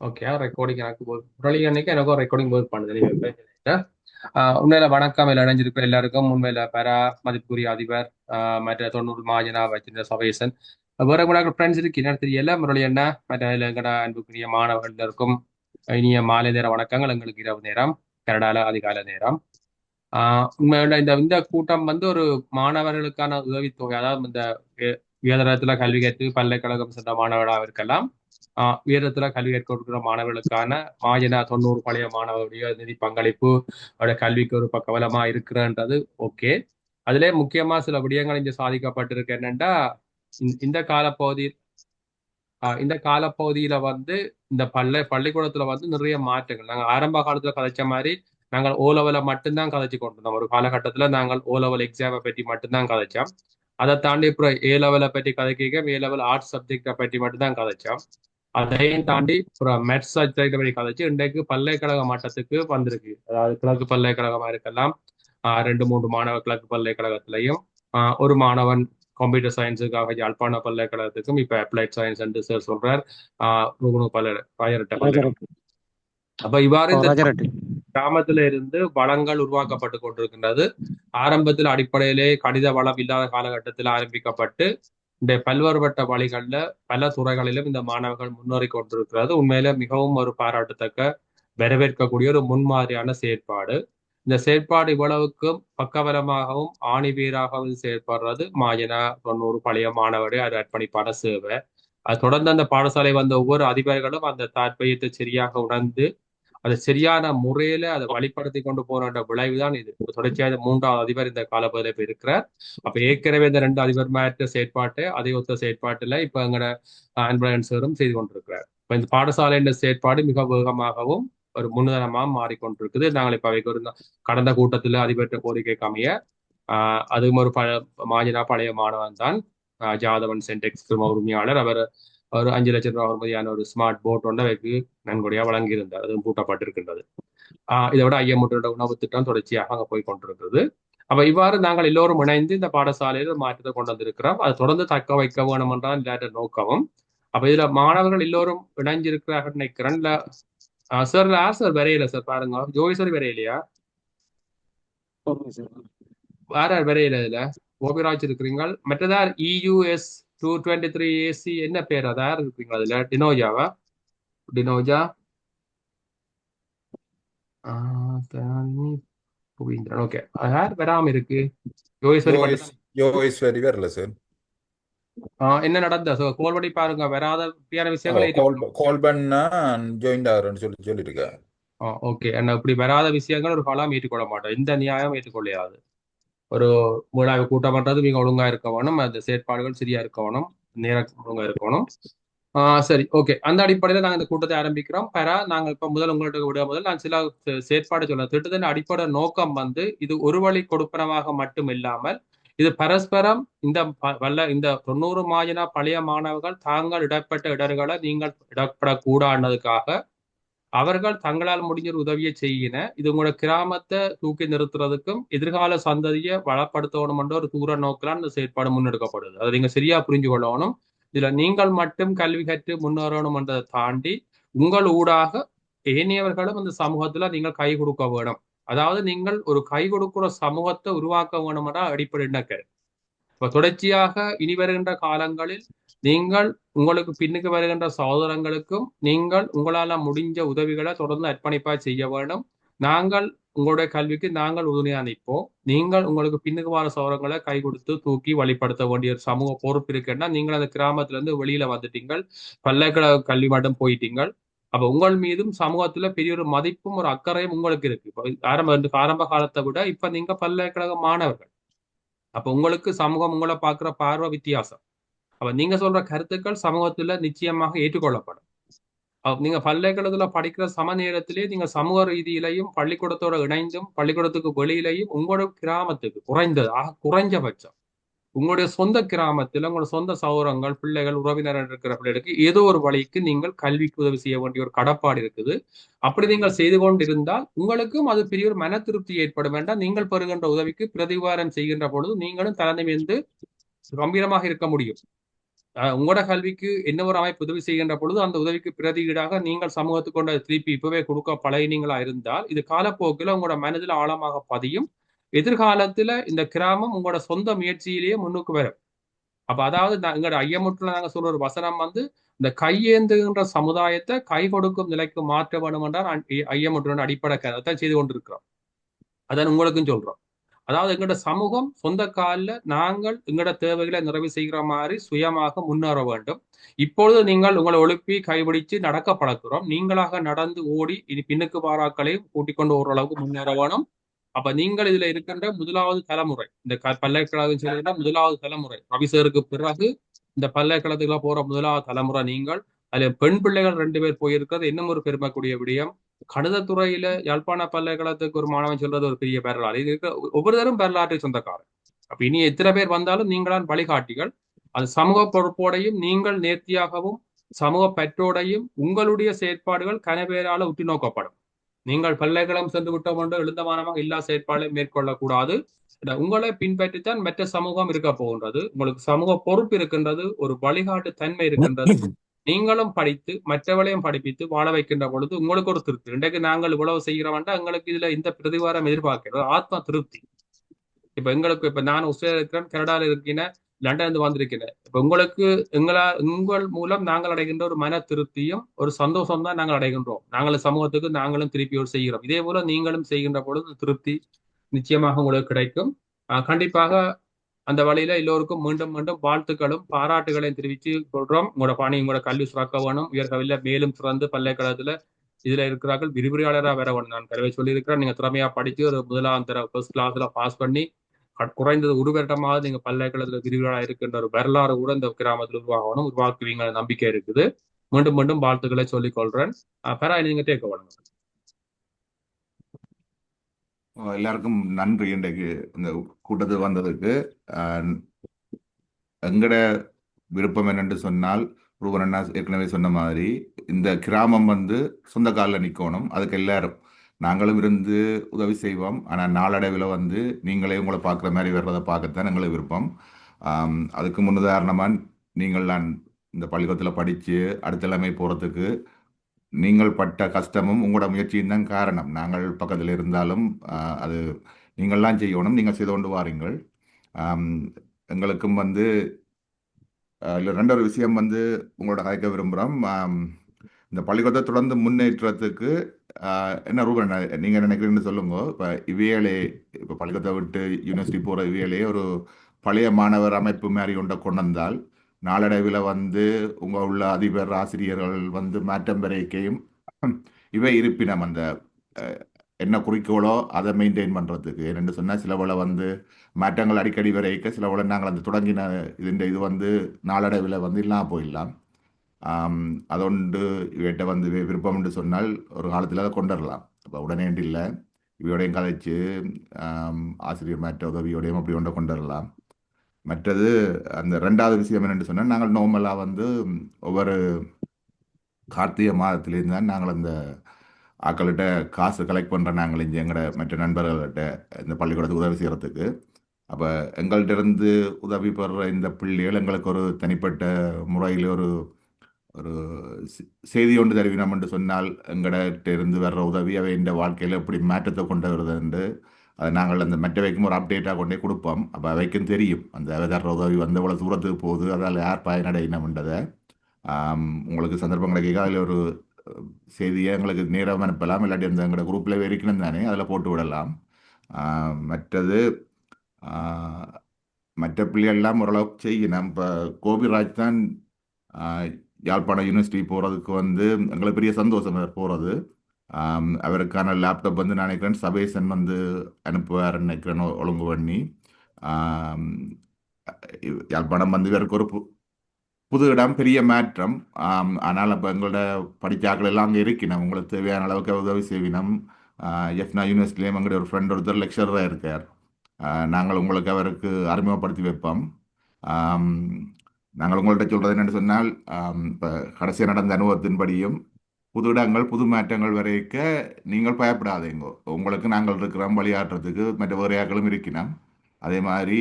Okay, recording எனக்கு முரளி அன்னைக்கு எனக்கும் ரெக்கார்டிங் ஒர்க் பண்ணுது. நீங்க பிரச்சனை இல்லை. உண்மையில வணக்கம் எல்லாம் இணைஞ்சிருக்கிற எல்லாருக்கும். உண்மையில பெரா மதிப்புக்குரிய அதிபர், மற்ற 90 மாஜனா வச்சிருந்த சபேசன், வேற கூட ஃப்ரெண்ட்ஸ் இருக்கு என்ன தெரியல. முரளி என்ன மற்ற எங்கட அன்புக்குரிய மாணவர்கள் இருக்கும் இனிய மாலை நேர வணக்கங்கள். எங்களுக்கு இரவு நேரம், கனடால அதிகாலை நேரம். உண்மையில இந்த இந்த கூட்டம் வந்து ஒரு மாணவர்களுக்கான உதவித்தொகை, அதாவது இந்த உயர்தரத்துல கல்வி கற்று பல்கலைக்கழகம் சென்ற மாணவர்களாக இருக்கலாம், உயர்தரத்துல கல்வி கற்க கொடுக்கிற மாணவர்களுக்கான மாஜனா 90 பழைய மாணவருடைய நிதி பங்களிப்பு, அவருடைய கல்விக்கு ஒரு பக்கபலமா இருக்கிறன்றது. ஓகே, அதிலே முக்கியமா சில விடயங்கள் இங்க சாதிக்கப்பட்டிருக்கு. என்னன்னா இந்த காலப்பகுதியில் இந்த காலப்பகுதியில வந்து இந்த பள்ளிக்கூடத்துல வந்து நிறைய மாற்றங்கள். நாங்கள் ஆரம்ப காலத்துல கதைச்ச மாதிரி நாங்கள் ஓ லெவலை மட்டும்தான் கதைச்சு கொண்டிருந்தோம். ஒரு காலகட்டத்துல நாங்கள் ஓ லெவல் எக்ஸாமை பற்றி மட்டும்தான் கதைச்சோம். அதை தாண்டி அப்புறம் ஏ லெவலை பற்றி கதைக்க ஏ லெவல் ஆர்ட்ஸ் சப்ஜெக்டை பற்றி மட்டும்தான் கதைச்சோம். அதையும் தாண்டி அப்புறம் மேத்ஸ் சப்ஜெக்டை பற்றி கதைச்சு இன்றைக்கு பல்கலைக்கழக மட்டத்துக்கு வந்திருக்கு. அதாவது கிழக்கு பல்கலைக்கழகமா இருக்கலாம், ரெண்டு மூன்று மாணவர் கிழக்கு பல்கலைக்கழகத்திலையும், ஒரு மாணவன் கம்ப்யூட்டர் சயின்ஸுக்காக யாழ்ப்பாண பல்கலைக்கழகத்துக்கும் இப்ப அப்ளைட் சயின்ஸ் என்று சார் சொல்றார். ரூகுணு பல்கலைக்கழகம். ராஜாரெட்டி. அப்ப இவ்வாறு ஓ, இந்த ராஜாரெட்டி. கிராமத்தில இருந்து வளங்கள் உருவாக்கப்பட்டு கொண்டிருக்கின்றது. ஆரம்பத்தில் அடிப்படையிலே கணித வளம் இல்லாத காலகட்டத்தில் ஆரம்பிக்கப்பட்டு இந்த பல்வேறுபட்ட வழிகளில் பல துறைகளிலும் இந்த மாணவர்கள் முன்னேறி கொண்டிருக்கிறது. உண்மையில மிகவும் ஒரு பாராட்டத்தக்க, வரவேற்கக்கூடிய ஒரு முன்மாதிரியான செயற்பாடு. இந்த செயற்பாடு இவ்வளவுக்கும் பக்கபலமாகவும் ஆணிவேராகவும் செயற்படுறது மாஜனா 90 பழைய மாணவருடைய ஒரு அர்ப்பணிப்பான சேவை. அது தொடர்ந்து அந்த பாடசாலை வந்த ஒவ்வொரு அதிபர்களும் அந்த தாற்பயத்தை சரியாக உணர்ந்து அதை சரியான முறையில அதை வழிப்படுத்தி கொண்டு போற விளைவுதான் இது. தொடர்ச்சியாக மூன்றாவது அதிபர் இந்த காலப்பகுதியில் இப்ப இருக்கிறார். அப்ப ஏற்கனவே இந்த ரெண்டு அதிபர் மாற்ற செயற்பாட்டு அதே ஒத்த செயற்பாட்டுல இப்ப எங்கட அன்பரன்சரும் செய்து கொண்டிருக்கிறார். இப்ப இந்த பாடசாலையின் செயற்பாடு மிக வேகமாகவும் ஒரு முன்னுதாரணமாக மாறிக்கொண்டிருக்குது. நாங்கள் இப்ப அவைக்கு ஒரு கடந்த கூட்டத்துல அதிபர்கிட்ட கோரிக்கைக்கு அமைய அதுவும் ஒரு மாஜினா பழைய மாணவன் தான், ஜாதவன் சென்டெக்ஸ் உரிமையாளர். அவர் ஒரு 5 லட்சம் ரூபாய் வருமதியான ஒரு ஸ்மார்ட் போர்ட் ஒன்றை வைத்து நன்கொடையா வழங்கியிருந்தார். அதுவும் பூட்டப்பட்டிருக்கின்றது. இதை விட ஐயமுற்றோட உணவு திட்டம் தொடர்ச்சியாக அங்க போய் கொண்டிருக்கிறது. அப்ப இவ்வாறு நாங்கள் எல்லோரும் இணைந்து இந்த பாடசாலையில் மாற்றத்தை கொண்டு வந்திருக்கிறோம். அதை தொடர்ந்து தக்க வைக்க வேணும் என்றால் இல்லாத நோக்கமும். அப்ப இதுல மாணவர்கள் எல்லோரும் இணைஞ்சிருக்கிறார்கள் நினைக்கிறேன். இல்ல சார், யார் சார் வரையில சார்? பாருங்க, ஜோய் சார் வரையிலையா? Okay sir. வேற யார் வரையில? இதுல கோபிராஜ் இருக்கிறீங்க. மற்றதா EUS 223AC என்ன பேர்? அதா யார் இருக்கிறீங்க அதுல? டினோஜாவா? டினோஜா, புவீந்திரன். ஓகே, யார் வராம இருக்கு? யோகேஸ்வரி யோகேஷ் மட்டும். யோகேஸ்வரி வரல சார். என்ன நடந்தது? கோல் பண்ணி பாருங்க, வராத இப்படியான ஓ, விஷயங்கள் கால் ஏற்றுக்கொள்ளும். கால் பண்ணா ஜாயின் ஆகிறேன்னு சொல்லியிருக்கேன். ஓகே, என்ன இப்படி வராத விஷயங்கள் ஒரு காலம் ஏற்றுக்கொள்ள மாட்டோம். இந்த நியாயம் ஏற்றுக்கொள்ளாது. ஒரு மூணாவது கூட்டம் பண்றது மிக ஒழுங்கா இருக்க வேணும். அந்த செயற்பாடுகள் சரியா இருக்க வேணும். நேரம் ஒழுங்கா இருக்கணும். சரி, ஓகே. அந்த அடிப்படையில நாங்கள் இந்த கூட்டத்தை ஆரம்பிக்கிறோம். நாங்கள் இப்ப முதல் உங்கள்கிட்ட விட முதல் நான் சில செயற்பாடு சொல்ல திட்டத்தின் அடிப்படை நோக்கம் வந்து இது ஒரு வழி கொடுப்பனவாக மட்டும் இல்லாமல் இது பரஸ்பரம் இந்த இந்த 90 மாஜனா பழைய மாணவர்கள் தாங்கள் இடப்பட்ட இடர்களை நீங்கள் இடப்படக்கூடாதுக்காக அவர்கள் தங்களால் முடிஞ்ச ஒரு உதவியை செய்யின. இது உங்களோட கிராமத்தை தூக்கி நிறுத்துறதுக்கும் எதிர்கால சந்ததியை வளப்படுத்தணும் என்ற ஒரு தூர நோக்கிலான இந்த செயற்பாடு முன்னெடுக்கப்படுது. அதை நீங்க சரியா புரிஞ்சு கொள்ளணும். இதுல நீங்கள் மட்டும் கல்வி கற்று முன்னேறணும் என்றதை தாண்டி உங்கள் ஊடாக ஏனையவர்களும் இந்த சமூகத்துல நீங்கள் கை கொடுக்க வேணும். அதாவது நீங்கள் ஒரு கை கொடுக்கிற சமூகத்தை உருவாக்க வேணும்னா அடிப்படை இணக்க. இப்ப தொடர்ச்சியாக இனி வருகின்ற காலங்களில் நீங்கள் உங்களுக்கு பின்னுக்கு வருகின்ற சகோதரங்களுக்கும் நீங்கள் உங்களால முடிஞ்ச உதவிகளை தொடர்ந்து அர்ப்பணிப்பா செய்ய வேண்டும். நாங்கள் உங்களுடைய கல்விக்கு நாங்கள் உறுதுணையா நிற்போம். நீங்கள் உங்களுக்கு பின்னுக்கு வர சகோதரங்களை கை கொடுத்து தூக்கி வழிப்படுத்த வேண்டிய ஒரு சமூக பொறுப்பு இருக்குன்னா நீங்கள் அந்த கிராமத்துல இருந்து வெளியில வந்துட்டீங்கள், பல்கலைக்கழக கல்வி மட்டும் போயிட்டீங்கள். அப்ப உங்கள் மீதும் சமூகத்துல பெரிய ஒரு மதிப்பும் ஒரு அக்கறையும் உங்களுக்கு இருக்கு. இப்போ ஆரம்ப காலத்தை விட இப்ப நீங்க பல்கலைக்கழக மாணவர்கள். அப்ப உங்களுக்கு சமூகம் உங்களை பார்க்கிற பார்வை வித்தியாசம். அப்ப நீங்க சொல்ற கருத்துக்கள் சமூகத்துல நிச்சயமாக ஏற்றுக்கொள்ளப்படும். நீங்க பல்கலைக்கழகத்துல படிக்கிற சம நேரத்திலே நீங்க சமூக ரீதியிலையும் பள்ளிக்கூடத்தோட இணைந்தும் பள்ளிக்கூடத்துக்கு வெளியிலையும் உங்களோட கிராமத்துக்கு குறைந்தது குறைஞ்சபட்சம் உங்களுடைய சொந்த கிராமத்துல உங்களோட சொந்த சௌரங்கள் பிள்ளைகள் உறவினர்கள் இருக்கிற பிள்ளைகளுக்கு ஏதோ ஒரு வழிக்கு நீங்கள் கல்விக்கு உதவி செய்ய வேண்டிய ஒரு கடப்பாடு இருக்குது. அப்படி நீங்கள் செய்து கொண்டிருந்தால் உங்களுக்கும் அது பெரிய ஒரு மன திருப்தி ஏற்படும். வேண்டாம், நீங்கள் பெறுகின்ற உதவிக்கு பிரதிவாரம் செய்கின்ற பொழுது நீங்களும் தலைமை வந்து கம்பீரமாக இருக்க முடியும். உங்களோட கல்விக்கு என்ன ஒரு அமைப்பு உதவி செய்கின்ற பொழுது அந்த உதவிக்கு பிரதியீடாக நீங்கள் சமூகத்துக்கு கொண்ட திருப்பி இப்பவே கொடுக்க பழகினீங்களா இருந்தால் இது காலப்போக்கில் உங்களோட மனதில் ஆழமாக பதியும். எதிர்காலத்துல இந்த கிராமம் உங்களோட சொந்த முயற்சியிலேயே முன்னுக்கு வரும். அப்ப அதாவது எங்களோட ஐயமுற்றுல நாங்க சொல்ற ஒரு வசனம் வந்து இந்த கையேந்துகின்ற சமுதாயத்தை கை கொடுக்கும் நிலைக்கு மாற்ற வேண்டும் என்றால் ஐயமுற்றுடன் அடிப்படை கருத்தை செய்து கொண்டிருக்கிறோம். அதான் உங்களுக்கும் சொல்றோம். அதாவது எங்களோட சமூகம் சொந்த காலில் நாங்கள் எங்களோட தேவைகளை நிறைவு செய்கிற மாதிரி சுயமாக முன்னேற வேண்டும். இப்பொழுது நீங்கள் உங்களை எழுப்பி கைபிடிச்சு நடக்க பழக்கிறோம். நீங்களாக நடந்து ஓடி இனி பின்னுக்கு வாராக்களையும் கூட்டிக் கொண்டு ஓரளவுக்கு முன்னேற வேணும். அப்ப நீங்கள் இதுல இருக்கின்ற முதலாவது தலைமுறை, இந்த பல்கலைக்கழகம் சொல்லுகின்ற முதலாவது தலைமுறை ரவிசருக்கு பிறகு இந்த பல்கலைக்கழகத்துக்குள்ள போற முதலாவது தலைமுறை நீங்கள். அதுல பெண் பிள்ளைகள் 2 பேர் போயிருக்கிறது இன்னும் ஒரு பெருமைக்குரிய விடயம். கணிதத்துறையில யாழ்ப்பாண பல்கலைக்கழகத்துக்கு ஒரு மாணவன் சொல்றது ஒரு பெரிய வரலாறு. இது ஒவ்வொருத்தரும் வரலாற்றை சொந்தக்காரர். அப்ப இனி எத்தனை பேர் வந்தாலும் நீங்களான் வழிகாட்டிகள். அது சமூக பொறுப்போடையும் நீங்கள் நேர்த்தியாகவும் சமூக பற்றோடையும் உங்களுடைய செயற்பாடுகள் கனவேரால உற்று நோக்கப்படும். நீங்கள் பல்கலைக்கழகம் சென்று விட்டோம் என்று எழுந்தமானமாக எல்லா செயற்பாடுகளை மேற்கொள்ளக்கூடாது. உங்களை பின்பற்றித்தான் மற்ற சமூகம் இருக்க போகின்றது. உங்களுக்கு சமூக பொறுப்பு இருக்கின்றது, ஒரு வழிகாட்டு தன்மை இருக்கின்றது. நீங்களும் படித்து மற்றவளையும் படிப்பித்து வாழ வைக்கின்ற பொழுது உங்களுக்கு ஒரு திருப்தி. இன்றைக்கு நாங்கள் இவ்வளவு செய்கிறோம்னா எங்களுக்கு இதுல இந்த பிரதிவாரம் எதிர்பார்க்கிறோம் ஆத்ம திருப்தி. இப்ப எங்களுக்கு இப்ப நான் ஆஸ்திரேலியா இருக்கிறேன், கனடால இருக்கிறேன், லண்டன் இருந்து வந்திருக்கிறேன். இப்ப உங்களுக்கு உங்கள் மூலம் நாங்கள் அடைகின்ற ஒரு மன திருப்தியும் ஒரு சந்தோஷம் தான் நாங்கள் அடைகின்றோம். நாங்களும் சமூகத்துக்கு நாங்களும் திருப்பியோடு செய்கிறோம். இதே போல நீங்களும் செய்கின்ற பொழுது திருப்தி நிச்சயமாக உங்களுக்கு கிடைக்கும். கண்டிப்பாக அந்த வழியில எல்லோருக்கும் மீண்டும் மீண்டும் வாழ்த்துக்களும் பாராட்டுகளையும் தெரிவித்து கொள்றோம். உங்களோட பணி உங்களோட கல்வி சிறக்க வேணும், உயர்கல்வியில மேலும் சிறந்து பல்கலைக்கழகத்துல இதுல இருக்கிறார்கள் விரிவுரையாளராக வேற ஒன்று நான் கல்வி சொல்லியிருக்கிறேன். நீங்க திறமையா படிச்சு ஒரு முதலாம் தர ஃபர்ஸ்ட் கிளாஸ்ல பாஸ் பண்ணி குறைந்தது ஒரு வருடமாவது நீங்க பல்கலைக்கழகத்துல விரிவுரையாளர் இருக்கின்ற ஒரு வரலாறு கூட இந்த கிராமத்தில் உருவாகணும், உருவாக்குவீங்க நம்பிக்கை இருக்குது. மீண்டும் மீண்டும் வாழ்த்துக்களை சொல்லிக் கொள்றேன். பெறா நீங்க கேட்க வேணும். எல்லாருக்கும் நன்றி. இன்றைக்கு இந்த கூட்டத்துக்கு வந்ததுக்கு எங்கட விருப்பம் என்னென்று சொன்னால், ரூபன் அண்ணா ஏற்கனவே சொன்ன மாதிரி இந்த கிராமம் வந்து சொந்த காலில் நிற்கணும். அதுக்கு எல்லாரும் நாங்களும் இருந்து உதவி செய்வோம். ஆனால் நாளடைவில் வந்து நீங்களே உங்களை பார்க்குற மாதிரி வர்றதை பார்க்கத்தான் எங்களுக்கு விருப்பம். அதுக்கு முன்னுதாரணமாக நீங்கள் நான் இந்த பள்ளிக்கூடத்தில் படித்து அடுத்த எல்லாமே போகிறதுக்கு நீங்கள் பட்ட கஷ்டமும் உங்களோட முயற்சியும் தான் காரணம். நாங்கள் பக்கத்தில் இருந்தாலும் அது நீங்கள்லாம் செய்யணும். நீங்கள் செய்து கொண்டு வாருங்கள். எங்களுக்கும் வந்து இல்லை ரெண்டொரு விஷயம் வந்து உங்களோட கதைக்க விரும்புகிறோம். இந்த பள்ளிக்கூடத்தை தொடர்ந்து முன்னேற்றத்துக்கு என்ன ரூபன் நீங்கள் என்ன நினைக்கிறீங்கன்னு சொல்லுங்க. இப்போ இவையிலே இப்போ பள்ளிக்கூடத்தை விட்டு யூனிவர்சிட்டி போகிற இவையிலே ஒரு பழைய மாணவர் அமைப்பு மாதிரி ஒன்றை கொண்டு வந்தால் நாளடைவில் வந்து உங்கள் உள்ள அதிபர் ஆசிரியர்கள் வந்து மாற்றம் வரைக்கையும் இவை இருப்பினம் அந்த என்ன குறிக்கோளோ அதை மெயின்டைன் பண்ணுறதுக்கு. என்னென்னு சொன்னால் சிலவளை வந்து மாற்றங்கள் அடிக்கடி வரைக்க சிலவளை நாங்கள் அந்த தொடங்கின இது வந்து நாளடைவில் வந்து இல்லாமல் போயிடலாம். அதொண்டு இவட்ட வந்து விருப்பம் என்று சொன்னால் ஒரு காலத்தில் அதை கொண்டுடலாம். அப்போ உடனே இல்லை, இவையோடையும் கதைச்சு ஆசிரியர் மாற்ற உதவியோடையும் அப்படி ஒன்றை கொண்டுடலாம். மற்றது அந்த ரெண்டாவது விஷயம் என்னென்னு சொன்னால், நாங்கள் நார்மலாக வந்து ஒவ்வொரு கார்த்திகை மாதத்துலேருந்து தான் நாங்கள் அந்த ஆக்கள்கிட்ட காசு கலெக்ட் பண்ணுற நாங்கள் இங்கே எங்களோட மற்ற நண்பர்கள்கிட்ட இந்த பள்ளிக்கூடத்துக்கு உதவி செய்கிறதுக்கு. அப்போ எங்கள்கிட்ட இருந்து உதவி பெறுற இந்த பிள்ளைகள் எங்களுக்கு ஒரு தனிப்பட்ட முறையில் ஒரு ஒரு செய்தி ஒன்று தருவினோம் என்று சொன்னால் எங்கள்கிட்ட இருந்து வர்ற உதவி அவை இந்த வாழ்க்கையில் எப்படி மாற்றத்தை கொண்டு வருது என்று அதை நாங்கள் அந்த மற்றவைக்கும் ஒரு அப்டேட்டாக கொண்டே கொடுப்போம். அப்போ அவைக்கும் தெரியும் அந்த அவை தர்ற உதவி வந்து எவ்வளோ தூரத்துக்கு போகுது, அதால் யார் பயனடையினம்ன்றதை. உங்களுக்கு சந்தர்ப்பம் கிடைக்க அதில் ஒரு செய்தியை எங்களுக்கு நேரம் அனுப்பலாம், இல்லாட்டி அந்த எங்களோட குரூப்பில் இருக்கணும் தானே, அதில் போட்டு விடலாம். மற்றது மற்ற பிள்ளைகள்லாம் ஓரளவுக்கு செய்யணும். இப்போ கோபிராஜ் தான் யாழ்ப்பாணம் யூனிவர்சிட்டி போகிறதுக்கு வந்து எங்களுக்கு பெரிய சந்தோஷம் போகிறது. அவருக்கான லேப்டாப் வந்து நான் நினைக்கிறேன் சபேசன் வந்து அனுப்புவார்ன்னு நினைக்கிறேன் ஒழுங்கு பண்ணி. யாழ்ப்பாணம் வந்து இவருக்கு ஒரு புது இடம், பெரிய மாற்றம். ஆனால் அப்போ எங்களோட படித்தாக்கள் எல்லாம் அங்கே இருக்கணும், உங்களுக்கு தேவையான அளவுக்கு உதவி செய்வினம். எஃப்னா யூனிவர்சிட்டிலேயும் எங்களுடைய ஒரு ஃப்ரெண்ட் ஒருத்தர் லெக்சராக இருக்கார். நாங்கள் உங்களுக்கு அவருக்கு அறிமுகப்படுத்தி வைப்போம். நாங்கள் உங்கள்கிட்ட சொல்கிறது என்னென்னு சொன்னால், இப்போ கடைசியாக நடந்த அனுபவத்தின்படியும் புது இடங்கள் புது மாற்றங்கள் வரைக்க நீங்கள் பயப்படாதீங்க. உங்களுக்கு நாங்கள் இருக்கிறோம் வழியாட்டுறதுக்கு, மற்ற வேறையாக்களும் இருக்கணும். அதே மாதிரி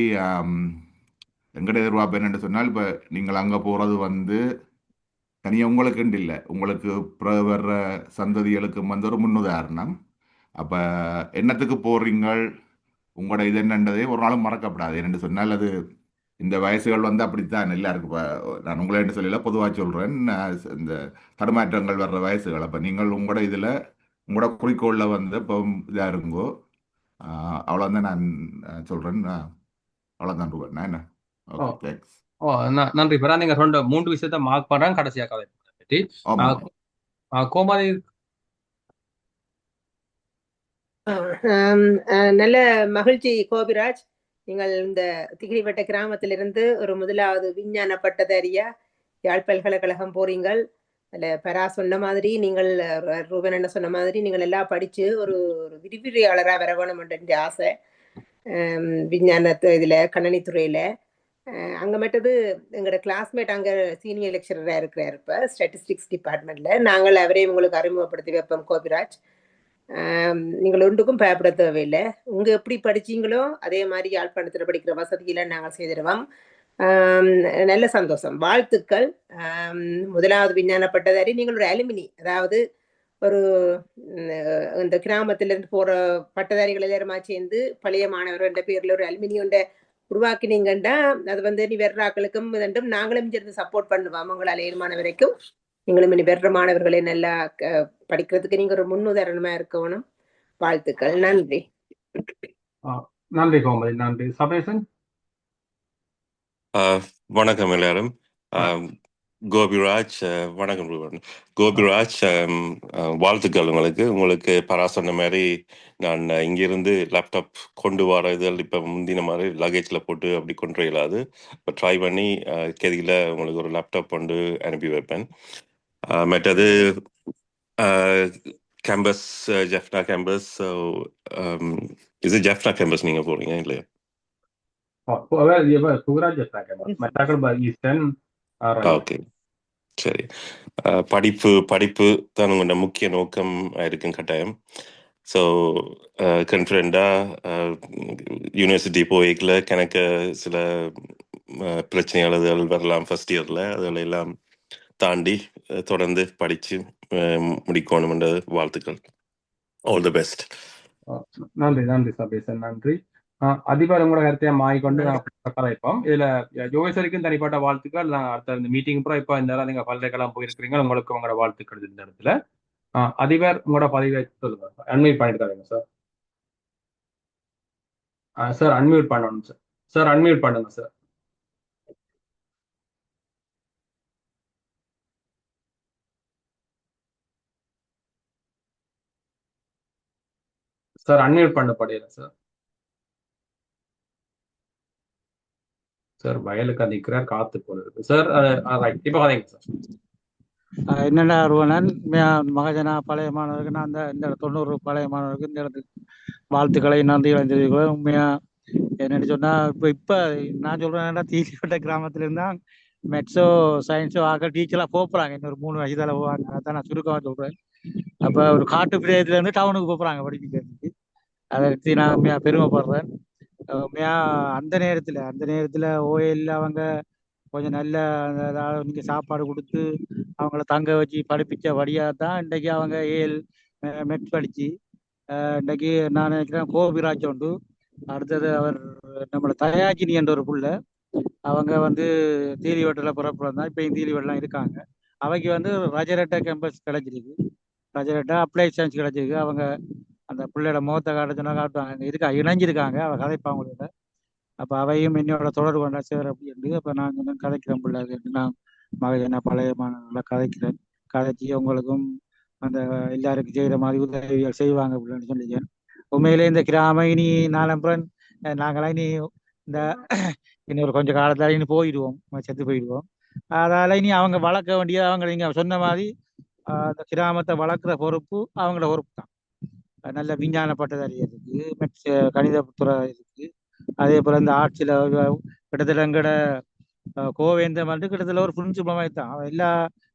எங்கட எதிர்பார்ப்பு என்னன்னு சொன்னால் இப்போ நீங்கள் அங்கே போகிறது வந்து தனியாக உங்களுக்குண்டு இல்லை, உங்களுக்கு வர்ற சந்ததிகளுக்கு வந்து ஒரு முன்னுதாரணம். அப்போ என்னத்துக்கு போடுறீங்கள், உங்களோட இது என்னன்றதே ஒரு நாளும் மறக்கப்படாது. என்னென்னு சொன்னால் அது இந்த வயசுகள் வந்து அப்படித்தான் எல்லாருக்கும். நான் உங்களை என்ன சொல்லல, பொதுவாக சொல்கிறேன். இந்த தடுமாற்றங்கள் வர்ற வயசுகள். அப்போ நீங்கள் உங்களோட இதில் உங்களோட குறிக்கோளில் வந்து இப்போ இதாக இருங்கோ. அவ்வளோதான் நான் சொல்கிறேன். அவ்வளோதான் ரூபன். நான் என்ன ஓ ஓகே, தேங்க்ஸ். ஓ நன்றி பெறா. நீங்க சொன்ன 3 விஷயத்த மார்க் பண்றேன் கடைசியா கதை பற்றி. ஆமாம். கோமதி. நல்ல மகிழ்ச்சி கோபிராஜ். நீங்கள் இந்த திகிரிவட்ட கிராமத்திலிருந்து ஒரு முதலாவது விஞ்ஞான பட்டதாரியா யாழ் பல்கலைக்கழகம் போறீங்கள். அதில் பெறா சொன்ன மாதிரி நீங்கள் ரூபன் என்ன சொன்ன மாதிரி நீங்கள் எல்லாம் படித்து ஒரு விரிவுரையாளராக வர வேணும் என்ற ஆசை. விஞ்ஞானத்து இதில் கணனித்துறையில் அங்கே மற்றது எங்களோட கிளாஸ்மேட் அங்கே சீனியர் லெக்சரராக இருக்கிறார் இப்போ ஸ்டாட்டிஸ்டிக்ஸ் டிபார்ட்மெண்ட்டில். நாங்கள் அவரையும் உங்களுக்கு அறிமுகப்படுத்தி வைப்போம் கோபிராஜ். நீங்கள் ஒன்றுக்கும் பயப்பட தேவையில்லை. உங்க எப்படி படிச்சீங்களோ அதே மாதிரி யாழ்ப்பாணத்தில் படிக்கிற வசதியில நாங்கள் செய்திருவோம். நல்ல சந்தோஷம், வாழ்த்துக்கள். முதலாவது விஞ்ஞான பட்டதாரி. நீங்கள் ஒரு அலுமினி, அதாவது ஒரு இந்த கிராமத்திலிருந்து போற பட்டதாரிகள் எல்லாருமா சேர்ந்து பழைய மாணவர் என்ற பேர்ல ஒரு அலுமினி ஒன்றை உருவாக்கினீங்கன்னா அது வந்து நீ வேற ஆக்களுக்கும் இதென்றும் நாங்களும் சேர்ந்து சப்போர்ட் பண்ணுவோம். உங்களால் ஏழுமான வரைக்கும் நீங்களும் இனி வெற மாணவர்களை நல்லா படிக்கிறதுக்கு நீங்க ஒரு முன்னுதாரணமா இருக்கணும். வாழ்த்துக்கள். நன்றி. நன்றி கோமதி. நன்றி சபேசன். வணக்கம் எல்லாரும். கோபிராஜ். வணக்கம் ரூபன். கோபிராஜ், வாழ்த்துக்கள் உங்களுக்கு பரா சொன்ன மாதிரி நான் இங்கிருந்து லேப்டாப் கொண்டு வர இதில் இப்போ முந்தின மாதிரி லக்கேஜில் போட்டு அப்படி கொண்டு இயலாது. இப்போ ட்ரை பண்ணி கேதியில் உங்களுக்கு ஒரு லேப்டாப் கொண்டு அனுப்பி வைப்பேன். மற்றது கேம்பஸ், ஜெஃப்னா கேம்பஸ். இது ஜெஃப்னா கேம்பஸ் நீங்கள் போகிறீங்க இல்லையா? ஓகே, சரி. படிப்பு தான் உங்களோட முக்கிய நோக்கம் இருக்கும் கட்டாயம். ஸோ கான்ஃபிடென்ட்டாக யூனிவர்சிட்டி போய்க்கல கணக்கு சில பிரச்சனைகள் அதுகள் வரலாம் ஃபர்ஸ்ட் இயரில். அதில் எல்லாம் தாண்டி தொடர்ந்து படித்து முடிக்கணும்ன்றது வாழ்த்துக்கள். All the best. நன்றி நன்றி சபேசன். நன்றி. அதிபர் உங்களோட கருத்தையை மாறிக்கொண்டு கதைப்போம். இதுல யோகேஸ்வரிக்கும் தனிப்பட்ட வாழ்த்துக்கள். நான் அடுத்த இந்த மீட்டிங் அப்புறம் இப்போ இந்த நேரம் நீங்க பல்கலைக்கழகம் போயிருக்கிறீங்க, உங்களுக்கு உங்களோட வாழ்த்துக்கள் இந்த இடத்துல. அதிபர் உங்களோட பதிவை சொல்லுங்க. அன்மியூட் பண்ணிருக்காங்க சார். சார் அன்மியூட் பண்ணணும் சார். சார் அன்மியூட் பண்ணுங்க சார். சார் அன்மியூட் பண்ணப்படையில சார். சார் வயலுக்கு நிற்கிறார், காத்து போல இருக்கு சார். இப்போ கதைங்க சார். என்னென்ன அருவனன் மகஜனா பழைய மாணவருக்கு நான் இந்த 90 பழைய மாணவருக்கு இந்த இடத்துக்கு வாழ்த்துக்களை நன்றிகளை தெரிவிக்கிறேன். உண்மையா என்னன்னு சொன்னா இப்போ நான் சொல்றேன், தீசிப்பட்ட கிராமத்துல இருந்தா மெட்ஸோ சயின்ஸோ ஆக டீச்சராக போகிறாங்க. இன்னொரு 3 வயதால போவாங்க. அதான் நான் சுருக்கமாக சொல்றேன். அப்போ ஒரு காட்டு பிரதேசத்துல இருந்து டவுனுக்கு போகிறாங்க படிக்கிறதுக்கு. அதை பற்றி நான் உண்மையா பெருமைப்படுறேன். உண்மையா அந்த நேரத்தில் ஓஎல் அவங்க கொஞ்சம் நல்ல அதாவது நீங்கள் சாப்பாடு கொடுத்து அவங்கள தங்க வச்சு படிப்பிச்ச வழியாக தான் இன்றைக்கு அவங்க ஏஎல் மெட் படித்து இன்றைக்கு நான் நினைக்கிறேன் கோபிராஜ் உண்டு. அடுத்தது அவர் நம்மளோட தயாஜினி என்ற ஒரு புள்ள, அவங்க வந்து தீலிவட்டில் புறப்புறம் தான் இப்போ தீலிவட்டெலாம் இருக்காங்க. அவைக்கு வந்து ரஜரட்டா கேம்பஸ் கிடைச்சிருக்கு, ரஜரட்டா அப்ளை சயின்ஸ் கிடைச்சிருக்கு. அவங்க அந்த பிள்ளையோட முகத்தை காட்ட சொன்னா காட்டுவாங்க, அங்கே இணைஞ்சிருக்காங்க, அவள் கதைப்பாங்களோட. அப்போ அவையும் என்னோட தொடர்பு கொண்டா சேர் அப்படின்னு. அப்போ நான் இன்னும் கதைக்கிறேன் பிள்ளை, நான் மகஜனா பழைய மாணவர்களை கதைக்கிறேன். கதைச்சி அவங்களுக்கும் அந்த எல்லாருக்கும் செய்கிற மாதிரி உதவிகள் செய்வாங்க அப்படின்னு சொல்லிக்கிறேன். உண்மையிலே இந்த கிராமம் இனி நாளம்புறன் நாங்களாம் இனி இந்த இன்னொரு கொஞ்சம் காலத்தால் இனி போயிடுவோம், செத்து போயிடுவோம். அதால் இனி அவங்க வளர்க்க வேண்டியது அவங்க நீங்கள் சொன்ன மாதிரி அந்த கிராமத்தை வளர்க்குற பொறுப்பு அவங்களோட பொறுப்பு தான். நல்ல விஞ்ஞான பட்டதாரி இருக்கு, கணிதத்துறை இருக்கு. அதே போல் இந்த ஆட்சியில் கிட்டத்தட்ட எங்கட கோவேந்தம் வந்து கிட்டத்தட்ட ஒரு பிரின்சிபல் மாதிரி தான். எல்லா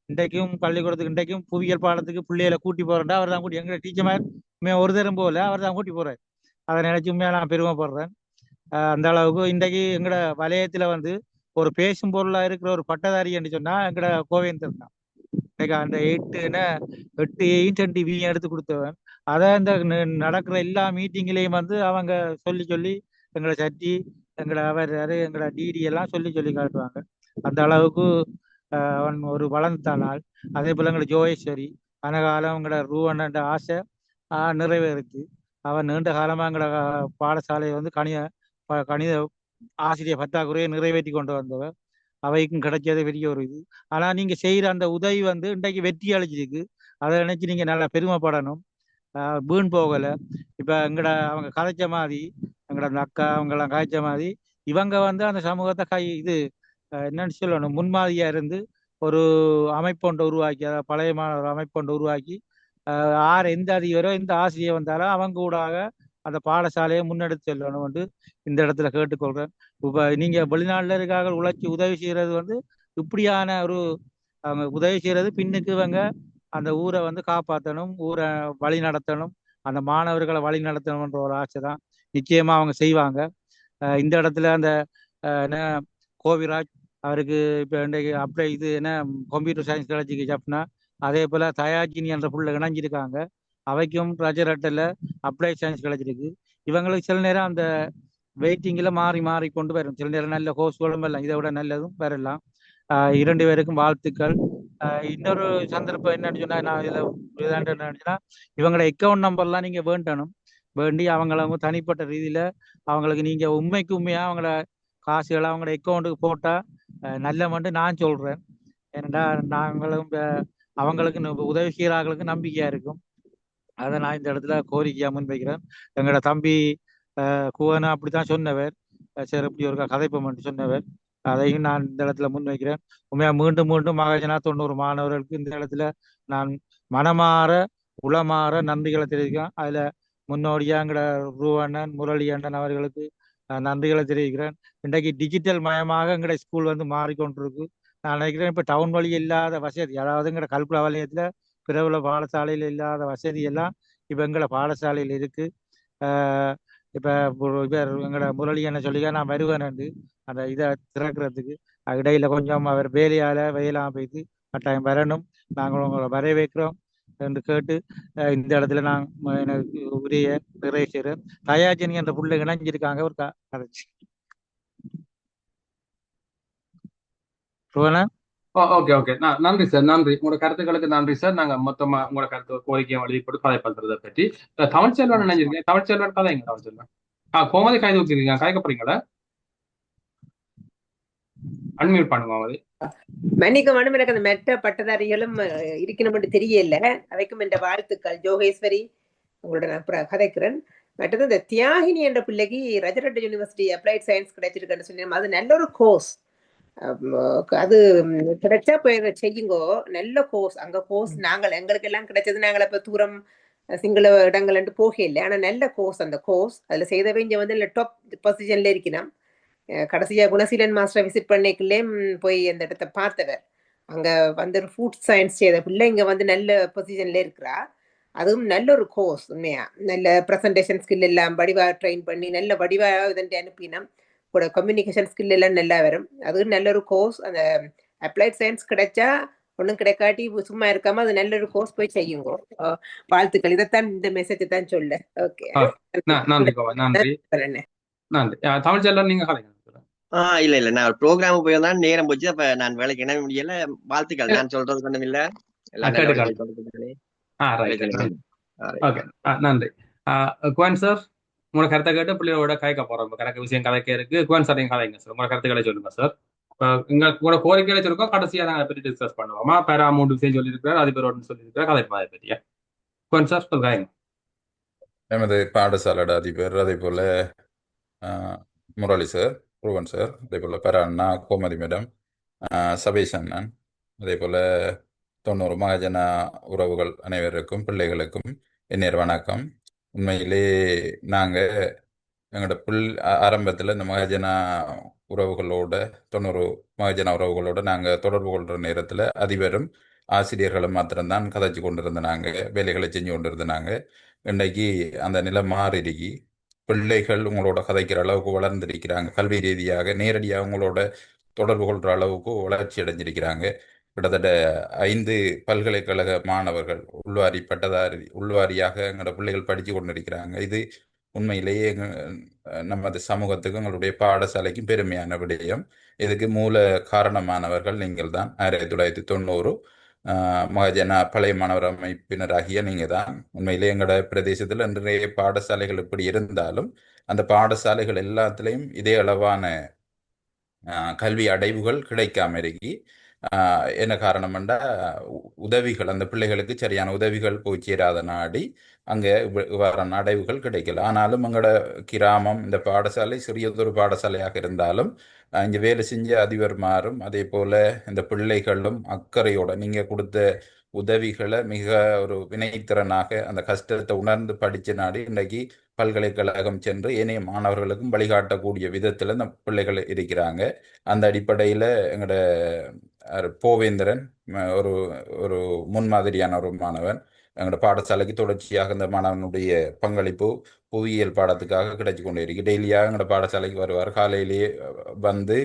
இன்றைக்கும் பள்ளிக்கூடத்துக்கு இன்றைக்கும் புவியியல் பாடத்துக்கு பிள்ளைகளை கூட்டி போகிறேன்டா அவர் தான் கூட்டி, எங்களை டீச்சர் மாதிரி ஒரு தரம் போல அவர் தான் கூட்டி போகிறார். அதை நினைச்சு உண்மையாக நான் பெருமைப்படுறேன். அந்த அளவுக்கு இன்றைக்கு எங்களோட வலயத்தில் வந்து ஒரு பேசும் பொருளா இருக்கிற ஒரு பட்டதாரி என்று சொன்னா எங்கட கோவேந்தர் தான். இன்னைக்கு அந்த 8 V எடுத்து கொடுத்தவன். அதை இந்த நடக்கிற எல்லா மீட்டிங்லயும் வந்து அவங்க சொல்லி சொல்லி எங்களை சட்டி எங்களை அவர் எங்களை டிடி எல்லாம் சொல்லி சொல்லி காட்டுவாங்க. அந்த அளவுக்கு அவன் ஒரு வளர்ந்தானால். அதே போல எங்களை ஜோகேஸ்வரி கனகாலம் எங்களோட ரூவன் ஆசை நிறைவேறுச்சு. அவன் நீண்ட காலமா எங்களோட பாடசாலையை வந்து கணித ஆசிரியர் பற்றாக்குறையை நிறைவேற்றி கொண்டு வந்தவர். அவைக்கும் கிடைச்சது பெரிய ஒரு இது. ஆனா நீங்க செய்யற அந்த உதவி வந்து இன்றைக்கு வெற்றி அளிச்சிருக்கு. அதை நினைச்சு நீங்க நல்லா பெருமைப்படணும். வீண் போகல. இப்ப அவங்க கதைச்ச மாதிரி எங்களோட அந்த அக்கா அவங்கெல்லாம் காய்ச்ச மாதிரி இவங்க வந்து அந்த சமூகத்தை என்னன்னு சொல்லணும், முன்மாதிரியா இருந்து ஒரு அமைப்பொண்டை உருவாக்கி, அதாவது பழைய மாணவர் அமைப்பொண்டை உருவாக்கி யார் எந்த அதிபரோ எந்த ஆசிரியர் வந்தாலும் அவங்க கூடாக அந்த பாடசாலையை முன்னெடுத்து செல்லணும் வந்து இந்த இடத்துல கேட்டுக்கொள்றேன். இப்ப நீங்க வெளிநாட்டுல இருக்காக உழைச்சி உதவி செய்யறது வந்து இப்படியான ஒரு அவங்க உதவி செய்யறது பின்னுக்கு இவங்க அந்த ஊரை வந்து காப்பாற்றணும், ஊரை வழி நடத்தணும், அந்த மாணவர்களை வழி நடத்தணும்ன்ற ஒரு ஆசை தான். நிச்சயமா அவங்க செய்வாங்க. இந்த இடத்துல அந்த என்ன கோவிராஜ் அவருக்கு இப்போ இன்றைக்கு அப்படியே இது என்ன கம்ப்யூட்டர் சயின்ஸ் கிடைச்சிக்கு அப்படின்னா, அதே போல தயாஜினி என்ற புள்ள இணைஞ்சிருக்காங்க. அவைக்கும் ரஜரட்டில் அப்ளை சயின்ஸ் கிடைச்சிருக்கு. இவங்களுக்கு சில நேரம் அந்த வெயிட்டிங்கில் மாறி மாறி கொண்டு வரும். சில நேரம் நல்ல கோர்ஸ்களும் வரலாம், இதை விட நல்லதும் வரலாம். 2 பேருக்கும் வாழ்த்துக்கள். இன்னொரு சந்தர்ப்பம் என்னன்னு சொன்னா, நான் இதில் என்னன்னா இவங்களோட அக்கௌண்ட் நம்பர்லாம் நீங்க வேண்டணும். வேண்டி அவங்கள தனிப்பட்ட ரீதியில அவங்களுக்கு நீங்க உண்மைக்கு உண்மையா அவங்கள காசுகளை அவங்களோட அக்கௌண்ட்டுக்கு போட்டா நல்லமண்டு நான் சொல்றேன். ஏன்னா நாங்களும் அவங்களுக்கு உதவி செய்யறாங்களுக்கு நம்பிக்கையா இருக்கும். அதை நான் இந்த இடத்துல கோரிக்கையா முன்வைக்கிறேன். எங்களோட தம்பி குவனா அப்படித்தான் சொன்னவர். சரி இப்படி ஒரு கதைப்பம் சொன்னவர். அதையும் நான் இந்த இடத்துல முன்வைக்கிறேன். உண்மையா மீண்டும் மீண்டும் மகாஜனா 90 மாணவர்களுக்கு இந்த இடத்துல நான் மனமாற உளமாற நன்றிகளை தெரிவிக்கிறேன். அதுல முன்னோடியா எங்கட ரூவண்ணன் முரளி அண்ணன் அவர்களுக்கு நன்றிகளை தெரிவிக்கிறேன். இன்றைக்கு டிஜிட்டல் மயமாக எங்கட ஸ்கூல் வந்து மாறிக்கொண்டிருக்கு. நான் நினைக்கிறேன் இப்ப டவுன் வழி இல்லாத வசதி, அதாவது எங்கட கல்குளா வலயத்துல பிறவுல பாடசாலையில் இல்லாத வசதி எல்லாம் இப்ப எங்கட பாடசாலையில் இருக்கு. இப்ப எங்கட முரளி என்ன சொல்லிக்க நான் வருவேன் அந்த இதை திறக்கிறதுக்கு. இடையில கொஞ்சம் அவர் வேலையாம போயிட்டு கட்டாயம் வரணும். நாங்கள் உங்களை வரவேற்கிறோம் என்று கேட்டு இந்த இடத்துல நான் எனக்கு உரிய நிறைய செய்கிறேன். தயாஜினி என்ற புள்ளை இணைஞ்சிருக்காங்க ஒரு கதைச்சு. ஓகே ஓகே, நன்றி சார், நன்றி. உங்களோட கருத்துக்களுக்கு நன்றி சார். நாங்க மொத்தமா உங்களோட கருத்து கோரிக்கையை எழுதி போட்டு கதை பண்றதை பற்றி தமிழ்ச்செல்வன் நினைஞ்சிருக்கேன். தமிழ்ச்செல்வன் கதைங்க. தமிழ்ச்செல்வன் கோமதி கைது ஊற்றிருக்கீங்க, கதைக்க போறீங்களா? அன்மியூட் பண்ணுங்க கோமதி. மன்னிக்க வேண்டும், எனக்கு அந்த மெட்ட பட்டதாரிகளும் இருக்கணும் தெரியல. அவைக்கும் என்ற வாழ்த்துக்கள். ஜோகேஸ்வரி உங்களோட நான் கதைக்கிறேன். மற்றது இந்த தியாகினி என்ற பிள்ளைக்கு ரஜரட் யூனிவர்சிட்டி அப்ளைட் சயின்ஸ் கிடைச்சிருக்குன்னு சொன்னேன். அது நல்ல ஒரு கோர்ஸ். அது கிடைச்சா போய் செய்யுங்கோ. நல்ல கோர்ஸ். அங்க கோர்ஸ் நாங்கள் எங்களுக்கு எல்லாம் கிடைச்சது. நாங்கள் இப்ப தூரம் சிங்கள இடங்கள் போகல. ஆனா நல்ல கோர்ஸ் அந்த கோர்ஸ். அதுல செய்தவை இங்க வந்து டாப் பொசிஷன்ல இருக்கணும். கடைசியா குணசீலன் மாஸ்டர் விசிட் பண்ணிக்கலே போய் அந்த இடத்த பார்த்தவர். அங்க வந்து ஒரு ஃபுட் சயின்ஸ் செய்த பிள்ளை இங்க வந்து நல்ல பொசிஷன்ல இருக்கிறா. அதுவும் நல்ல ஒரு கோர்ஸ். உண்மையா நல்ல ப்ரெசன்டேஷன் ஸ்கில் எல்லாம் வடிவா ட்ரெயின் பண்ணி நல்ல வடிவா இதன்ட்டு அனுப்பினோம். கூட கம்யூனிகேஷன் ஸ்கில் எல்லாம் நல்லா வரும். அதுவும் நல்ல ஒரு கோர்ஸ். அந்த அப்ளைட் சயின்ஸ் கிடைச்சா ஒன்றும் கிடைக்காட்டி சும்மா இருக்காம அது நல்ல ஒரு கோர்ஸ் போய் செய்யுங்க. வாழ்த்துக்கள். இதைத்தான் இந்த மெசேஜ் தான் சொல்ல. ஓகே, நன்றி நன்றி நன்றி. தமிழ்ச்செல்வன் நீங்க கலைங்க. இல்ல நான் ப்ரோக்ராம் போய் தான் நேரம் போச்சு. அப்ப நான் வேலைக்கு என்ன முடியல. வாழ்த்துக்கள். நான் சொல்றது ஒண்ணும் இல்ல. நன்றி. குவன் சார், உங்களோட கருத்தை கேட்டு பிள்ளையோட கதைக்க போறோம். கணக்கு விஷயம் கதைக்க இருக்கு. குவன் சார் நீங்க கதைங்க சார். உங்களோட கருத்துக்களை சொல்லுங்க சார். உங்களோட கோரிக்கைகளை சொல்லுங்க. கடைசியா நாங்க பற்றி டிஸ்கஸ் பண்ணுவோமா? பேரா 3 விஷயம் சொல்லியிருக்கிறார், அதிபர் ஒன்று சொல்லியிருக்கிறார். கதை அதை பற்றியா குவன் சார் சொல்லுங்க. எமது பாடசாலோட அதிபர், அதே போல முரளி சார், ரூவன் சார், அதே போல் பெற அண்ணா, கோமதி மேடம், சபேஷ் அண்ணன், அதே போல் 90 மகாஜன உறவுகள் அனைவருக்கும் பிள்ளைகளுக்கும் என்னேர் வணக்கம். உண்மையிலே நாங்கள் எங்களோட ஆரம்பத்தில் இந்த மகாஜன உறவுகளோட 90 மகாஜன உறவுகளோட நாங்கள் தொடர்பு கொள்கிற நேரத்தில் அதிபரும் ஆசிரியர்களும் மாத்திரம்தான் கதைச்சு கொண்டிருந்த நாங்கள் வேலைகளை செஞ்சு கொண்டிருந்த நாங்கள். இன்றைக்கு அந்த நிலை மாறிடுக்கி பிள்ளைகள் உங்களோட கதைக்கிற அளவுக்கு வளர்ந்திருக்கிறாங்க. கல்வி ரீதியாக நேரடியாக உங்களோட தொடர்பு கொள்கிற அளவுக்கு வளர்ச்சி அடைஞ்சிருக்கிறாங்க. கிட்டத்தட்ட 5 பல்கலைக்கழக மாணவர்கள் உள்வாரியாக எங்களோட பிள்ளைகள் படித்து கொண்டிருக்கிறாங்க. இது உண்மையிலேயே நமது சமூகத்துக்கும் எங்களுடைய பாடசாலைக்கும் பெருமையான விடயம். இதுக்கு மூல காரணமானவர்கள் நீங்கள் தான். 1990 மகஜன பழைய மாணவர் அமைப்பினராகிய நீங்கள் தான். உண்மையிலே எங்களோட பிரதேசத்தில் நிறைய பாடசாலைகள் இப்படி இருந்தாலும் அந்த பாடசாலைகள் எல்லாத்துலேயும் இதே அளவான கல்வி அடைவுகள் கிடைக்காம இருக்கி. என்ன காரணம்டா உதவிகள் அந்த பிள்ளைகளுக்கு சரியான உதவிகள் போய் சேராத நாடி அங்கே வர அடைவுகள் கிடைக்கல. ஆனாலும் எங்களோட கிராமம் இந்த பாடசாலை சிறியதொரு பாடசாலையாக இருந்தாலும் இங்கே வேலை செஞ்ச அதிபர்மாரும் அதே போல இந்த பிள்ளைகளும் அக்கறையோட நீங்கள் கொடுத்த உதவிகளை மிக ஒரு வினைத்திறனாக அந்த கஷ்டத்தை உணர்ந்து படித்த நாடு இன்றைக்கு பல்கலைக்கழகம் சென்று ஏனைய மாணவர்களுக்கும் வழிகாட்டக்கூடிய விதத்தில் இந்த பிள்ளைகள் இருக்கிறாங்க. அந்த அடிப்படையில் எங்களோட போவேந்திரன் ஒரு ஒரு முன்மாதிரியான ஒரு மாணவன். எங்களோட பாடசாலைக்கு தொடர்ச்சியாக இந்த மாணவனுடைய பங்களிப்பு புவியியல் பாடத்துக்காக கிடைச்சி கொண்டே இருக்கு. டெய்லியாக எங்களோட பாடசாலைக்கு வருவார். காலையிலேயே வந்து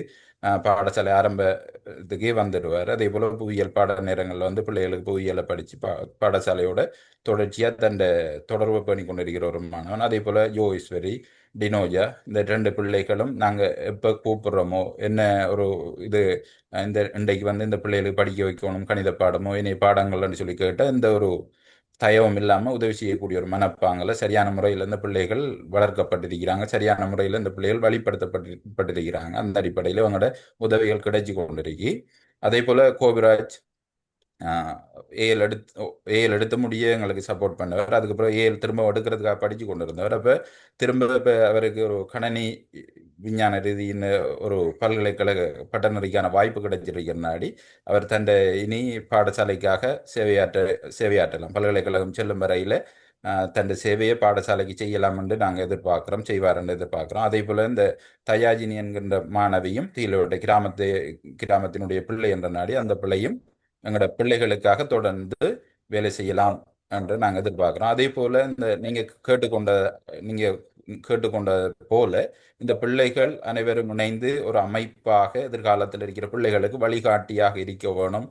பாடசாலை ஆரம்பத்துக்கே வந்துடுவார். அதே போல் புவியியல் பாட நேரங்களில் வந்து பிள்ளைகளுக்கு புவியியலை படித்து பாடசாலையோட தொடர்ச்சியாக தொடர்பு பண்ணி கொண்டிருக்கிற ஒரு மாணவன். அதே போல் யோகேஸ்வரி, டினோஜா இந்த 2 பிள்ளைகளும் நாங்கள் எப்போ கூப்பிடுறோமோ என்ன ஒரு இது இன்றைக்கு வந்து இந்த பிள்ளைகளுக்கு படிக்க வைக்கணும் கணித பாடமோ இனி பாடங்கள்னு சொல்லி கேட்டால் இந்த ஒரு தயவும் இல்லாமல் உதவி செய்யக்கூடிய ஒரு மனப்பாங்கில் சரியான முறையில் இந்த பிள்ளைகள் வளர்க்கப்பட்டிருக்கிறாங்க. சரியான முறையில் இந்த பிள்ளைகள் வழிப்படுத்தப்பட்டிருக்கிறாங்க. அந்த அடிப்படையில் அவங்களோட உதவிகள் கிடைச்சி கொண்டிருக்கி. அதே போல் கோபிராஜ் ஏஎல் எடுத்து முடிய எங்களுக்கு சப்போர்ட் பண்ணவர். அதுக்கப்புறம் ஏஎல் திரும்ப எடுக்கிறதுக்காக படித்து கொண்டு இருந்தவர். அப்போ திரும்ப இப்போ அவருக்கு ஒரு கணனி விஞ்ஞான ரீதியின் ஒரு பல்கலைக்கழக பட்டமளிக்கான வாய்ப்பு கிடைச்சிருக்கிறனாடி அவர் இனி பாடசாலைக்காக சேவையாற்றலாம். பல்கலைக்கழகம் செல்லும் வரையில் தன் சேவையை பாடசாலைக்கு செய்யலாம் என்று நாங்கள் செய்வார் என்று எதிர்பார்க்குறோம். அதே போல் இந்த தயாஜினி என்கின்ற மாணவியும் தீலோட கிராமத்தினுடைய பிள்ளை என்ற நாடி அந்த பிள்ளையும் எங்களோட பிள்ளைகளுக்காக தொடர்ந்து வேலை செய்யலாம் என்று நாங்கள் எதிர்பார்க்குறோம். அதே போல் இந்த நீங்கள் கேட்டுக்கொண்ட போல இந்த பிள்ளைகள் அனைவரும் இணைந்து ஒரு அமைப்பாக எதிர்காலத்தில் இருக்கிற பிள்ளைகளுக்கு வழிகாட்டியாக இருக்க வேணும்.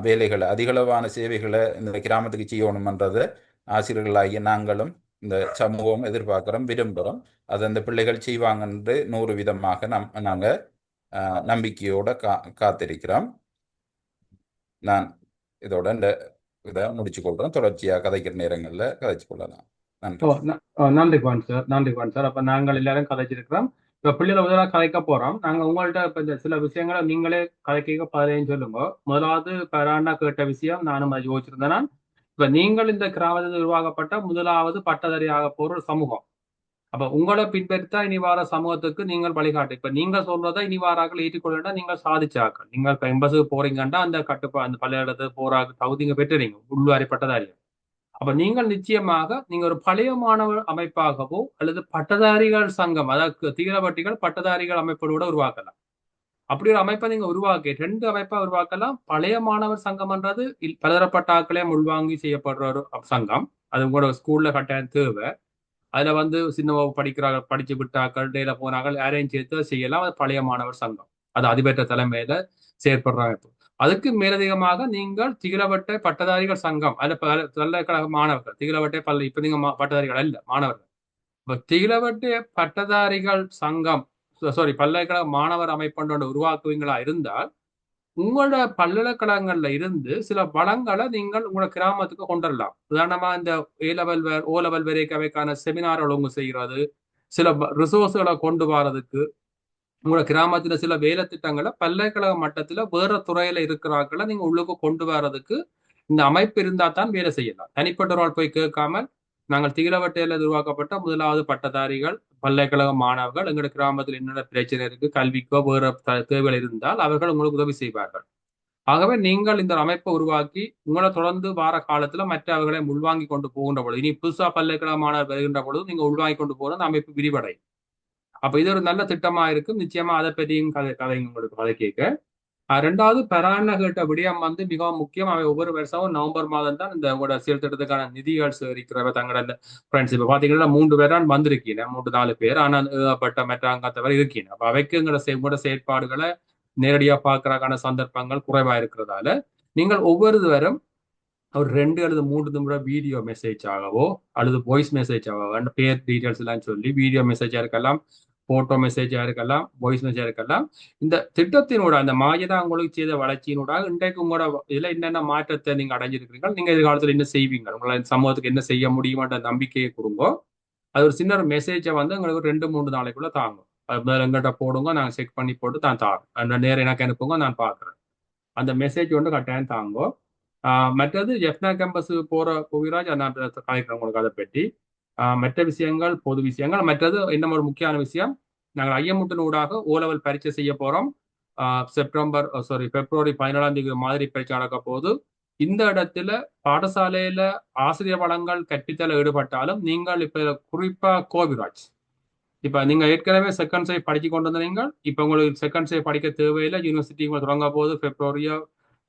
வேலைகளை அதிகளவான சேவைகளை இந்த கிராமத்துக்கு செய்யணும்ன்றதை ஆசிரியர்களாகிய நாங்களும் இந்த சமூகம் எதிர்பார்க்குறோம், விரும்புகிறோம். அதை அந்த பிள்ளைகள் செய்வாங்கன்று 100% நாங்கள் நம்பிக்கையோட காத்திருக்கிறோம். நான் இதோட இந்த இதை முடிச்சு கொள்றேன். தொடர்ச்சியாக கதைக்கிற நேரங்களில் கதைச்சு கொள்ளலாம். நன்றி பான் சார். அப்ப நாங்கள் எல்லாரும் கதைச்சிருக்கிறோம். இப்ப பிள்ளைகளை முதலாக கதைக்க போறோம். நாங்க உங்கள்ட்ட இப்ப இந்த சில விஷயங்களை நீங்களே கதைக்க பதிலையும் சொல்லுங்க. முதலாவது பராண்டா கேட்ட விஷயம் நானும் அதை யோசிச்சிருந்தேன். இப்ப நீங்கள் இந்த கிராமத்தில் உருவாக்கப்பட்ட முதலாவது பட்டதாரி ஆக போற ஒரு சமூகம். அப்ப உங்களை பின்பற்றா இனி வார சமூகத்துக்கு நீங்கள் வழிகாட்டு. இப்ப நீங்க சொல்றதை இனி வாராக்கள் ஏற்றுக்கொள்ளா நீங்கள் சாதிச்சாக்கள். நீங்கள் இப்ப எம்பஸுக்கு போறீங்கண்டா அந்த அந்த பள்ளியிடத்துக்கு போறாக்கு தகுதிங்க பெற்றுறீங்க உள்வாரி பட்டதாரிகள். அப்ப நீங்கள் நிச்சயமாக நீங்க ஒரு பழைய மாணவர் அமைப்பாகவோ அல்லது பட்டதாரிகள் சங்கம், அதாவது தீவிரவட்டிகள் பட்டதாரிகள் அமைப்போட உருவாக்கலாம். அப்படி ஒரு அமைப்பை நீங்க உருவாக்கி 2 அமைப்பா உருவாக்கலாம். பழைய மாணவர் சங்கம்ன்றது பலதரப்பட்ட ஆக்களையும் உள்வாங்கி செய்யப்படுற ஒரு சங்கம். அது உங்களோட ஸ்கூல்ல கட்டாயம் தேவை. அதுல வந்து சின்ன படிச்சு விட்டாக்கள் டேல போனாக்கள் யாரையும் சேர்த்து செய்யலாம். அது பழைய மாணவர் சங்கம். அது அதிபற்ற தலைமையில செயற்படுறாங்க. அதுக்கு மேலதிகமாக நீங்கள் திகிலவட்டை பட்டதாரிகள் சங்கம் அதுல பல்கலைக்கழக மாணவர்கள் திகிலவட்டை இப்ப நீங்க பட்டதாரிகள் அல்ல மாணவர்கள். இப்ப திகிலவட்டை பட்டதாரிகள் சங்கம் பல்கலைக்கழக மாணவர் அமைப்பு உருவாக்குவீங்களா இருந்தால் உங்களோட பல்கலைக்கழகங்கள்ல இருந்து சில வளங்களை நீங்கள் உங்களோட கிராமத்துக்கு கொண்டுடலாம். உதாரணமா இந்த ஓ லெவல் வரைக்கான செமினார் ஒழுங்கு செய்கிறது, சில ரிசோர்ஸ்களை கொண்டு வரதுக்கு உங்களோட கிராமத்துல சில வேலை திட்டங்களை பல்கலைக்கழக மட்டத்துல வேற துறையில இருக்கிறார்களை நீங்க உள்ளுக்கு கொண்டு வர்றதுக்கு இந்த அமைப்பு இருந்தா தான் வேலை செய்யலாம். தனிப்பட்டவர்கள் போய் கேட்காமல் நாங்கள் திகிலவட்டையில உருவாக்கப்பட்ட முதலாவது பட்டதாரிகள் பல்கலைக்கழக மாணவர்கள் எங்களோட கிராமத்தில் என்னென்ன பிரச்சனை இருக்கு, கல்விக்கோ வேற தேவைகள் இருந்தால் அவர்கள் உங்களுக்கு உதவி செய்வார்கள். ஆகவே நீங்கள் இந்த அமைப்பை உருவாக்கி உங்களை தொடர்ந்து வார காலத்துல மற்றவர்களை உள்வாங்கி கொண்டு போகின்ற பொழுது இனி புதுசா பல்கலைக்கழக மாணவர் வருகின்ற பொழுது நீங்க உள்வாங்கி கொண்டு போகிற அந்த அமைப்பு விரிவடை. அப்ப இது ஒரு நல்ல திட்டமா இருக்கும். நிச்சயமா அதை பற்றியும் கதை உங்களுக்கு கதை கேட்க. 2வது பரான கேட்ட விடயம் வந்து மிகவும் முக்கியம். அவை ஒவ்வொரு வருஷமும் நவம்பர் மாதம் தான் இந்த உங்களோட செயல்திட்டத்துக்கான நிதிகள் சேகரிக்கிறவ தங்களோட ஃப்ரெண்ட்ஸ். இப்ப பாத்தீங்கன்னா 3 பேரான் வந்திருக்கீங்க, 3-4 பேர். ஆனால் பட்ட மற்ற அங்கத்தவர் இருக்கீங்க. அப்ப அவைக்கு உங்களோட செயற்பாடுகளை நேரடியாக பார்க்கறதுக்கான சந்தர்ப்பங்கள் குறைவாக இருக்கிறதால நீங்கள் ஒவ்வொருவரும் ஒரு 2 அல்லது 3 முறை வீடியோ மெசேஜ் ஆகவோ அல்லது வாய்ஸ் மெசேஜ் ஆகவோ அந்த பேர் டீட்டெயில்ஸ் எல்லாம் சொல்லி வீடியோ மெசேஜா இருக்கலாம், போட்டோ மெசேஜா இருக்கலாம், வாய்ஸ் மெசேஜா இருக்கலாம். இந்த திட்டத்தினோட அந்த மாயதா உங்களுக்கு செய்த வளர்ச்சியினோட இன்றைக்கு உங்களோட இதுல என்னென்ன மாற்றத்தை நீங்க அடைஞ்சிருக்கிறீர்கள், நீங்க எதிர்காலத்துல என்ன செய்வீங்க, உங்களால் சமூகத்துக்கு என்ன செய்ய முடியுமான்ற நம்பிக்கையை கொடுங்க. அது ஒரு சின்ன ஒரு மெசேஜை வந்து உங்களுக்கு 2-3 நாளைக்குள்ள தாங்கும். அது முதல்ல எங்கிட்ட போடுங்க, நாங்கள் செக் பண்ணி போட்டு தான் தாரோம். அந்த நேரம் எனக்கு அனுப்புங்க, நான் பார்க்குறேன். அந்த மெசேஜ் வந்து கட்டாயம் தாங்கோ. மற்றது எஃப்னா கேம்பஸ் போற புவிராஜ் நான் கலைக்கிறேன் உங்களுக்கு அதை பற்றி. மற்ற விஷயங்கள் பொது விஷயங்கள். மற்றது இன்னும் ஒரு முக்கியமான விஷயம், நாங்கள் ஐயமுட்டின் ஊடாக ஓலெவல் பரீட்சை செய்ய போறோம். பிப்ரவரி 17 மாதிரி பரீட்சை நடக்க போது. இந்த இடத்துல பாடசாலையில ஆசிரியர் வளங்கள் கற்பித்தல ஈடுபட்டாலும் நீங்கள் இப்ப குறிப்பா கோபிராஜ், இப்ப நீங்க ஏற்கனவே செகண்ட் சேவ் படிச்சு கொண்டு வந்தீங்க. இப்ப உங்களுக்கு செகண்ட் சேவ் படிக்க தேவையில்லை. யூனிவர்சிட்டி தொடங்க போது பிப்ரவரியோ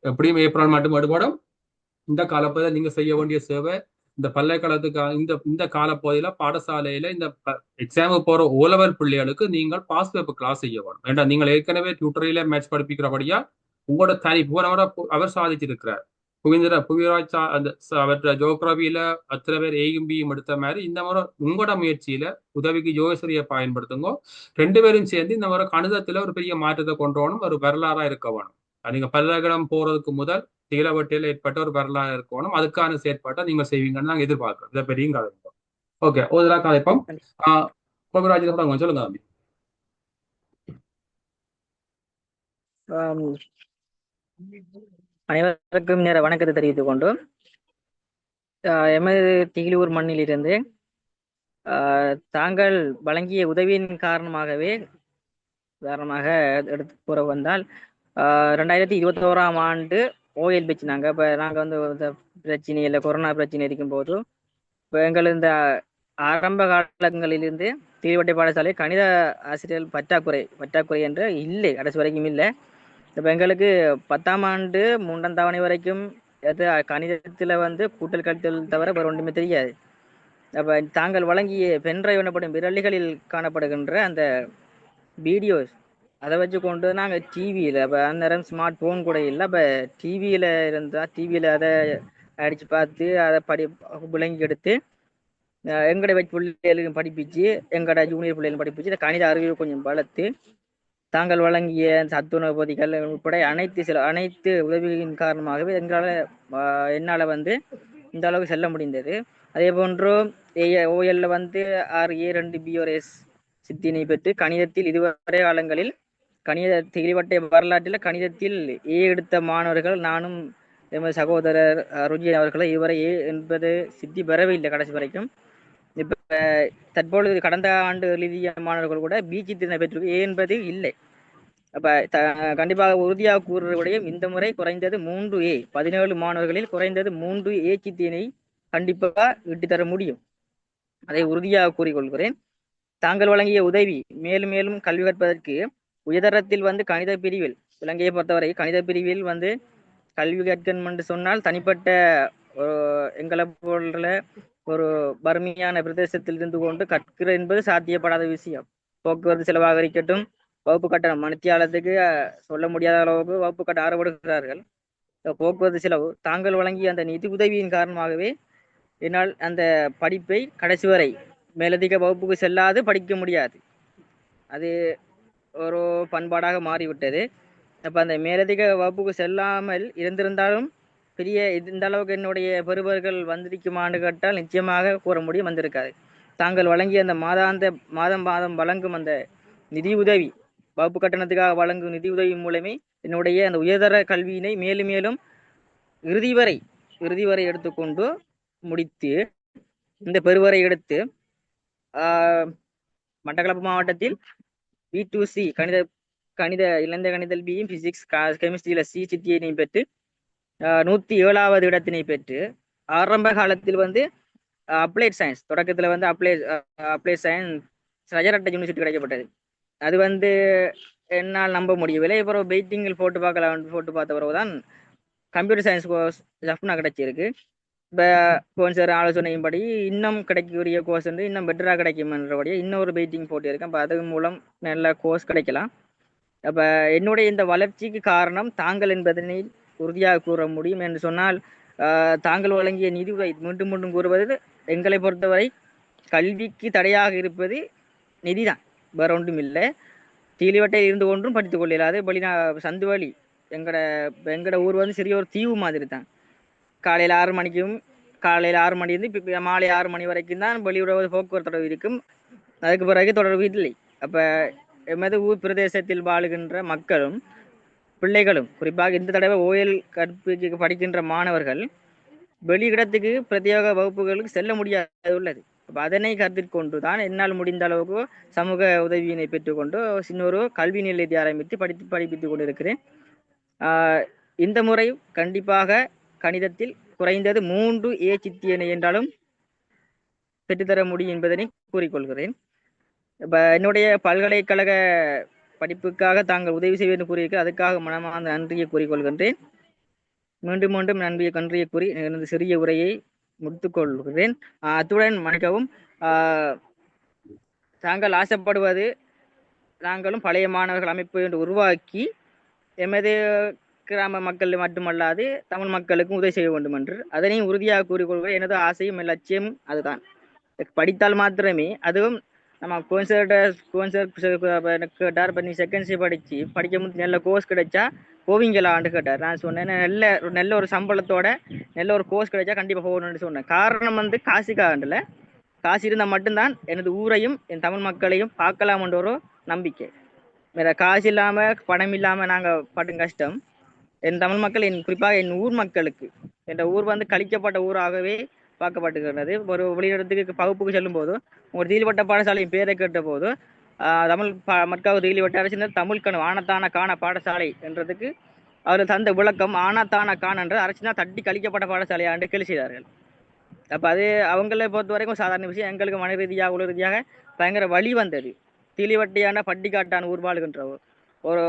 எப்படியும் ஏப்ரல் மட்டும் ஈடுபடும். இந்த காலப்பகுதியில் நீங்க செய்ய வேண்டிய சேவை, இந்த பல்கலைக்கழகத்துக்கு இந்த காலப்பகுதியில பாடசாலையில இந்த எக்ஸாமுக்கு போற ஓலெவல் பிள்ளைகளுக்கு நீங்கள் பாஸ் பேப்பர் கிளாஸ் செய்ய வேணும். ஏன்னா நீங்கள் ஏற்கனவே டியூட்டரியில மேட்ச் படிப்பிக்கிறபடியா உங்களோட தனி போனவரை அவர் சாதிச்சிருக்கிறார். புவிராஜ் அந்த அவற்ற ஜோக்ரபியில அத்தனை பேர் ஏயும் பியும் எடுத்த மாதிரி இந்த முறை உங்களோட முயற்சியில உதவிக்கு யோகேஸ்வரியை பயன்படுத்துங்க. 2 பேரும் சேர்ந்து இந்த முறை கணிதத்துல ஒரு பெரிய மாற்றத்தை கொண்டு வரணும், ஒரு வரலாறா இருக்க வேணும். நீங்க பல்கலைக்கழகம் போறதுக்கு முதல் தீலவட்டியில் ஏற்பட்ட ஒரு வரலாறு இருக்கணும். அதுக்கான செயற்பாட்டை நீங்க செய்வீங்கன்னு நாங்க எதிர்பார்க்கிறோம். இதை பெரியும் கதைப்போம். ஓகே, ஒரு கதைப்போம். கோபிராஜ் சொல்லுங்க தம்பி. அனைவருக்கும் நேர வணக்கத்தை தெரிவித்துக் கொண்டு எமது திகிலூர் மண்ணிலிருந்து தாங்கள் வழங்கிய உதவியின் காரணமாக எடுத்து கூற வந்தால் 2021ஆம் ஆண்டு ஓஎல் வச்சுனாங்க. இப்போ நாங்கள் வந்து பிரச்சனை இல்லை, கொரோனா பிரச்சனை இருக்கும்போது இப்போ எங்கள் இந்த ஆரம்ப காலங்களிலிருந்து தீர்வட்டை பாடசாலை கணித ஆசிரியர் பற்றாக்குறை என்று இல்லை, கடைசி வரைக்கும் இல்லை. இப்போ எங்களுக்கு 10ஆம் ஆண்டு 3ஆம் தவணை வரைக்கும் கணிதத்தில் வந்து கூட்டல் கழித்தல் தவிர வேறு ஒன்றுமே தெரியாது. அப்போ தாங்கள் வழங்கிய பென்ட்ரைவ் எனப்படும் விரலிகளில் காணப்படுகின்ற அந்த வீடியோஸ் அதை வச்சு கொண்டு நாங்கள் டிவியில், இப்போ அந்நேரம் ஸ்மார்ட் ஃபோன் கூட இல்லை, அப்போ டிவியில் இருந்தால் டிவியில் அதை அடித்து பார்த்து அதை விளங்கி எடுத்து எங்களோட பிள்ளைகளுக்கும் படிப்பிச்சு, எங்களோட ஜூனியர் பிள்ளைகளும் படிப்பிச்சு இந்த கணித அறிவியல் கொஞ்சம் வளர்த்து தாங்கள் வழங்கிய சத்துணவு பொதிகள் உட்பட அனைத்து உதவிகளின் காரணமாகவே என்னால் வந்து இந்த அளவுக்கு செல்ல முடிந்தது. அதே போன்று ஓஎல்ல வந்து 6A2BRS சித்தினை பெற்று கணிதத்தில் இதுவரை காலங்களில் திகிலிவட்டை வரலாற்றில் கணிதத்தில் எடுத்த மாணவர்கள் நானும் எமது சகோதரர் ருஜியன் அவர்களை இதுவரை என்பது சித்தி பெறவே கடைசி வரைக்கும். இப்போ தற்பொழுது கடந்த ஆண்டு எழுதிய மாணவர்கள் கூட சித்தினை பெற்று என்பது இல்லை. அப்போ கண்டிப்பாக உறுதியாக கூறுவதையும் இந்த முறை குறைந்தது 3A 17 மாணவர்களில் குறைந்தது 3A சித்தினை கண்டிப்பாக விட்டுத்தர முடியும். அதை உறுதியாக கூறிக்கொள்கிறேன். தாங்கள் வழங்கிய உதவி மேலும் மேலும் கல்வி கற்பதற்கு உயர்தரத்தில் வந்து கணித பிரிவில், இலங்கையை பொறுத்தவரை கணித பிரிவில் வந்து கல்வி கற்கணும் என்று சொன்னால் தனிப்பட்ட எங்களை போன்ற ஒரு வறுமையான பிரதேசத்தில் இருந்து கொண்டு கற்கிற என்பது சாத்தியப்படாத விஷயம். போக்குவரத்து செலவாக இருக்கட்டும், வகுப்பு கட்டணம் மணித்தியாலத்துக்கு சொல்ல முடியாத அளவுக்கு வகுப்பு கட்ட ஆரம்பிடுகிறார்கள். போக்குவரத்து செலவு தாங்கள் வழங்கிய அந்த நிதி உதவியின் காரணமாகவே என்னால் அந்த படிப்பை கடைசி வரை மேலதிக வகுப்புக்கு செல்லாது படிக்க முடியாது. அது ஒரு பண்பாடாக மாறிவிட்டது. அப்போ அந்த மேலதிக வகுப்புக்கு செல்லாமல் இருந்திருந்தாலும் பெரிய இந்த அளவுக்கு என்னுடைய பெறுபவர்கள் வந்திருக்குமான்னு கேட்டால் நிச்சயமாக கூற முடியும், வந்திருக்காது. தாங்கள் வழங்கிய அந்த மாதம் வழங்கும் அந்த நிதி உதவி, வகுப்பு கட்டணத்துக்காக வழங்கும் நிதி உதவி மூலமே என்னுடைய அந்த உயர்தர கல்வியினை மேலும் மேலும் இறுதி வரை எடுத்துக்கொண்டு முடித்து இந்த பெறுவரை எடுத்து மட்டக்களப்பு மாவட்டத்தில் B2C கணித இளந்த கணிதல் பியும் பிசிக்ஸ் கெமிஸ்ட்ரியில C சித்தியினை பெற்று 107வது இடத்தினை பெற்று ஆரம்ப காலத்தில் வந்து அப்ளைட் சயின்ஸ் தொடக்கத்தில் வந்து அப்ளைட் சயின்ஸ் ரஜரட்ட யூனிவர்சிட்டி கிடைக்கப்பட்டது. அது வந்து என்னால் நம்ப முடியவில்லை. அப்புறம் வெயிட்டிங்கில் போட்டு பார்த்த பிறகுதான் கம்ப்யூட்டர் சயின்ஸ் கோர்ஸ் ஜப்னா கிடைச்சிருக்கு. இப்போ கோன்சர் ஆலோசனையின்படி இன்னும் கிடைக்கக்கூடிய கோர்ஸ் வந்து இன்னும் பெட்டராக கிடைக்கும்ன்றபடியே இன்னொரு வெயிட்டிங் போட்டு இருக்கேன். இப்போ அது மூலம் நல்ல கோர்ஸ் கிடைக்கலாம். அப்ப என்னுடைய இந்த வளர்ச்சிக்கு காரணம் தாங்கள் என்பதனை உறுதியாக கூற முடியும் என்று சொன்னால் தாங்கள் வழங்கிய நிதி உதவி மீண்டும் மீண்டும் கூறுவது எங்களை பொறுத்தவரை கல்விக்கு தடையாக இருப்பது நிதிதான், வேற ஒன்றும் இல்லை. தீலிவட்டையில் இருந்து கொன்றும் படித்துக் கொள்ளலாது. சந்து வழி எங்கட ஊர் வந்து சிறிய ஒரு தீவு மாதிரி தான். காலையில் 6 மணியிலிருந்து இப்போ மாலை 6 மணி வரைக்கும் தான் வெளியுறவு போக்குவரத்து தொடர்பு இருக்கும். அதுக்கு பிறகு தொடர்பு இல்லை. அப்போ எமது ஊர் பிரதேசத்தில் வாழுகின்ற மக்களும் பிள்ளைகளும் குறிப்பாக இந்த தடவை ஓயல் கற்பிக்கு படிக்கின்ற மாணவர்கள் வெளியிடத்துக்கு பிரத்யேக வகுப்புகளுக்கு செல்ல முடியாது உள்ளது. அப்போ அதனை கருத்தில் கொண்டு தான் என்னால் முடிந்த அளவுக்கு சமூக உதவியினை பெற்றுக்கொண்டு சின்னொரு கல்வி நிலையத்தை ஆரம்பித்து படிப்பித்துக் கொண்டிருக்கிறேன். இந்த முறை கண்டிப்பாக கணிதத்தில் குறைந்தது 3 A சித்தியனை என்றாலும் பெற்றுத்தர முடியும் என்பதனை கூறிக்கொள்கிறேன். இப்போ என்னுடைய பல்கலைக்கழக படிப்புக்காக தாங்கள் உதவி செய்வேன் கூறியிருக்க அதுக்காக மனமார்ந்த நன்றியை கூறிக்கொள்கின்றேன். மீண்டும் நன்றியை கூறி எனது சிறிய உரையை முடித்துக்கொள்கிறேன். அத்துடன் மன்னிக்கவும், தாங்கள் ஆசைப்படுவது நாங்களும் பழைய மாணவர்கள் அமைப்பு என்று உருவாக்கி எமது கிராம மக்கள் மட்டுமல்லாது தமிழ் மக்களுக்கும் உதவி செய்ய வேண்டும் என்று அதனையும் உறுதியாக கூறிக்கொள்கிறேன். எனது ஆசையும் லட்சியமும் அதுதான். படித்தால் மாத்திரமே, அதுவும் நம்ம கேட்டார். இப்போ நீ செகண்ட் படிக்க முடிஞ்சு நல்ல கோர்ஸ் கிடைச்சா போவீங்களான்னு கேட்டார். நான் சொன்னேன், நல்ல ஒரு சம்பளத்தோட நல்ல ஒரு கோர்ஸ் கிடைச்சா கண்டிப்பாக போகணும்னு சொன்னேன். காரணம் வந்து காசுக்காகல, காசு இருந்தால் மட்டும்தான் எனது ஊரையும் என் தமிழ் மக்களையும் பார்க்கலாம்ன்ற ஒரு நம்பிக்கை. வேற காசு இல்லாமல் பணம் இல்லாமல் நாங்கள் படும் கஷ்டம் என் தமிழ் மக்கள், குறிப்பாக என் ஊர் மக்களுக்கு, என் ஊர் வந்து கழிக்கப்பட்ட ஊராகவே பார்க்கப்பட்டுகிறது. ஒரு வெளியிடத்துக்கு வகுப்புக்கு செல்லும் போது ஒரு தீலிவட்ட பாடசாலையின் பேரை கேட்ட போது தமிழ் மற்காவு தீலிவட்ட அரசினர் தமிழ் கணு ஆனத்தான காண பாடசாலை என்றதுக்கு அவர் தந்த விளக்கம் ஆனத்தான காண என்ற அரசினா தட்டி கழிக்கப்பட்ட பாடசாலையா என்று கேள்வி செய்தார்கள். அப்போ அது அவங்களை பொறுத்த வரைக்கும் சாதாரண விஷயம். எங்களுக்கு மன ரீதியாக உள்ள ரீதியாக பயங்கர வழி வந்தது. தீலிவட்டியான பட்டிக்காட்டான ஊர் வாழ்கின்ற ஒரு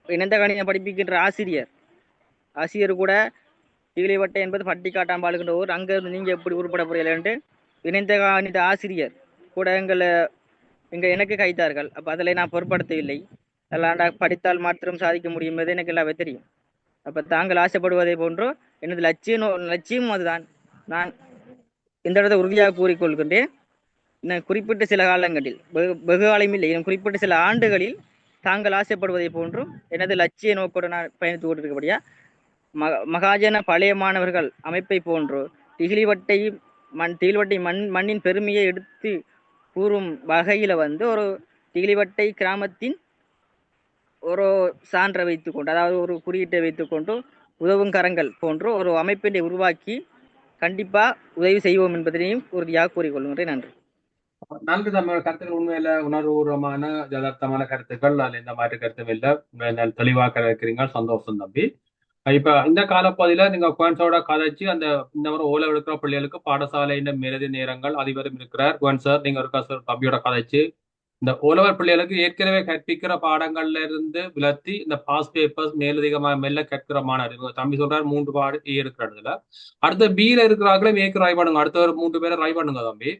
இணைந்த கணிதம் படிப்பிக்கின்ற ஆசிரியர் கூட தீலிவட்டை என்பது பட்டிக்காட்டான் வாழ்கின்ற ஊர், அங்கிருந்து நீங்க எப்படி உருப்பட போறீங்களேன்ட்டு இணைந்த கணித ஆசிரியர் கூட எனக்கு கைத்தார்கள். அப்போ அதில் நான் பொருட்படுத்தவில்லை. அல்லாண்டா படித்தால் மாத்திரம் சாதிக்க முடியும் என்பது எனக்கு எல்லாமே தெரியும். அப்போ தாங்கள் ஆசைப்படுவதை போன்றோ எனது லட்சியம் அதுதான். நான் இந்த இடத்தை உறுதியாக கூறிக்கொள்கின்றேன். இன்னும் குறிப்பிட்ட சில காலங்களில், வெகு காலம் இல்லை, இன்னும் குறிப்பிட்ட சில ஆண்டுகளில் தாங்கள் ஆசைப்படுவதை போன்றும் எனது லட்சிய நோக்கோடு நான் பயணித்துக் கொண்டிருக்கபடியா மகாஜன பழைய மாணவர்கள் அமைப்பை போன்று திகிலிவட்டை மண்ணின் பெருமையை எடுத்து கூறும் வகையில வந்து ஒரு திகிலிவட்டை கிராமத்தின் ஒரு சான்றை வைத்துக்கொண்டு, அதாவது ஒரு குறியீட்டை வைத்துக்கொண்டு உதவும் கரங்கள் போன்று ஒரு அமைப்பினை உருவாக்கி கண்டிப்பா உதவி செய்வோம் என்பதனையும் உறுதியாக கூறிக்கொள்கின்றேன். நன்றி. நன்றி. தமிழ் கருத்துக்கள் உண்மையில உணர்வுபூர்வமான யதார்த்தமான கருத்துக்கள். அதில் எந்த மாதிரி கருத்தும் இல்லை. தெளிவாக இருக்கிறீங்க, சந்தோஷம் தம்பி. இப்ப இந்த காலப்பகுதியில நீங்க குவான்ஸோட கதைச்சு இந்த மாதிரி ஓலை எடுக்கிற பிள்ளைகளுக்கு பாடசாலை மேலதி நேரங்கள் அதிபரும் இருக்கிறார். குவான் சார், நீங்க இருக்கா சார் தம்பியோட கதைச்சு இந்த ஓலவர் பிள்ளைகளுக்கு ஏற்கனவே கற்பிக்கிற பாடங்கள்ல இருந்து விலத்தி இந்த பாஸ் பேப்பர்ஸ் மேலதிகமாக மெல்ல கற்கிற மாணவர் தம்பி சொல்றாரு 3 பாடு இருக்கிறதுல அடுத்த பியில இருக்கிறார்களே மேற்கு ரை பண்ணுங்க. அடுத்த ஒரு 3 பேரை ரை பண்ணுங்க தம்பி.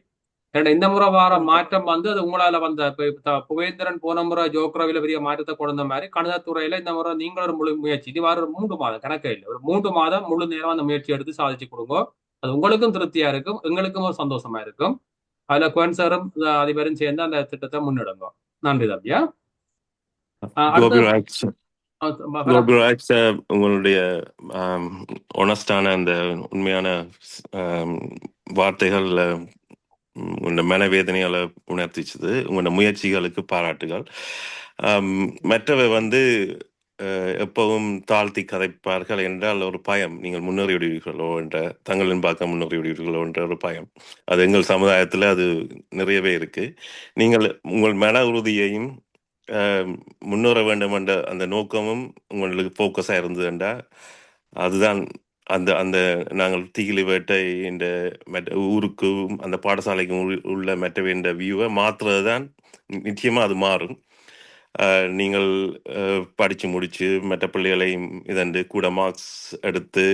இந்த முறை வார மாற்றம் வந்து அது உங்களால வந்த புவேந்திரன் போன முறை ஜோக்ரவில பெரிய மாற்றத்தை கொண்ட மாதிரி கணிதத்துறையில இந்த முறை நீங்கள் ஒரு முழு முயற்சி, இது வார 3 மாதம் கணக்கே இல்லை, ஒரு 3 மாதம் முழு நேரம் அந்த முயற்சி எடுத்து சாதிச்சு கொடுங்க. அது உங்களுக்கும் திருப்தியா இருக்கும், எங்களுக்கும் ஒரு சந்தோஷமா இருக்கும். அதுல குவன்சரும் அதிபரும் சேர்ந்து அந்த திட்டத்தை முன்னெடுங்க. நன்றி தம்பியா. உங்களுடைய ஒனஸ்டான அந்த உண்மையான வார்த்தைகள் உங்களோட மனவேதனையால உணர்த்திச்சது. உங்களோட முயற்சிகளுக்கு பாராட்டுகள். மற்றவை வந்து எப்பவும் தாழ்த்தி கதைப்பார்கள் என்றால் ஒரு பயம், நீங்கள் முன்னேறி விடுவீர்களோ என்ற, தங்களின் பார்க்க முன்னேறி விடுவீர்களோ என்ற ஒரு பயம். அது எங்கள் சமுதாயத்தில் அது நிறையவே இருக்கு. நீங்கள் உங்கள் மன உறுதியையும் முன்னேற வேண்டும் என்ற அந்த நோக்கமும் உங்களுக்கு ஃபோக்கஸாக இருந்ததுண்டா அதுதான் அந்த அந்த நாங்கள் திகிலி வேட்டை இந்த ஊருக்கும் அந்த பாடசாலைக்கும் உள்ள மெட்டவே என்ற வியூவை மாற்றுறது தான். நிச்சயமாக அது மாறும். நீங்கள் படித்து முடித்து மற்ற பிள்ளைகளையும் இதண்டு கூட மார்க்ஸ் எடுத்து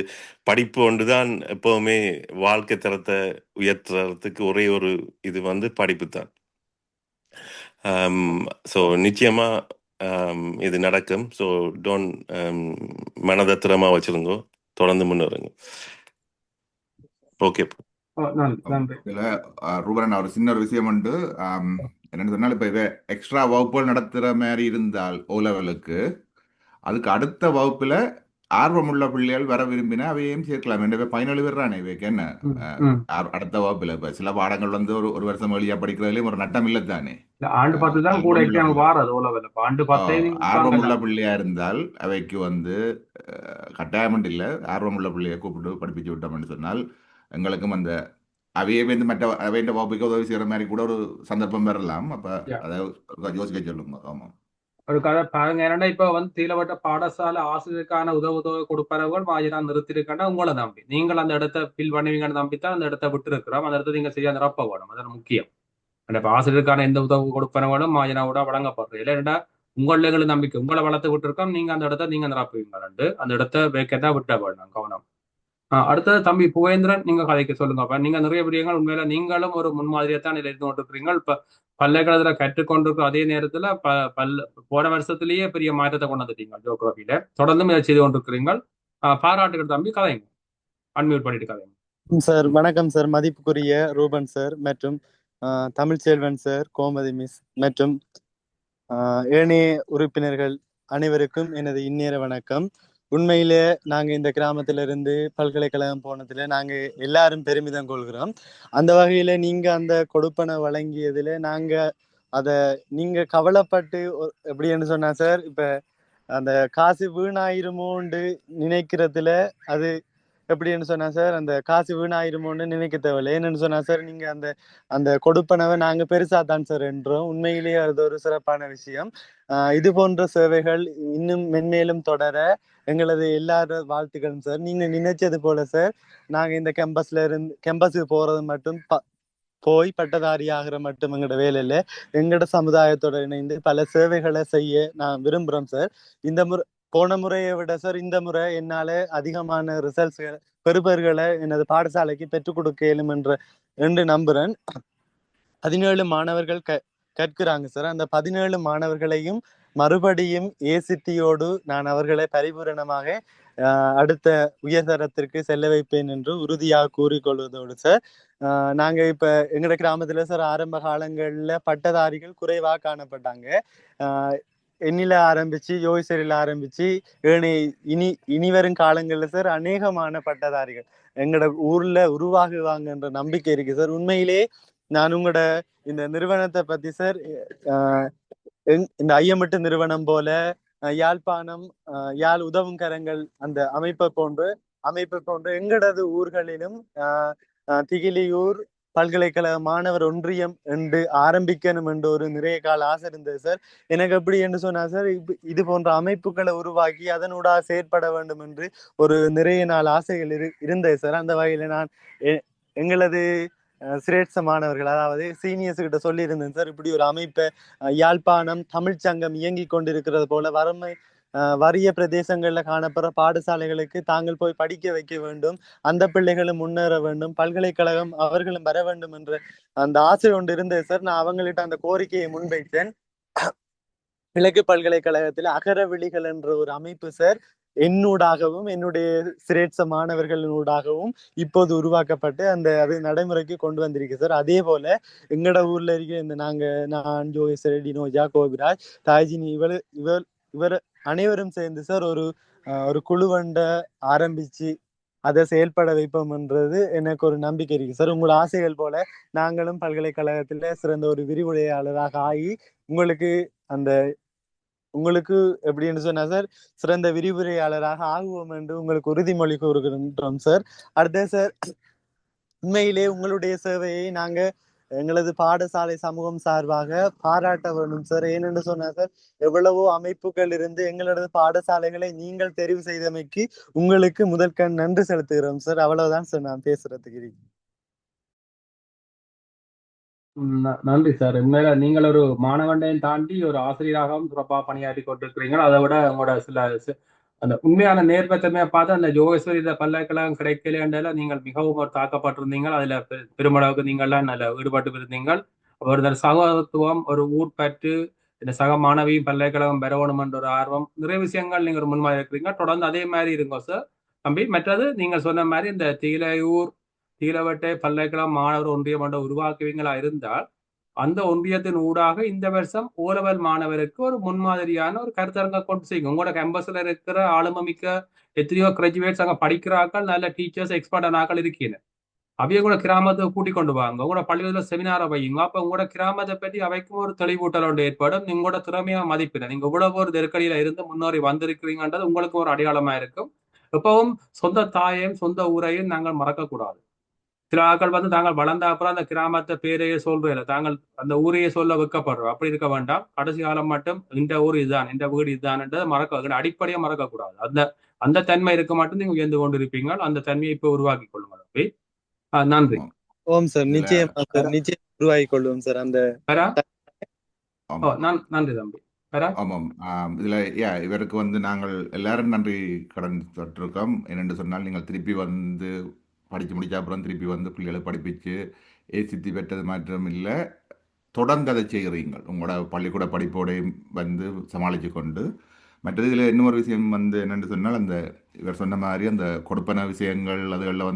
படிப்பு ஒன்று தான் எப்போவுமே வாழ்க்கை தரத்தை உயர்த்துறதுக்கு ஒரே ஒரு இது வந்து படிப்பு தான். ஸோ நிச்சயமாக இது நடக்கும். ஸோ டோன்ட் மனதை திறமாக வச்சுருங்கோ, தொடர்ந்து முன்னேறுங்க. ஓகே. நன்றி. இதுல ரூபன் ஒரு சின்ன ஒரு விஷயம் உண்டு. என்னன்னு சொன்னால், இப்போ இதை எக்ஸ்ட்ரா வகுப்புகள் நடத்துகிற மாதிரி இருந்தால் ஓ லெவலுக்கு, அதுக்கு அடுத்த வகுப்புல ஆர்வமுள்ள பிள்ளைகள் வர விரும்பினா அவையும் சேர்க்கலாம். என்ற 17 பேர் தானே இவைக்கு என்ன அடுத்த வகுப்புல இப்ப சில பாடங்கள் வந்து ஒரு வருஷம் வழியா படிக்கிறதுலயும் ஒரு நட்டம் இல்லை தானே. ஆண்டு 10 தான் கூட எக்ஸாம் வாரது ஓலவெல். ஆண்டு 10 ஆர்வமுள்ள பிள்ளையா இருந்தால் அவைக்கு வந்து கட்டாயம் இல்லை, ஆர்வமுள்ள பிள்ளையை கூப்பிட்டு படிப்பிச்சு விட்டோம்னு சொன்னால் எங்களுக்கும் அந்த அவையே வந்து மற்ற அவையின் வகுப்புக்கு உதவி செய்யற மாதிரி கூட ஒரு சந்தர்ப்பம் பெறலாம். அப்ப அதை யோசிக்க சொல்லுங்க. ஆமா, ஒரு கதை பாருங்க. ஏன்னா இப்ப வந்து தீலவட்ட பாடசாலை ஆசிரியருக்கான உதவி கொடுப்பவர்கள் மாஜினா நிறுத்திருக்காண்டா உங்களை நம்பி நீங்கள் அந்த இடத்த ஃபில் பண்ணுவீங்கன்னு நம்பித்தான் அந்த இடத்த விட்டு இருக்கிறோம். அந்த இடத்த நீங்க சரியா நிரப்ப வேணும், அதான் முக்கியம். இப்ப ஆசிரியருக்கான எந்த உதவி கொடுப்பனவங்களும் மாஜினாவோட வழங்கப்படுறது இல்லைன்னா உங்களை எங்களுக்கு நம்பிக்கை உங்களை வளர்த்து விட்டுருக்கோம், நீங்க அந்த இடத்த நீங்க நிரப்புவீங்க. அந்த இடத்த வேக்கெண்டா விட்ட வேணும், கவனம். அடுத்தது தம்பி புவேந்திரன், நீங்க கதைக்கு சொல்லுங்க. அப்ப நீங்க நிறைய விடயங்கள் உண்மையில நீங்களும் ஒரு முன்மாதிரியத்தான் இருந்து கொண்டிருக்கிறீங்க. இப்ப பல்கலைக்கழகத்துல கற்றுக்கொண்டிருக்கிற அதே நேரத்துல போன வருஷத்திலேயே பெரிய மாற்றத்தை கொண்டு வந்துட்டீங்க ஜியோகிராபியில. தொடர்ந்து இதை செய்து கொண்டிருக்கிறீங்க. பாராட்டுகள் தம்பி, கதைங்க. அன்மியூட் பண்ணிட்டு கதைங்க. சார் வணக்கம் சார். மதிப்புக்குரிய ரூபன் சார் மற்றும் தமிழ்ச்செல்வன் சார், கோமதி மிஸ் மற்றும் ஏனைய உறுப்பினர்கள் அனைவருக்கும் எனது இந்நேர வணக்கம். உண்மையிலே நாங்கள் இந்த கிராமத்திலிருந்து பல்கலைக்கழகம் போனதுல நாங்கள் எல்லாரும் பெருமிதம் கொள்கிறோம். அந்த வகையில நீங்க அந்த கொடுப்பனை வழங்கியதுல நாங்க அதை நீங்க கவலைப்பட்டு எப்படின்னு சொன்னா சார், இப்ப அந்த காசு வீணாயிருமோன்னு நினைக்கிறதுல அது எப்படின்னு சொன்னா சார், அந்த காசு வீணாயிருமோன்னு நினைக்க தேவையில்லை. என்னன்னு சொன்னா சார், நீங்க அந்த கொடுப்பனவை நாங்க பெருசா தான் சார் என்றோம். உண்மையிலேயே அது ஒரு சிறப்பான விஷயம். இது போன்ற சேவைகள் இன்னும் மென்மேலும் தொடர எங்களது எல்லாரும் வாழ்த்துக்களும் சார். நீங்க நினைச்சது போல சார், நாங்க இந்த கேம்பஸுக்கு போறது மட்டும் போய் பட்டதாரி ஆகிற மட்டும் எங்களோட வேலை இல்லை, எங்களோட சமுதாயத்தோட இணைந்து பல சேவைகளை செய்ய நான் விரும்புறோம் சார். இந்த முறை போன முறையை விட சார் இந்த முறை என்னால அதிகமான ரிசல்ட்ஸ்களை பெறுபர்களை எனது பாடசாலைக்கு பெற்றுக் கொடுக்க இயலும் என்று நம்புறேன். 17 மாணவர்கள் கற்கிறாங்க சார். அந்த 17 மாணவர்களையும் மறுபடியும் ஏசிட்டியோடு நான் அவர்களை பரிபூரணமாக அடுத்த உயர்தரத்திற்கு செல்ல வைப்பேன் என்று உறுதியாக கூறிக்கொள்வதோடு சார், நாங்க இப்ப எங்கட கிராமத்துல சார் ஆரம்ப காலங்கள்ல பட்டதாரிகள் குறைவாக காணப்பட்டாங்க. எண்ணில ஆரம்பிச்சு யோகிசரில ஆரம்பிச்சு இனி வரும் காலங்கள்ல சார் அநேகமான பட்டதாரிகள் எங்கட ஊர்ல உருவாகுவாங்கன்ற நம்பிக்கை இருக்கு சார். உண்மையிலே நான் உங்களோட இந்த நிறுவனத்தை பத்தி சார், இந்த ஐயமிட்டு நிறுவனம் போல யாழ்ப்பாணம் யாழ் உதவும் கரங்கள் அந்த அமைப்பை போன்று எங்களது ஊர்களிலும் திகிலியூர் பல்கலைக்கழக மாணவர் ஒன்றியம் என்று ஆரம்பிக்கணும் என்று ஒரு நிறைய கால ஆசை இருந்தது சார். எனக்கு எப்படி என்று சொன்னா சார், இது போன்ற அமைப்புகளை உருவாக்கி அதனூடாக செயற்பட வேண்டும் என்று ஒரு நிறைய நாள் ஆசைகள் இருந்தது சார். அந்த வகையில நான் எங்களது சிரேஷ்ட மாணவர்கள் அதாவது சீனியர்ஸ் கிட்ட சொல்லி இருந்தேன் சார், இப்படி ஒரு அமைப்பை யாழ்ப்பாணம் தமிழ் சங்கம் இயங்கி கொண்டிருக்கிறது போல வறிய பிரதேசங்கள்ல காணப்படுற பாடசாலைகளுக்கு தாங்கள் போய் படிக்க வைக்க வேண்டும், அந்த பிள்ளைகளும் முன்னேற வேண்டும், பல்கலைக்கழகம் அவர்களும் வர வேண்டும் என்ற அந்த ஆசை ஒன்று இருந்தது சார். நான் அவங்கள்ட்ட அந்த கோரிக்கையை முன்வைத்தேன். கிழக்கு பல்கலைக்கழகத்தில் அகரவிழிகள் என்ற ஒரு அமைப்பு சார் என்னூடாகவும் என்னுடைய சிரேட்ச மாணவர்களினூடாகவும் இப்போது உருவாக்கப்பட்டு அது நடைமுறைக்கு கொண்டு வந்திருக்கு சார். அதே போல எங்கட ஊர்ல இருக்க நான் ஜோகேஸ்வர டினோஜா கோபிராஜ் தாய்ஜினி இவர் அனைவரும் சேர்ந்து சார் ஒரு குழுவண்டை ஆரம்பிச்சு அதை செயல்பட வைப்போம்ன்றது எனக்கு ஒரு நம்பிக்கை இருக்கு சார். உங்களோட ஆசைகள் போல நாங்களும் பல்கலைக்கழகத்துல சிறந்த ஒரு விரிவுரையாளராக ஆகி உங்களுக்கு எப்படின்னு சொன்னா சார் சிறந்த விரிவுரையாளராக ஆகுவோம் என்று உங்களுக்கு உறுதிமொழி கூறுகின்றோம் சார். அடுத்த சார், உண்மையிலே உங்களுடைய சேவையை நாங்க எங்களது பாடசாலை சமூகம் சார்பாக பாராட்ட வேண்டும் சார். ஏனென்று சொன்னா சார், எவ்வளவோ அமைப்புகள் இருந்து எங்களது பாடசாலைகளை நீங்கள் தெரிவு செய்தமைக்கு உங்களுக்கு முதற்கண் நன்றி செலுத்துகிறோம் சார். அவ்வளவுதான் சார் நான் பேசுறதுக்கு. நன்றி சார். உண்மையில நீங்கள் ஒரு மாணவனையும் தாண்டி ஒரு ஆசிரியராகவும் சிறப்பாக பணியாற்றி கொண்டிருக்கிறீங்க. அதை விட உங்களோட அந்த உண்மையான நேர்மைத்தன்மையை பார்த்து அந்த யோகேஸ்வரி பல்கலைக்கழகம் கிடைக்கலையாண்டால நீங்கள் மிகவும் ஒரு தாக்கப்பட்டிருந்தீங்க. அதுல பெருமளவுக்கு நீங்கள்லாம் நல்ல ஈடுபட்டு இருந்தீங்கள். ஒரு சகோதரத்துவம், ஒரு ஊர்பற்று, இந்த சக மாணவியும் பல்கலைக்கழகம் பெறணும் என்ற ஒரு ஆர்வம், நிறைய விஷயங்கள் நீங்க ஒரு முன்மாதிரி இருக்கிறீங்க. தொடர்ந்து அதே மாதிரி இருங்க சார் தம்பி. மற்றது நீங்க சொன்ன மாதிரி இந்த தீலவட்டை பல்கலைக்கழகம் மாணவர் ஒன்றியம் என்ற உருவாக்குவீங்களா இருந்தால் அந்த ஒன்றியத்தின் ஊடாக இந்த வருஷம் ஓலவல் மாணவருக்கு ஒரு முன்மாதிரியான ஒரு கருத்தரங்க கொண்டு செய்யுங்க. உங்களோட கேம்பஸ்ல இருக்கிற ஆளுமைமிக்க எத்தனையோ கிராஜுவேட்ஸ் அங்க படிக்கிறாக்கள், நல்ல டீச்சர்ஸ், எக்ஸ்பர்ட் ஆக்கள் இருக்கீங்க. அவைய கூட கிராமத்தை கூட்டிக் கொண்டு வாங்க. உங்களோட பள்ளியில செமினாரை வையுங்க. அப்ப உங்களோட கிராமத்தை பற்றி அவைக்கும் ஒரு தெளிவூட்டல் ஒன்று ஏற்படும். உங்களோட திறமையா மதிப்பின நீங்க இவ்வளவு ஒரு நெருக்கடியில இருந்து முன்னேறி வந்திருக்கிறீங்கன்றது உங்களுக்கு ஒரு அடையாளமா இருக்கும். எப்பவும் சொந்த தாயையும் சொந்த ஊரையும் நாங்கள் மறக்க கூடாது. சில ஆட்கள் தாங்கள் வளர்ந்த அப்புறம் அந்த கிராமத்தை பேரையே சொல்றதில்ல, தாங்கள் அந்த ஊரையே சொல்ல வைக்கப்படுறோம். அப்படி இருக்க வேண்டாம். கடைசி காலம் மட்டும் இந்த ஊர் இதுதான், இந்த வீடு இதுதான்ன்றதை அடிப்படையா மறக்க கூடாது. அந்த அந்த தன்மை இருக்க மட்டும் நீங்க உயர்ந்து கொண்டு இருப்பீங்க. அந்த தன்மையை இப்ப உருவாக்கி கொள்ளுங்க தம்பி. நன்றி. ஆமாம். ஓம் சார், இதுல நிச்சயமா சார், நிச்சயம் உருவாகி கொள்வோம் சார் அந்த. வேற? ஆமாம் நன்றி தம்பி. வேற? ஆமாம் இதுல இவருக்கு நாங்கள் எல்லாரும் நன்றி கடன் தொட்டிருக்கோம். என்னென்று சொன்னால், நீங்கள் திருப்பி படித்து முடிச்ச அப்புறம் திருப்பி பிள்ளைகளை படிப்பிச்சு ஏசித்தி பெற்றது மாற்றம் இல்லை, தொடர்ந்து அதை செய்கிறீங்கள். உங்களோட பள்ளிக்கூட படிப்போடையும் சமாளித்து கொண்டு. மற்றது இதில் இன்னொரு விஷயம் என்னென்னு சொன்னால், அந்த இவர் சொன்ன மாதிரி அந்த கொடுப்பன விஷயங்கள் அதுகளில்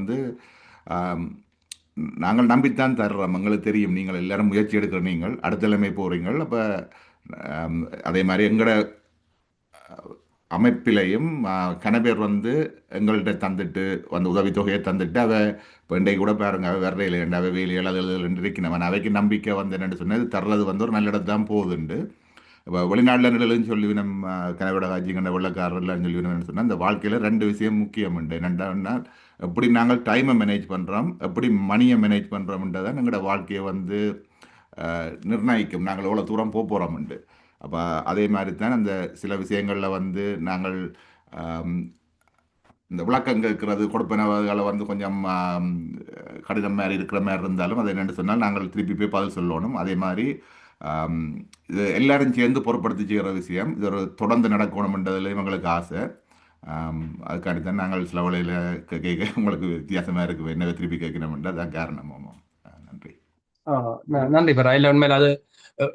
நாங்கள் நம்பித்தான் தர்றோம். எங்களுக்கு தெரியும் நீங்கள் எல்லாரும் முயற்சி எடுக்கிற நீங்கள் அடுத்த நிலைமை போகிறீங்கள். அப்போ அதே மாதிரி எங்களோட அமைப்பிலையும் கனபேர் எங்கள்கிட்ட தந்துட்டு உதவித்தொகையை தந்துட்டு இப்போ இன்றைக்கு கூட பாருங்க, வெறையில் வேலைகள் அது இருக்கணும். அவைக்கு நம்பிக்கை என்னென்னு சொன்னது தர்றது ஒரு நல்ல இடம் தான் போகுதுண்டு. இப்போ வெளிநாட்டில் சொல்லி நம்ம கனவிட காட்சிங்கிற வெள்ளக்காரர்லாம் சொல்லி சொன்னால், இந்த வாழ்க்கையில் 2 விஷயம் முக்கியம் உண்டு. என்னென்னா, எப்படி நாங்கள் டைமை மேனேஜ் பண்ணுறோம், எப்படி மணியை மேனேஜ் பண்ணுறோம்ன்றதான் எங்களோட வாழ்க்கையை நிர்ணயிக்கும். நாங்கள் எவ்வளோ தூரம் போகிறோம்ண்டு. அப்போ அதே மாதிரி தான் அந்த சில விஷயங்களில் நாங்கள் இந்த விளக்கம் கேட்கறது கொடுப்பனவர்களை கொஞ்சம் கடிதம் மாதிரி இருக்கிற மாதிரி இருந்தாலும் அதை என்னென்னு சொன்னால் நாங்கள் திருப்பி போய் பதில் சொல்லணும். அதே மாதிரி இது எல்லாரும் சேர்ந்து பொறுப்படுத்தி செய்கிற விஷயம். இது ஒரு தொடர்ந்து நடக்கணும்ன்றதுல எங்களுக்கு ஆசை. அதுக்காண்டி தான் நாங்கள் சில வழியில் கேட்க உங்களுக்கு வித்தியாசமாக இருக்குது, என்ன திருப்பி கேட்கணும்ன்ற அதான் காரணம். நன்றி. நன்றி பெற. இல்லை உண்மையில் அது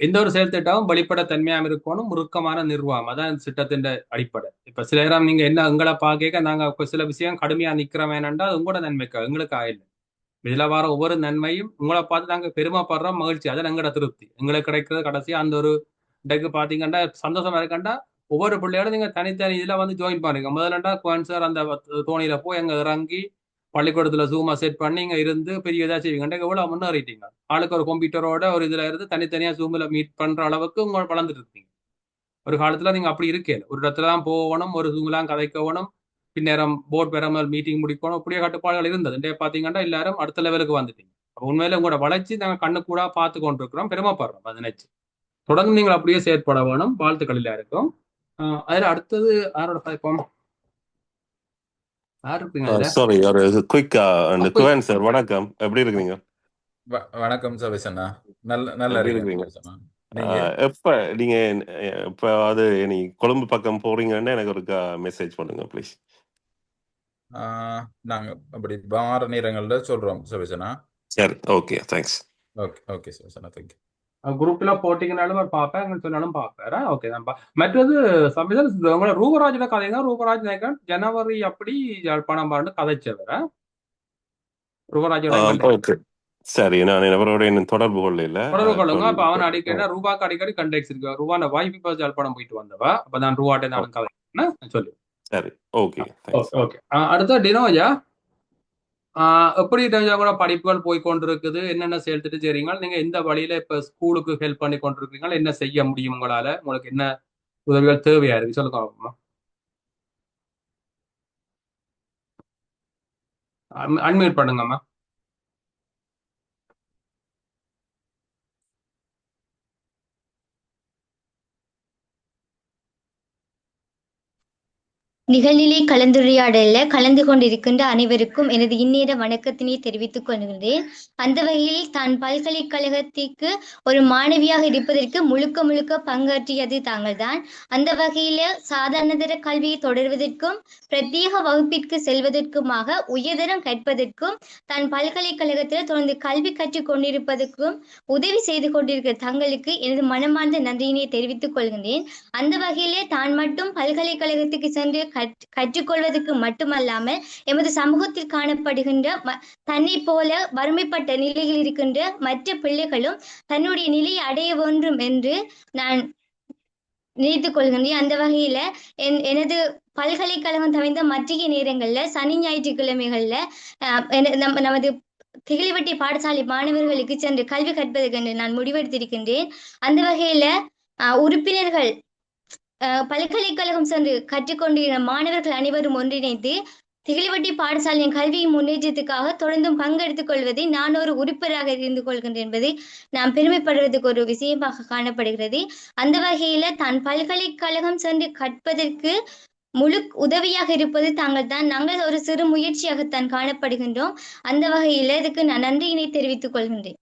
எந்த ஒரு செயல் திட்டமும் வெளிப்படைத்தன்மையாக இருக்கணும், முறுக்கமான நிர்வாகம், அதான் திட்டத்தின் அடிப்படை. இப்ப சில நேரம் நீங்க என்ன எங்களை பார்க்க நாங்க சில விஷயம் கடுமையா நிக்கிறோம் வேணாண்டா, அது உங்களோட நன்மைக்கு எங்களுக்கு ஆயில்லை. இதுல வர ஒவ்வொரு நன்மையும் உங்களை பார்த்து நாங்க பெருமைப்படுறோம், மகிழ்ச்சி, அது எங்களோட திருப்தி. எங்களுக்கு கிடைக்கிறது கடைசியா அந்த ஒரு இடைக்கு பாத்தீங்கன்னா சந்தோஷமா இருக்கண்டா. ஒவ்வொரு பிள்ளையோட நீங்க தனித்தனி இதுல ஜாயின் பண்ணுங்க. முதல்லண்டா சார் அந்த தோணியில போய் எங்க இறங்கி பள்ளிக்கூடத்துல ஜூமா செட் பண்ணி இங்க இருந்து பெரிய இதா செய்வீங்க. எவ்வளவு முன்னேறிட்டீங்க. ஆளுக்கு ஒரு கம்ப்யூட்டரோட ஒரு இதுல இருந்து தனித்தனியா ஜூம்ல மீட் பண்ற அளவுக்கு உங்க வளர்ந்துட்டு இருக்கீங்க. ஒரு காலத்துல நீங்க அப்படி இருக்கல, ஒரு இடத்துல தான் போகணும், ஒரு ஜூம்லாம் கதைக்கணும், பின்னேரம் போர்ட் பெறாமல் மீட்டிங் முடிக்கணும், அப்படியே கட்டுப்பாடுகள் இருந்தது. இன்றைய பாத்தீங்கன்னா எல்லாரும் அடுத்த லெவலுக்கு வந்துட்டீங்க. அப்ப உண்மையில உங்களோட வளர்ச்சி நாங்க கண்ணு கூட பார்த்து கொண்டிருக்கிறோம், பெருமைப்படுறோம். அதை நினைச்சு தொடர்ந்து நீங்கள் அப்படியே செயற்பட வேணும். வாழ்த்துக்கள் இருக்கும். அதுல அடுத்தது யாரோட பார்ப்போம்? யாரு இருப்பீங்க? சாரி, ஒரு குயிக் குவன் சார், வணக்கம், எப்படி இருக்கீங்க? வணக்கம் சபேஷண்ணா, நல்ல இருக்கீங்க. எப்ப நீங்க இப்ப அது நீ கொழும்பு பக்கம் போறீங்கன்னு எனக்கு ஒரு மெசேஜ் பண்ணுங்க ப்ளீஸ். நாங்க அப்படி வார நேரங்கள்ல சொல்றோம் சபேஷண்ணா. சரி, ஓகே, தேங்க்ஸ். ஓகே சபேஷண்ணா, தேங்க்யூ. குரூப்ல போட்டீங்கனாலும் பார்ப்பேன், சொன்னாலும் பார்ப்பேன். ஓகே தான். மற்றது சமயத்தில் உங்களோட ரூபராஜோட கதைங்க. ரூபராஜ் நாயக்கன் ஜனவரி அப்படி யாழ்ப்பாணம் பாண்டு கதைச்சவர ரூபராஜோட. சரி, நான் அவரோட தொடர்பு கொள்ளுங்க. அப்ப அவன் அடிக்கடி ரூபாக்கு அடிக்கடி கண்டெக்ஸ் இருக்கு. ரூபான வாய்ப்பு இப்ப யாழ்ப்பாணம் போயிட்டு வந்தவா. அப்ப நான் ரூபாட்ட நானும் கதை சொல்லு. சரி, ஓகே. அடுத்த டினோயா எப்படி கூட படிப்புகள் போய் கொண்டிருக்குது, என்னென்ன செயல்திட்டு செய்றீங்க, நீங்க எந்த வழியில இப்ப ஸ்கூலுக்கு ஹெல்ப் பண்ணி கொண்டிருக்கீங்க, என்ன செய்ய முடியும் உங்களால, உங்களுக்கு என்ன உதவிகள் தேவையா இருக்கு சொல்லுங்க. அன்மியூட் பண்ணுங்கம்மா. நிகழ்நிலை கலந்துரையாடலில் கலந்து கொண்டிருக்கின்ற அனைவருக்கும் எனது இந்நேர வணக்கத்தினை தெரிவித்துக் கொள்கிறேன். அந்த வகையில் தான் பல்கலைக்கழகத்திற்கு ஒரு மாணவியாக இருப்பதற்கு முழுக்க முழுக்க பங்காற்றியது தாங்கள்தான். அந்த வகையில் சாதாரணதர கல்வியை தொடர்வதற்கும் பிரத்யேக வகுப்பிற்கு செல்வதற்குமாக உயர்தரம் கற்பதற்கும் தான் பல்கலைக்கழகத்தில் தொடர்ந்து கல்வி கற்றுக் கொண்டிருப்பதற்கும் உதவி செய்து கொண்டிருக்கிற தங்களுக்கு எனது மனமார்ந்த நன்றியினை தெரிவித்துக் கொள்கின்றேன். அந்த வகையிலே தான் மட்டும் பல்கலைக்கழகத்துக்கு சென்று கற்றுக்கொள்வதற்கு மட்டுமல்லாமல் எமது சமூகத்தில் காணப்படுகின்ற தன்னை போல வறுமைப்பட்ட நிலையில் இருக்கின்ற மற்ற பிள்ளைகளும் தன்னுடைய நிலையை அடைய வேண்டும் என்று நான் நினைத்துக் கொள்கின்றேன். அந்த வகையில எனது பல்கலைக்கழகம் தவிர்த்த மற்ற நேரங்களில் சனி ஞாயிற்றுக்கிழமைகள்ல நமது திகிலிவட்டி பாடசாலை மாணவர்களுக்கு சென்று கல்வி கற்பதற்கு நான் முடிவெடுத்திருக்கின்றேன். அந்த வகையில உறுப்பினர்கள் பல்கலைக்கழகம் சென்று கற்றுக்கொண்டிருந்த மாணவர்கள் அனைவரும் ஒன்றிணைந்து திகிலிவட்டி பாடசாலையின் கல்வியின் முன்னேற்றத்துக்காக தொடர்ந்தும் பங்கெடுத்துக் கொள்வதை நான் ஒரு உறுப்பினராக இருந்து கொள்கின்றேன் என்பதை நாம் பெருமைப்படுவதற்கு ஒரு விஷயமாக காணப்படுகிறது. அந்த வகையில தான் பல்கலைக்கழகம் சென்று கற்பதற்கு முழு உதவியாக இருப்பது தாங்கள் தான். நாங்கள் ஒரு சிறு முயற்சியாகத்தான் காணப்படுகின்றோம். அந்த வகையில இதுக்கு நான் நன்றியினை தெரிவித்துக் கொள்கின்றேன்.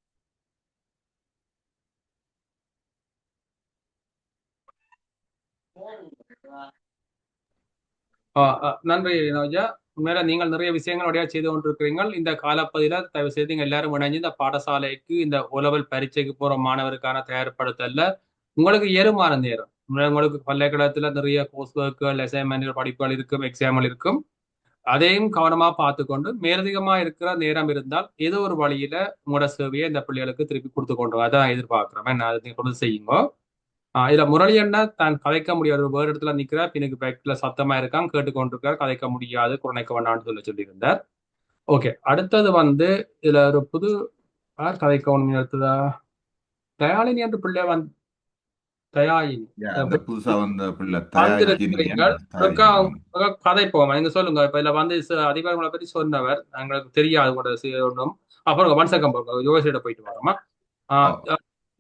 நன்றி நோஜா. உண்மையில நீங்கள் நிறைய விஷயங்களுடைய செய்து கொண்டிருக்கிறீர்கள். இந்த காலப்பகுதியில தயவு செய்து நீங்க எல்லாரும் இணைஞ்சு இந்த பாடசாலைக்கு இந்த உளவல் பரீட்சைக்கு போற மாணவருக்கான தயார்படுத்தல உங்களுக்கு ஏறுமான நேரம். உங்களுக்கு பல்கலைக்கழகத்துல நிறைய கோர்ஸ் ஒர்க்குகள், அசைன்மெண்ட் படிப்புகள் இருக்கும், எக்ஸாம்கள் இருக்கும். அதையும் கவனமா பார்த்துக்கொண்டு மேலதிகமா இருக்கிற நேரம் இருந்தால் ஏதோ ஒரு வழியில உங்களோட சேவையை இந்த பிள்ளைகளுக்கு திருப்பி கொடுத்து கொண்டு அதான் எதிர்பார்க்கிறேன். நான் அதை கொண்டு செய்யுங்க. இதுல முரளி அண்ணா தான் கதைக்க முடியாது, ஒரு வேறு இடத்துல நிக்கிற பின்னுக்கு பேக்ல சத்தமா இருக்காங்க, கேட்டுக்கொண்டிருக்கார், கதைக்க முடியாது, குறைக்க வேண்டாம்னு சொல்லியிருந்தார். ஓகே, அடுத்தது இதுல ஒரு புது கதைக்க எடுத்ததா தயாளினி என்று பிள்ளை தயாயினி புதுசா வந்த பிள்ளை கதைப்போம். நீங்க சொல்லுங்க. இப்ப இதுல அதிகாரிகளை பத்தி சொன்னவர் எங்களுக்கு தெரியாது கூட ஒன்றும். அப்புறம் வன்சக்கம் யோகேஸ்வரியிட போயிட்டு வரோமா.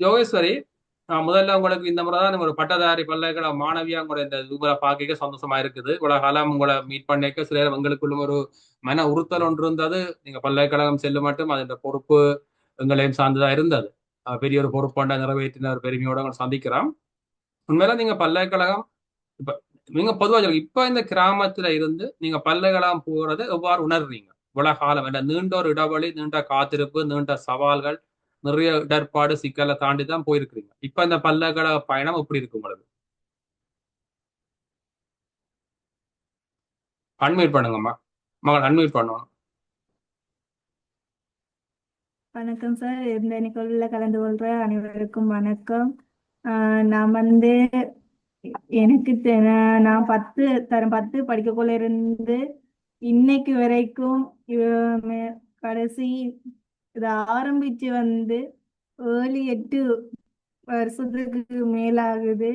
யோகேஸ்வரி, முதல்ல உங்களுக்கு இந்த முறை தான் ஒரு பட்டதாரி பல்கலைக்கழக மாணவியா உங்களோட இந்த உங்களை பார்க்க சந்தோஷமா இருக்குது. இவ்வளவு காலம் உங்களை மீட் பண்ணிக்க சில எங்களுக்குள்ளும் ஒரு மன உறுத்தல் ஒன்று இருந்தது. நீங்க பல்கலைக்கழகம் செல்ல மட்டும் அதன் பொறுப்பு எங்களையும் சார்ந்ததா இருந்தது. பெரிய ஒரு பொறுப்பாண்ட நிறைவேற்றின ஒரு பெருமையோட உங்களை சந்திக்கிறோம். உண்மையில நீங்க பல்கலைக்கழகம் இப்ப நீங்க பொதுவாக இப்ப இந்த கிராமத்துல இருந்து நீங்க பல்கலைக்கழகம் போறது எவ்வாறு உணர்றீங்க? இவ்வளவு காலம் நீண்ட ஒரு இடைவெளி, நீண்ட காத்திருப்பு, நீண்ட சவால்கள், நிறைய இடர்பாடு சிக்கலை தாண்டி தான் போயிருக்கிறீங்க. இப்ப இந்த பல்கலைக்கழக பயணம் எப்படி இருக்கு உங்களுக்கு? அன்மியூட் பண்ணுங்கம்மா. மகள் அன்மியூட் பண்ணணும். வணக்கம் சார். இந்த நிகழ்வுல கலந்து கொள்ற அனைவருக்கும் வணக்கம். நான் எனக்கு நான் 10 படிக்கக்குள்ள இருந்து இன்னைக்கு வரைக்கும் கடைசி இதை ஆரம்பிச்சு 7-8 வருஷத்துக்கு மேலாகுது.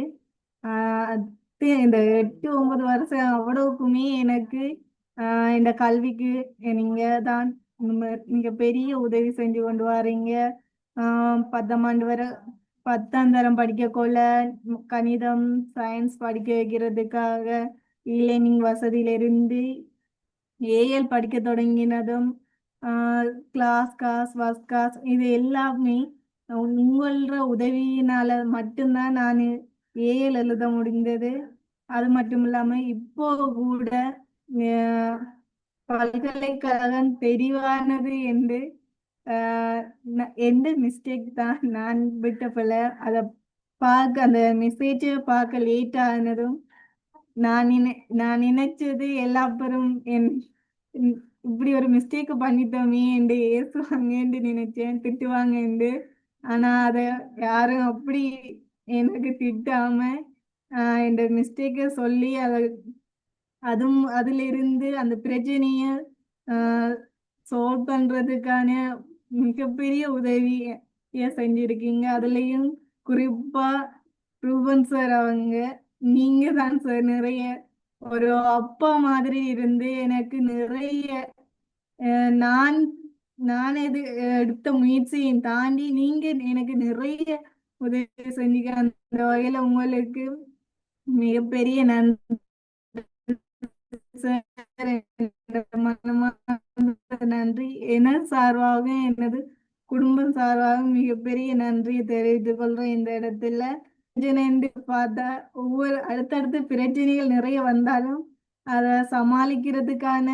இந்த 8-9 வருஷம் அவ்வளவுக்குமே எனக்கு இந்த கல்விக்கு நீங்க தான் நீங்க பெரிய உதவி செஞ்சு கொண்டு வரீங்க. 10ஆம் ஆண்டு வரை 10ஆம் தரம் படிக்கக்குள்ள கணிதம், சயின்ஸ் படிக்க வைக்கிறதுக்காக இ-லேர்னிங் வசதியிலிருந்து ஏஎல் படிக்க தொடங்கினதும் கிளாஸ் காஸ், ஃபர்ஸ்ட் காஸ் இது எல்லாமே உங்களோட உதவியினால மட்டும்தான் நான் ஏஎல் எழுத முடிந்தது. அது மட்டும் இல்லாம இப்போ கூட பல்கலைக்கழகம் தெரிவானது என்று எந்த மிஸ்டேக் தான் நான் விட்ட பிள்ளை அதை பார்க்க அந்த மெசேஜை பார்க்க லேட் ஆனதும் நான் நினைச்சது எல்லா பேரும் இப்படி ஒரு மிஸ்டேக் பண்ணிட்டோமே என்று ஏசுவாங்கன்னு நினைச்சேன், திட்டுவாங்க என்று. ஆனா அதை யாரும் அப்படி எனக்கு திட்டாம இந்த மிஸ்டேக்கை சொல்லி அதுல இருந்து அந்த பிரச்சனைய சால்வ் பண்றதுக்கான மிகப்பெரிய உதவிய செஞ்சிருக்கீங்க. அதுலயும் குறிப்பா ரூபன் சார் நீங்க தான் சார் நிறைய ஒரு அப்பா மாதிரி இருந்து எனக்கு நிறைய நான் எடுத்த முயற்சியை தாண்டி நீங்க எனக்கு நிறைய உதவி செஞ்சீங்க. அந்த வகையில உங்களுக்கு மிகப்பெரிய நன்றி சார், என்னோட மனமார்ந்த நன்றி. என சார்பாகவும் எனது குடும்பம் சார்பாகவும் மிகப்பெரிய நன்றியை தெரிவித்துக் கொள்றேன். இந்த இடத்துல பிரச்சனை பார்த்தா ஒவ்வொரு அடுத்தடுத்து பிரச்சனைகள் நிறைய வந்தாலும் அதை சமாளிக்கிறதுக்கான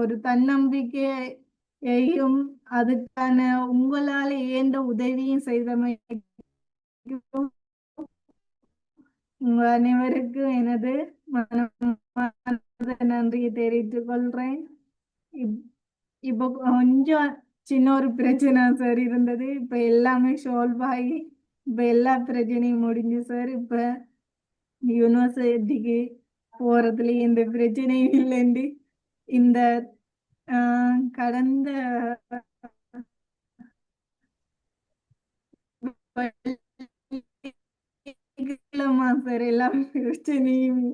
ஒரு தன்னம்பிக்கையையும் அதுக்கான உங்களால இயன்ற உதவியும் செய்தமைக்கும் உங்க அனைவருக்கும் எனது மனமார்ந்த நன்றியை தெரிவித்துக் கொள்றேன். இப்போ கொஞ்சம் சின்ன ஒரு பிரச்சனை சார் இருந்தது. இப்ப எல்லாமே சால்வ் ஆகி இப்ப எல்லா பிரச்சனையும் முடிஞ்சு சார். இப்ப யூனிவர்சிட்டிக்கு போறதுல எந்த பிரச்சனையும் இல்லைண்டு இந்த கடந்த சார் எல்லா பிரச்சனையும்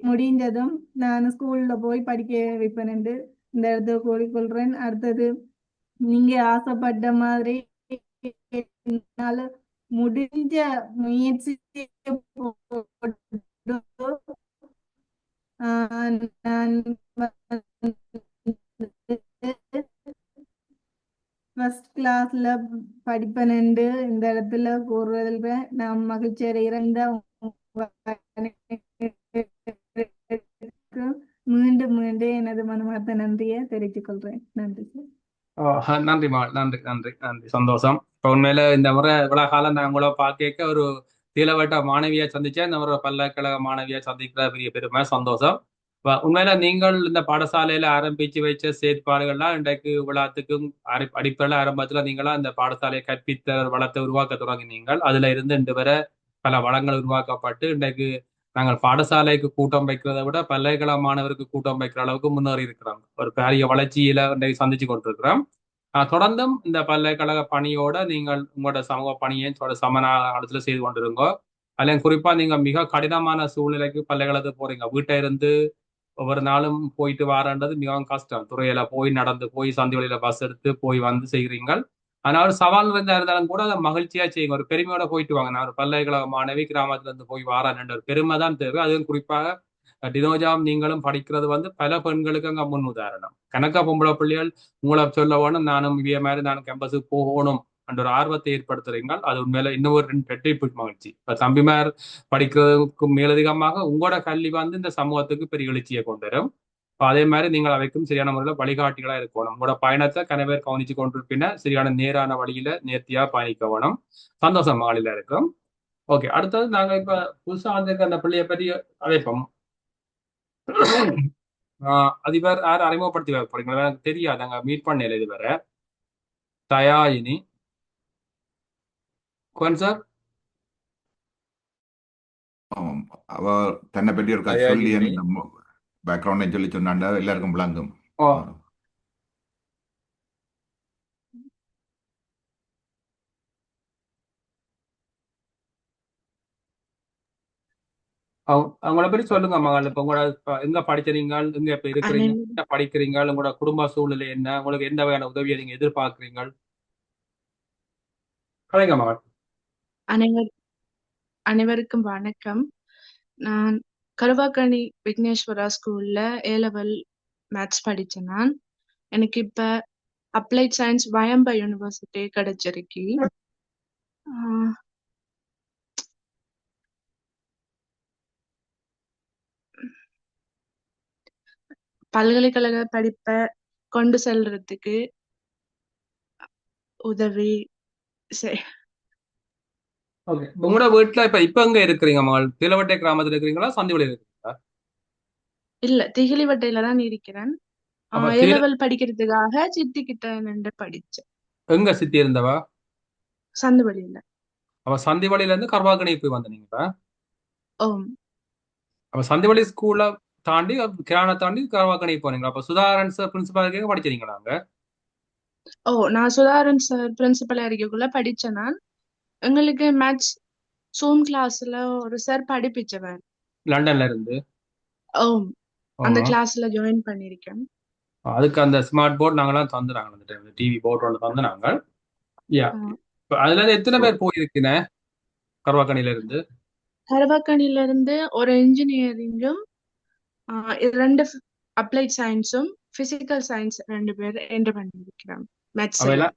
முடிஞ்சதும் நான் ஸ்கூல்ல போய் படிக்க வைப்பேன் என்று இந்த இடத்துல கூறிக்கொள்றேன். அடுத்தது நீங்க ஆசைப்பட்ட மாதிரி என்னால முடிஞ்ச முயற்சி நான் ஃபர்ஸ்ட் கிளாஸ்ல படிப்பேன் என்று இந்த இடத்துல கூறுவதில் நான் மகிழ்ச்சி அடைகிறேன். மீண்டும் மீண்டும் எனது மனமார்ந்த நன்றியை தெரிவித்துக் கொள்றேன். நன்றி சார். நன்றி நன்றி நன்றி நன்றி, சந்தோஷம். இப்போ உண்மையில இந்த முறை இவ்வளவு காலம் நான் உங்களை பார்க்க ஒரு தீலவட்ட மாணவியை சந்திச்சேன். இந்த முறை பல்கலைக்கழக மாணவியை சந்திக்கிற பெரிய பெருமை, சந்தோஷம். உண்மையில நீங்கள் இந்த பாடசாலையில ஆரம்பிச்சு வச்ச செயற்பாடுகள்லாம் இன்றைக்கு விழாத்துக்கும் அடிப்படையில் ஆரம்பத்துல நீங்களா இந்த பாடசாலையை கற்பித்த வளத்தை உருவாக்க தொடங்கினீங்கள். அதுல இருந்து இன்று வரை பல வளங்கள் உருவாக்கப்பட்டு இன்றைக்கு நாங்கள் பாடசாலைக்கு கூட்டம் வைக்கிறதை விட பல்கலைக்கழக மாணவருக்கு கூட்டம் வைக்கிற அளவுக்கு முன்னேறி இருக்கிறோம். ஒரு பெரிய வளர்ச்சியில இன்றைக்கு சந்திச்சு கொண்டிருக்கிறோம். தொடர்ந்தும் இந்த பல்கலைக்கழக பணியோட நீங்கள் உங்களோட சமூக பணியை சமநாளத்துல செய்து கொண்டிருங்கோ. அதுல குறிப்பா நீங்க மிக கடினமான சூழ்நிலைக்கு பல்கலைக்கழகத்துக்கு போறீங்க. வீட்டை இருந்து ஒவ்வொரு நாளும் போயிட்டு வரன்றது மிகவும் கஷ்டம். துறையில போய் நடந்து போய் சந்தி வழியில பஸ் எடுத்து போய் வந்து செய்கிறீங்கள். ஆனால் ஒரு சவால் இருந்தாலும் கூட அதை மகிழ்ச்சியா செய்யுங்க. ஒரு பெருமையோட போயிட்டு வாங்க. நான் ஒரு பல்கலைக்கழக மாணவி கிராமத்துல இருந்து போய் வாரான் ஒரு பெருமை தான் தேவை. அதுவும் குறிப்பாக டினோஜாம் நீங்களும் படிக்கிறது பல பெண்களுக்கு அங்க முன் உதாரணம். கணக்கா பொம்பளை பிள்ளைகள் உங்களை சொல்ல வேணும், நானும் இவ்விய மாதிரி நானும் கேம்பஸுக்கு போகணும் என்ற ஒரு ஆர்வத்தை ஏற்படுத்துறீங்க. அது உண்மையில இன்னும் ஒரு ரெட்டிப்பு மகிழ்ச்சி. இப்ப தம்பிமார் படிக்கிறதுக்கு மேலதிகமாக உங்களோட கல்வி இந்த சமூகத்துக்கு பெரிய எழுச்சியை கொண்டு வரும். அதே மாதிரி நீங்கள் அவைக்கும் சரியான முறையில் வழிகாட்டிகளா இருக்கணும். உங்களோட பயணத்தை கனவேர் கவனிச்சு கொண்டிருப்பின சரியான நேரான வழியில நேர்த்தியா பயணிக்க வேணும். சந்தோஷம் மாநில இருக்கும். ஓகே, அடுத்தது நாங்க இப்ப புதுசா வந்திருக்க அந்த பிள்ளைய பற்றி அழைப்போம். அதிபர் யார் அறிமுகப்படுத்தி போறீங்களா? எனக்கு தெரியாது, அங்க மீட் பண்ணல இதுவரை. தயாயினி சார் அவ தன்னை பற்றி ஒரு கதை சொல்லி பேக்ரவுண்ட் சொல்லி சொன்னாண்டா எல்லாருக்கும் விளங்கும். அவங்கள பற்றி சொல்லுங்க மகள். இப்ப உங்களோட எங்க படிக்கிறீங்க, எங்க இப்ப இருக்கிறீங்க, என்ன படிக்கிறீங்க, உங்களோட குடும்ப சூழ்நிலை என்ன, உங்களுக்கு எந்த வகையான உதவியை நீங்க எதிர்பார்க்கிறீங்க? கலைங்க மகள். அனைவருக்கும் வணக்கம். நான் கருவாக்கணி விக்னேஸ்வரா ஸ்கூல்ல A-level மேத்ஸ் படிச்சேன். நான் எனக்கு இப்ப அப்ளைட் சயின்ஸ் வயம்பா யூனிவர்சிட்டி கிடைச்சிருக்கு. பல்கலைக்கழக படிப்பை கொண்டு செல்றதுக்கு உதவி உங்களோட வீட்டுல இப்ப எங்க இருக்கிறீங்க மகள்? திலவட்டை கிராமத்துல இருக்கிறீங்களா, சந்திவெளியில இருக்கிறீங்களா? இல்ல, திகிலிவட்டையில தான் இருக்கிறேன். A-level படிக்கிறதுக்காக சித்தி கிட்ட நின்று படிச்சேன். எங்க சித்தி இருந்தவா? சந்திவெளியில. அவ சந்திவெளியில இருந்து கருவாக்கணிக்கு போய் வந்தீங்களா? அப்ப சந்திவெளி ஸ்கூல்ல தாண்டி கிரானை தாண்டி கருவாக்கணிக்கு போனீங்களா? அப்ப சுதாகரன் சார் பிரின்சிபல் படிச்சிருக்கீங்களா அங்க? நான் சுதாகரன் சார் பிரின்சிபல் அறிக்கைக்குள்ள படிச்சேன். நான் எங்களுக்கு மேத்ஸ் சூம் கிளாஸ்ல ஒரு சார் படிப்பிச்சவன் லண்டன்ல இருந்து. அந்த கிளாஸ்ல ஜாயின் பண்ணிருக்கேன். அதுக்கு அந்த ஸ்மார்ட் போர்டு நாங்களாம் தந்துறாங்க, டிவி போர்டு ஒன்று தந்துனாங்க. அதுல இருந்து எத்தனை பேர் போயிருக்கீங்க கருவாக்கணில இருந்து? கருவாக்கணில இருந்து ஒரு இன்ஜினியரிங்கும் ரெண்டு அப்ளைட் சயின்ஸும் பிசிக்கல் சயின்ஸ் 2 பேர் என்டர் பண்ணியிருக்கிறோம் மேத்ஸ் அவையில எல்லாம்.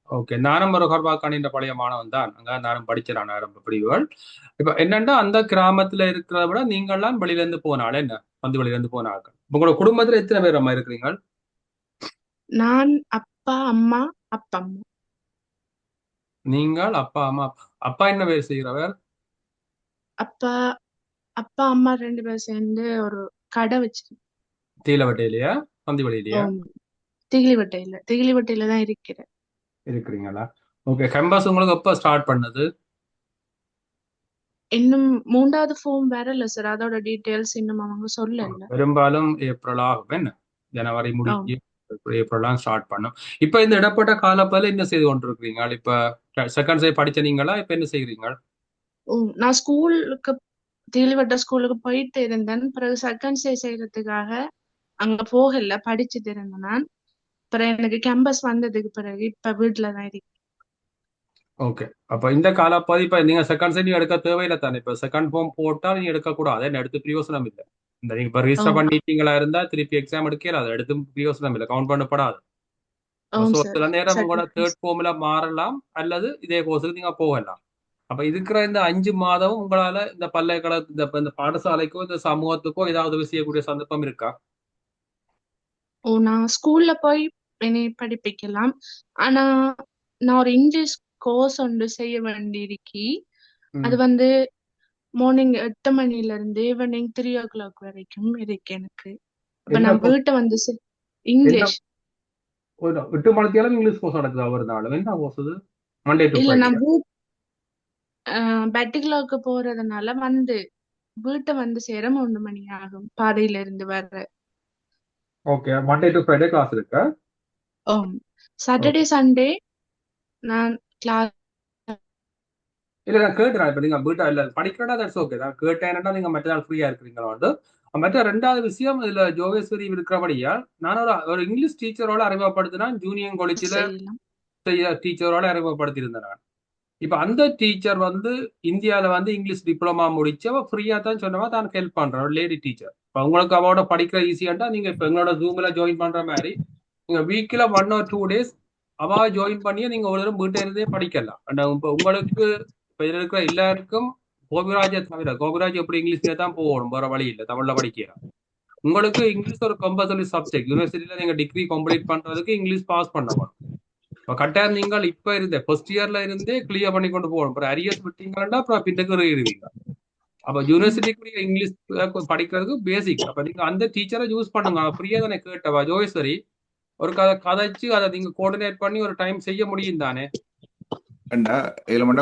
ஓகே. நானும் ஒரு கர்வாக்கானின்ற பழைய மாணவன் தான். அங்க நானும் படிச்சிடறேன் ஆரம்ப பிரிவுகள். இப்ப என்னன்னா அந்த கிராமத்துல இருக்கிறத விட நீங்கள்லாம் வெளியில இருந்து போனால என்ன வந்து வெளியில இருந்து போன ஆட்கள். உங்களோட குடும்பத்துல எத்தனை பேர் அம்மா இருக்கிறீங்க? நான், அப்பா, அம்மா, அப்பா அம்மா. நீங்கள், அப்பா, அம்மா. அப்பா என்ன வேலை செய்கிறவர்? அப்பா அப்பா அம்மா 2 பேர் சேர்ந்து ஒரு கடை வச்சிருக்கோம். தீலவட்டையிலையா பந்திவளியிலையா திகிலிவட்டையில தான் இருக்கிறேன். இருக்கிறீங்களா? ஓகே. கேம்பஸ் உங்களுக்கு எப்போ ஸ்டார்ட் பண்ணது? இன்னும் 3வது ஃபார்ம் வரல சார். அதோட டீடைல்ஸ் இன்னும் அவங்க சொல்லல. பெரும்பாலும் ஏப்ரல் ஆகும். என்ன ஜனவரி முடிஞ்சு ஏப்ரல்லாம் ஸ்டார்ட் பண்ணும். இப்ப இந்த இடப்பட்ட காலப்பதில் என்ன செய்து கொண்டிருக்கிறீங்க? இப்ப செகண்ட் சே படிச்ச நீங்களா? இப்ப என்ன செய்கிறீங்க? நான் ஸ்கூலுக்கு திகிலிவட்ட ஸ்கூலுக்கு போயிட்டு இருந்தேன். பிறகு செகண்ட் ஸ்டே செய்யறதுக்காக அங்க போகல, படிச்சுட்டு இருந்தேன் நான். பிறகு எனக்கு கேம்பஸ் வந்ததுக்கு பிறகு இப்ப வீட்டுலதான் இருக்கேன். ஓகே. அப்ப இந்த காலப்பதி இப்ப நீங்க செகண்ட் சே நீங்க எடுக்க தேவையில்லை தானே? இப்ப செகண்ட் ஃபார்ம் போட்டா நீங்க எடுக்கக்கூடாது. என்ன எடுத்து பிரயோசனம் இல்லை. இந்த நீங்க இப்ப ரிஜிஸ்டர் பண்ணிட்டீங்களா இருந்தா திருப்பி எக்ஸாம் எடுக்கல, அதை எடுத்து பிரயோசனம் இல்லை, கவுண்ட் பண்ணப்படாது. சில நேரம் உங்களோட தேர்ட் ஃபார்ம்ல மாறலாம் அல்லது இதே கோர்ஸுக்கு நீங்க போகலாம். அப்ப இருக்கிற இந்த 5 மாதம் உங்களால இந்த பல்கலைக்கழக இந்த பாடசாலைக்கோ இந்த சமூகத்துக்கோ ஏதாவது உதவி செய்யக்கூடிய சந்தர்ப்பம் இருக்கா? நான் ஸ்கூல்ல போய் என்னை படிப்பிக்கலாம். ஆனா நான் ஒரு இங்கிலீஷ் கோர்ஸ் ஒன்று செய்ய வேண்டியிருக்கி. அது வந்து மார்னிங் 8 மணில இருந்து ஈவினிங் 3 o'clock வரைக்கும் இருக்கு எனக்கு. அப்ப நான் வீட்டை வந்து இங்கிலீஷ் 8 மணிக்கெல்லாம் இங்கிலீஷ் கோர்ஸ் நடக்குது. அவர்னாலும் என்ன கோர்ஸ் இது? மண்டே டு இல்ல, நான் ஃப்ரைடே பெட்டிகுலருக்கு போறதுனால வந்து வீட்டை வந்து சேர 3 மணி ஆகும் பாதையில இருந்து வர்ற. Okay. Monday to Friday class இருக்கு. சாட்டர்டே சண்டே நான் கிளாஸ் இல்ல நான் கேட்டேன். இப்ப நீங்க வீட்டை இல்ல படிக்கிறதா தட்ஸ் ஓகே. நான் கேட்டேன்னா நீங்க மற்ற நாள் ஃப்ரீயா இருக்கிறீங்களா வந்து. மற்ற 2வது விஷயம் இதுல ஜோகேஸ்வரி இருக்கிறபடியா நான் ஒரு இங்கிலீஷ் டீச்சரோட அறிமுகப்படுத்தினா ஜூனியர் காலேஜ்ல டீச்சரோட அறிமுகப்படுத்தி இருந்தேன் நான். இப்ப அந்த டீச்சர் வந்து இந்தியாவில வந்து இங்கிலீஷ் டிப்ளமா முடிச்சு அவ ஃப்ரீயா தான் சொன்னவா தான் ஹெல்ப் பண்றேன். ஒரு லேடி டீச்சர். இப்ப உங்களுக்கு அவளோட படிக்கிற ஈஸியாண்டா நீங்க இப்ப எங்களோட ஜூம்ல ஜாயின் பண்ற மாதிரி நீங்க வீக்ல 1 or 2 days அவ ஜாயின் பண்ணியே நீங்க ஒரு தடவை வீட்டை இருந்தே படிக்கலாம். இப்ப உங்களுக்கு இப்ப இதுல இருக்கிற எல்லாருக்கும் கோபிராஜை தவிர கோபிராஜ் எப்படி இங்கிலீஷ்ல தான் போகணும், வேற வழி இல்லை, தமிழ்ல படிக்கலாம். உங்களுக்கு இங்கிலீஷ் ஒரு கம்பல்சரி சப்ஜெக்ட். யூனிவர்சிட்டியில நீங்க டிகிரி கம்ப்ளீட் பண்றதுக்கு இங்கிலீஷ் பாஸ் பண்ணணும். கட்டாயம் நீங்கள் இப்ப இருந்த ஃபர்ஸ்ட் இயர்ல இருந்தே கிளியர் பண்ணி கொண்டு போகணும். அப்புறம் அரியர்ஸ் விட்டீங்கன்னா அப்புறம் பின்னுக்கு எழுதுவீங்க. அப்ப யூனிவர்சிட்டிக்குரிய இங்கிலீஷ் படிக்கிறதுக்கு பேசிக். அப்ப நீங்க அந்த டீச்சரை யூஸ் பண்ணுங்க. ஃப்ரீயா தானே கேட்டவா ஜோகேஸ்வரி ஒரு கதைச்சு அதை நீங்க கோஆர்டினேட் பண்ணி ஒரு டைம் செய்ய முடியும் தானே?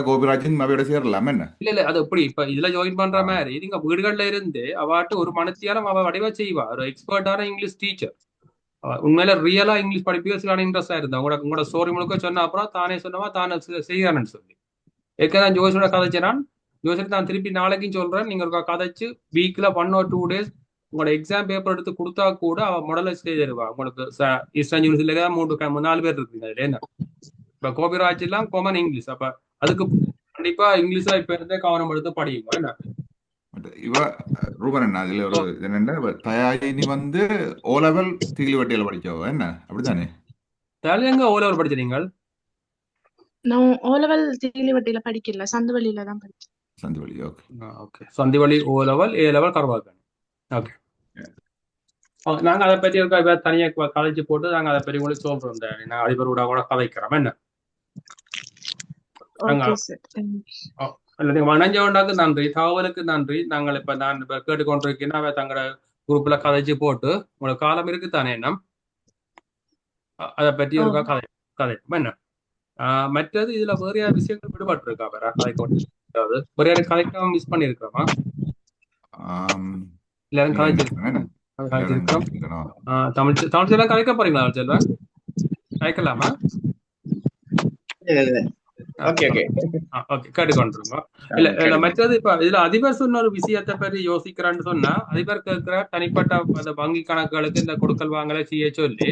கோபிராஜன் அவையோட சேரலாம் என்ன? இல்ல அது எப்படி இப்ப இதுல ஜாயின் பண்ற மாதிரி நீங்க வீடுகள்ல இருந்து அவாட்டு ஒரு மனத்தியாலும் அவ வடிவா செய்வா. ஒரு எக்ஸ்பர்ட்டான இங்கிலீஷ் டீச்சர். உண்மையில ரியலா இங்கிலீஷ் படிப்பிக்கலான இன்ட்ரெஸ்டா இருந்தா உங்களோட ஸ்டோரி முழுக்க சொன்ன அப்புறம் தானே சொன்னவா தானே செய்யறான்னு சொல்லி ஏற்கனவே ஜோசியோட கதைச்சினான். ஜோசிட்டு நான் திருப்பி நாளைக்கும் சொல்றேன். நீங்க ஒரு கதைச்சு வீக்ல 1 or 2 days உங்களோட எக்ஸாம் பேப்பர் எடுத்து கொடுத்தா கூட அவ மாடலைஸ் செய்து தருவா. உங்களுக்கு ஈஸ்டர்ன் யூனிவர்சிட்டியில 4 பேர் இருக்குங்க. அதுல என்ன இப்ப கோபிராஜ் எல்லாம் காமன் இங்கிலீஷ். அப்ப அதுக்கு கண்டிப்பா இங்கிலீஷ்ல இப்ப இருந்தே கவனம் எடுத்து படியுங்க. என்ன இவ ரூபன் என்ன அதுல ஒரு என்னென்ன தயாயினி வந்து ஓ லெவல் திகிலிவட்டியில படிச்சவ என்ன அப்படித்தானே? எங்க ஓ லெவல் படிச்ச நீங்கள்? நான் ஓ லெவல் திகிலிவட்டியில படிக்கல, சந்துவலியில தான் படிச்சேன். Sandhuvali. Okay okay. Sandhuvali O level, A level கர்வாக்கானி. ஓகே. நாங்க அதை பற்றி தனியா கதைச்சு போட்டு நாங்க அதை பற்றி உங்களுக்கு சொல்றோம். நான் அதிபரோட கூட கதைக்கிறோம். என்ன நீங்க வணஞ்சவண்டாக்கு நன்றி, தகவலுக்கு நன்றி. நாங்கள் இப்ப நான் கேட்டுக்கொண்டிருக்கேன்னா தங்களோட குரூப்ல கதைச்சு போட்டு உங்களுக்கு காலம் இருக்கு தானே என்ன அதை பற்றி ஒரு கதைக்கும். என்ன மற்றது இதுல வேற விஷயங்கள் விடுபட்டு இருக்கா? வேற கதைக்க வேற கதைக்காம மிஸ் பண்ணிருக்கிறோமா? எல்லாரும் கதைச்சிருக்கோம். தமிழ் செல்வம் கதைக்க போறீங்களா? செல்வன் கதைக்கலாமா? கேட்டுக்கொண்டிருக்கோம். இல்ல மற்றது இப்ப இதுல அதிபர் சொன்ன ஒரு விஷயத்தை பற்றி யோசிக்கிறான்னு சொன்னா அதிபர் கேட்கிற தனிப்பட்ட வங்கி கணக்குகளுக்கு இந்த கொடுக்கல் வாங்கல செய்ய சொல்லி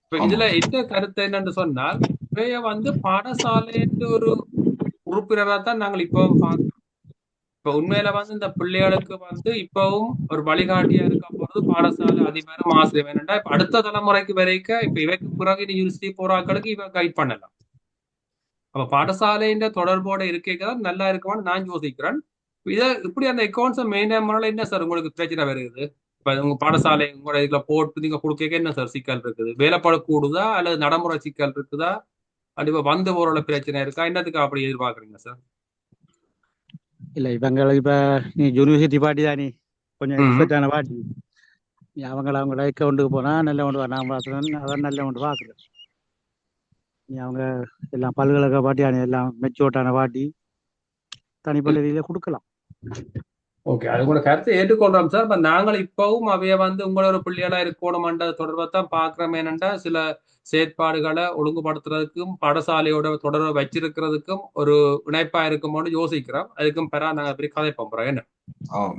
இப்ப இதுல என்ன கருத்து என்னன்னு சொன்னால் இவைய வந்து பாடசாலை ஒரு உறுப்பினரா தான் நாங்கள் இப்போ பார்க்கிறோம். இப்ப உண்மையில இந்த பிள்ளைகளுக்கு இப்பவும் ஒரு வழிகாட்டியா இருக்க போறது பாடசாலை அதிபரும் ஆசிரியர். என்னன்னா இப்ப அடுத்த தலைமுறைக்கு வரைக்கும் இப்ப இவைக்கு பிறகு யூனிவர்சிட்டி போறாக்களுக்கு இவ கைட் பண்ணலாம். அப்ப பாடசாலையின் தொடர்போட இருக்கைதான் நல்லா இருக்குமான்னு நான் யோசிக்கிறேன். இப்படி அந்த அக்கௌண்ட்ஸை மெயின்டைன் பண்ணல என்ன சார் உங்களுக்கு பிரச்சனை வருது? இப்ப உங்க பாடசாலை உங்களோட இதுல போட்டு நீங்க கொடுக்க என்ன சார் சிக்கல் இருக்குது? வேலைப்பாடு கூடுதா அல்லது நடைமுறை சிக்கல் இருக்குதா? கண்டிப்பா போற பிரச்சனை இருக்கா? என்னத்துக்கு அப்படி எதிர்பார்க்குறீங்க சார்? இல்லை இவங்களுக்கு இப்போ நீ யூனிவர்சிட்டி பாட்டி தான் நீ கொஞ்சம் எக்ஸ்பெக்டான பாட்டி. நீ அவங்க அக்கௌண்ட்டுக்கு போனால் நல்ல கொண்டு வர நான் பார்த்துறேன், அதான் நல்ல கொண்டு பார்க்குறேன். நீ அவங்க எல்லாம் பல்கலைக்கழக பாட்டியான எல்லாம் மெச்சோட்டான பாட்டி தனிப்பட்ட ரீதியில் கொடுக்கலாம். ஓகே, அது கூட கருத்தை ஏற்றுக்கொள்றோம் சார். இப்ப நாங்கள் இப்பவும் அவைய உங்களோட பிள்ளைகளா இருக்கணும்ன்ற தொடர்பை தான் பாக்குறோம். ஏனென்றா சில செயற்பாடுகளை ஒழுங்குபடுத்துறதுக்கும் பாடசாலையோட தொடர்பை வச்சிருக்கிறதுக்கும் ஒரு இணைப்பா இருக்குமோன்னு யோசிக்கிறோம். அதுக்கும் பெறா நாங்க எப்படி கதை போறோம். என்ன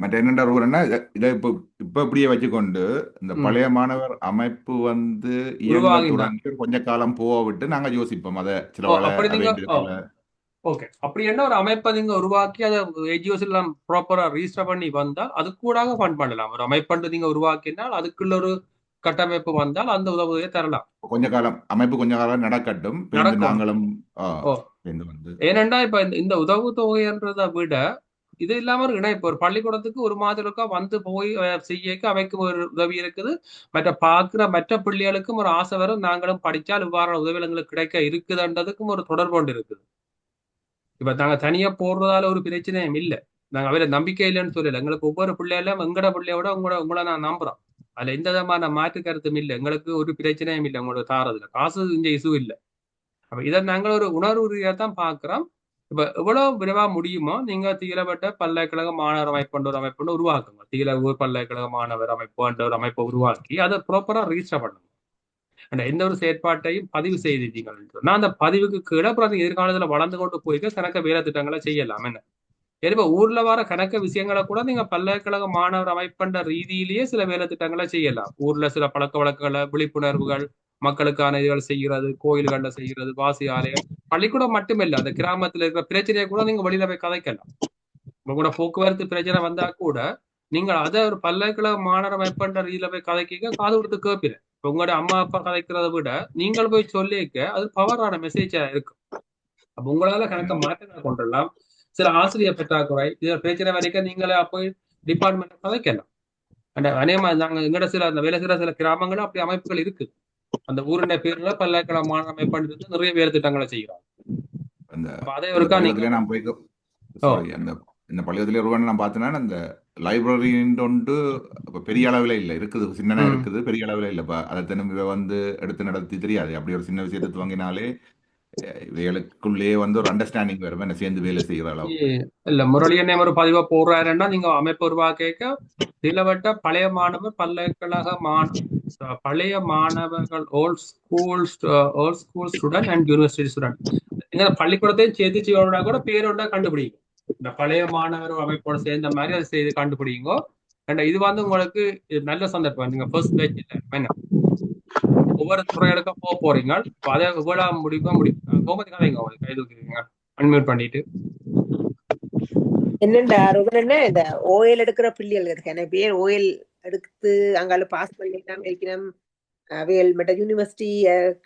மற்ற என்னென்ன இதை இப்ப இப்படியே வச்சுக்கொண்டு இந்த பழைய மாணவர் அமைப்பு இயங்க தொடங்கி கொஞ்ச காலம் போக விட்டு நாங்க யோசிப்போம் அதை சில ஓகே, அப்படி என்ன ஒரு அமைப்பை நீங்க உருவாக்கி அதை எஜிஓஸ்ல ப்ராப்பரா ரிஜிஸ்டர் பண்ணி வந்தால் அது கூட ஃபண்ட் பண்ணலாம். ஒரு அமைப்பு நீங்க உருவாக்கினால் அதுக்குள்ள ஒரு கட்டமைப்பு வந்தால் அந்த உதவியை தரலாம். கொஞ்ச காலம் நடக்கட்டும். நாங்களும் ஏனென்றா இப்ப இந்த உதவு தொகைன்றதை விட இது இல்லாம ஒரு இணைப்பு ஒரு பள்ளிக்கூடத்துக்கு ஒரு மாதிரி போய் செய்ய அவைக்கும் ஒரு உதவி இருக்குது. மற்ற பிள்ளைகளுக்கும் ஒரு ஆசை வரும், நாங்களும் படிச்சால் இவ்வாறான உதவிகள் எங்களுக்கு கிடைக்க இருக்குதுன்றதுக்கும் ஒரு தொடர்பு ஒன்று இருக்குது. இப்ப நாங்க தனியா போடுறதால ஒரு பிரச்சனையும் இல்லை. நாங்க அவையில நம்பிக்கை இல்லைன்னு சொல்லல. எங்களுக்கு ஒவ்வொரு பிள்ளைகளும் எங்கட பிள்ளையோட உங்களை நான் நம்புறோம். அதுல எந்த விதமான மாற்று கருத்தும் இல்லை. எங்களுக்கு ஒரு பிரச்சனையும் இல்லை உங்களோட தாரதுல. காசு இந்த இஷ்யூ இல்லை. அப்ப இதை நாங்கள் ஒரு உணர்வு ரீதியா தான் பாக்குறோம். இப்ப எவ்வளவு விரைவா முடியுமோ நீங்க தீவிரப்பட்ட பல்கலைக்கழக மாணவர் அமைப்பு ஒரு அமைப்பு உருவாக்குங்க. தீவிர ஊர் பல்கலைக்கழக மாணவர் அமைப்பு ஒரு அமைப்பை உருவாக்கி அதை ப்ராப்பரா ரிஜிஸ்டர் பண்ணுங்க. எந்த ஒரு செயற்பாட்டையும் பதிவு செய்திருக்கீங்கன்னு சொன்னா அந்த பதிவுக்கு கீழே எதிர்காலத்துல வளர்ந்து கொண்டு போய்க்க கணக்க வேலை திட்டங்களை செய்யலாம். என்ன இப்ப ஊர்ல வர கணக்க விஷயங்களை கூட நீங்க பல்கலைக்கழக மாணவர் அமைப்புன்ற ரீதியிலேயே சில வேலை திட்டங்களை செய்யலாம். ஊர்ல சில பழக்க வழக்கங்களை, விழிப்புணர்வுகள், மக்களுக்கான இதுகள் செய்கிறது, கோயில்கள்ல செய்கிறது, வாசி ஆலயம், பள்ளிக்கூடம் மட்டுமில்லை அந்த கிராமத்துல இருக்கிற பிரச்சனையை கூட நீங்க வெளியில போய் கதைக்கலாம். உங்களோட போக்குவரத்து பிரச்சனை வந்தா கூட நீங்க அதை ஒரு பல்கலைக்கழக மாணவர் அமைப்புன்ற ரீதியில போய் கதைக்க காது கொடுத்து கேட்பீங்க. உங்களோட அம்மா அப்பா கதைக்கிறத விட நீங்கள் போய் சொல்லிக்க அது பவரான மெசேஜா இருக்கும். அப்ப உங்களால கணக்க மாற்றங்களை கொண்டுடலாம். சில ஆசிரியர் பற்றாக்குறை இதுல பிரச்சனை வரைக்கும் நீங்களே போய் டிபார்ட்மெண்ட் கதைக்கலாம். அநேகமா நாங்க எங்கட சில அந்த வேலை செய்யற சில கிராமங்களும் அப்படி அமைப்புகள் இருக்கு. அந்த ஊருடைய பேர்ல பல்கலைக்கழக மாணவர் அமைப்பு நிறைய வேலை திட்டங்களை செய்யறாங்க. அதே ஒருக்கா நீங்க இந்த பள்ளிக்கூடத்துல நான் பார்த்தேன்னா அந்த லைப்ரரின்னு பெரிய அளவில் இல்லை, இருக்குது சின்னனா இருக்குது, பெரிய அளவில் இல்லைப்பா. அதை திரும்பி எடுத்து நடத்தி தெரியாது. அப்படி ஒரு சின்ன விஷயத்தை துவங்கினாலே வேலைக்குள்ளேயே ஒரு அண்டர்ஸ்டாண்டிங் வரும், என்ன சேர்ந்து வேலை செய்யற அளவு இல்ல. முரளியண்ணே ஒரு பதிவா போடுறாருன்னா நீங்க அமைப்பு உருவாக்க சிலவட்ட பழைய மாணவர் பல்கலைக்கழக பழைய மாணவர்கள் old school student and university student நீங்க பள்ளிக்கூடத்தையும் சேர்த்து செய்யணும்னா கூட பேரோட கண்டுபிடிக்கும். இந்த பழைய மாணவர் அமைப்போட சேர்ந்த மாதிரி அதை செய்து கண்டுபிடிங்க. இது உங்களுக்கு நல்ல சந்தர்ப்பம். நீங்க ஃபர்ஸ்ட் பேட்ச் இல்லை ஒவ்வொரு துறைகளுக்கும் போறீங்க. அதை எவ்வளவு முடியும் கோமதி கதைங்க உங்களுக்கு கைது வைக்கிறீங்க அன்மியூட் பண்ணிட்டு. என்னண்டா என்ன இந்த ஓஎல் எடுக்கிற பிள்ளைகள் எனக்கு பேர் ஓஎல் எடுத்து அங்கால பாஸ் பண்ணிக்கலாம் இருக்கணும். அவைகள் மற்ற யூனிவர்சிட்டி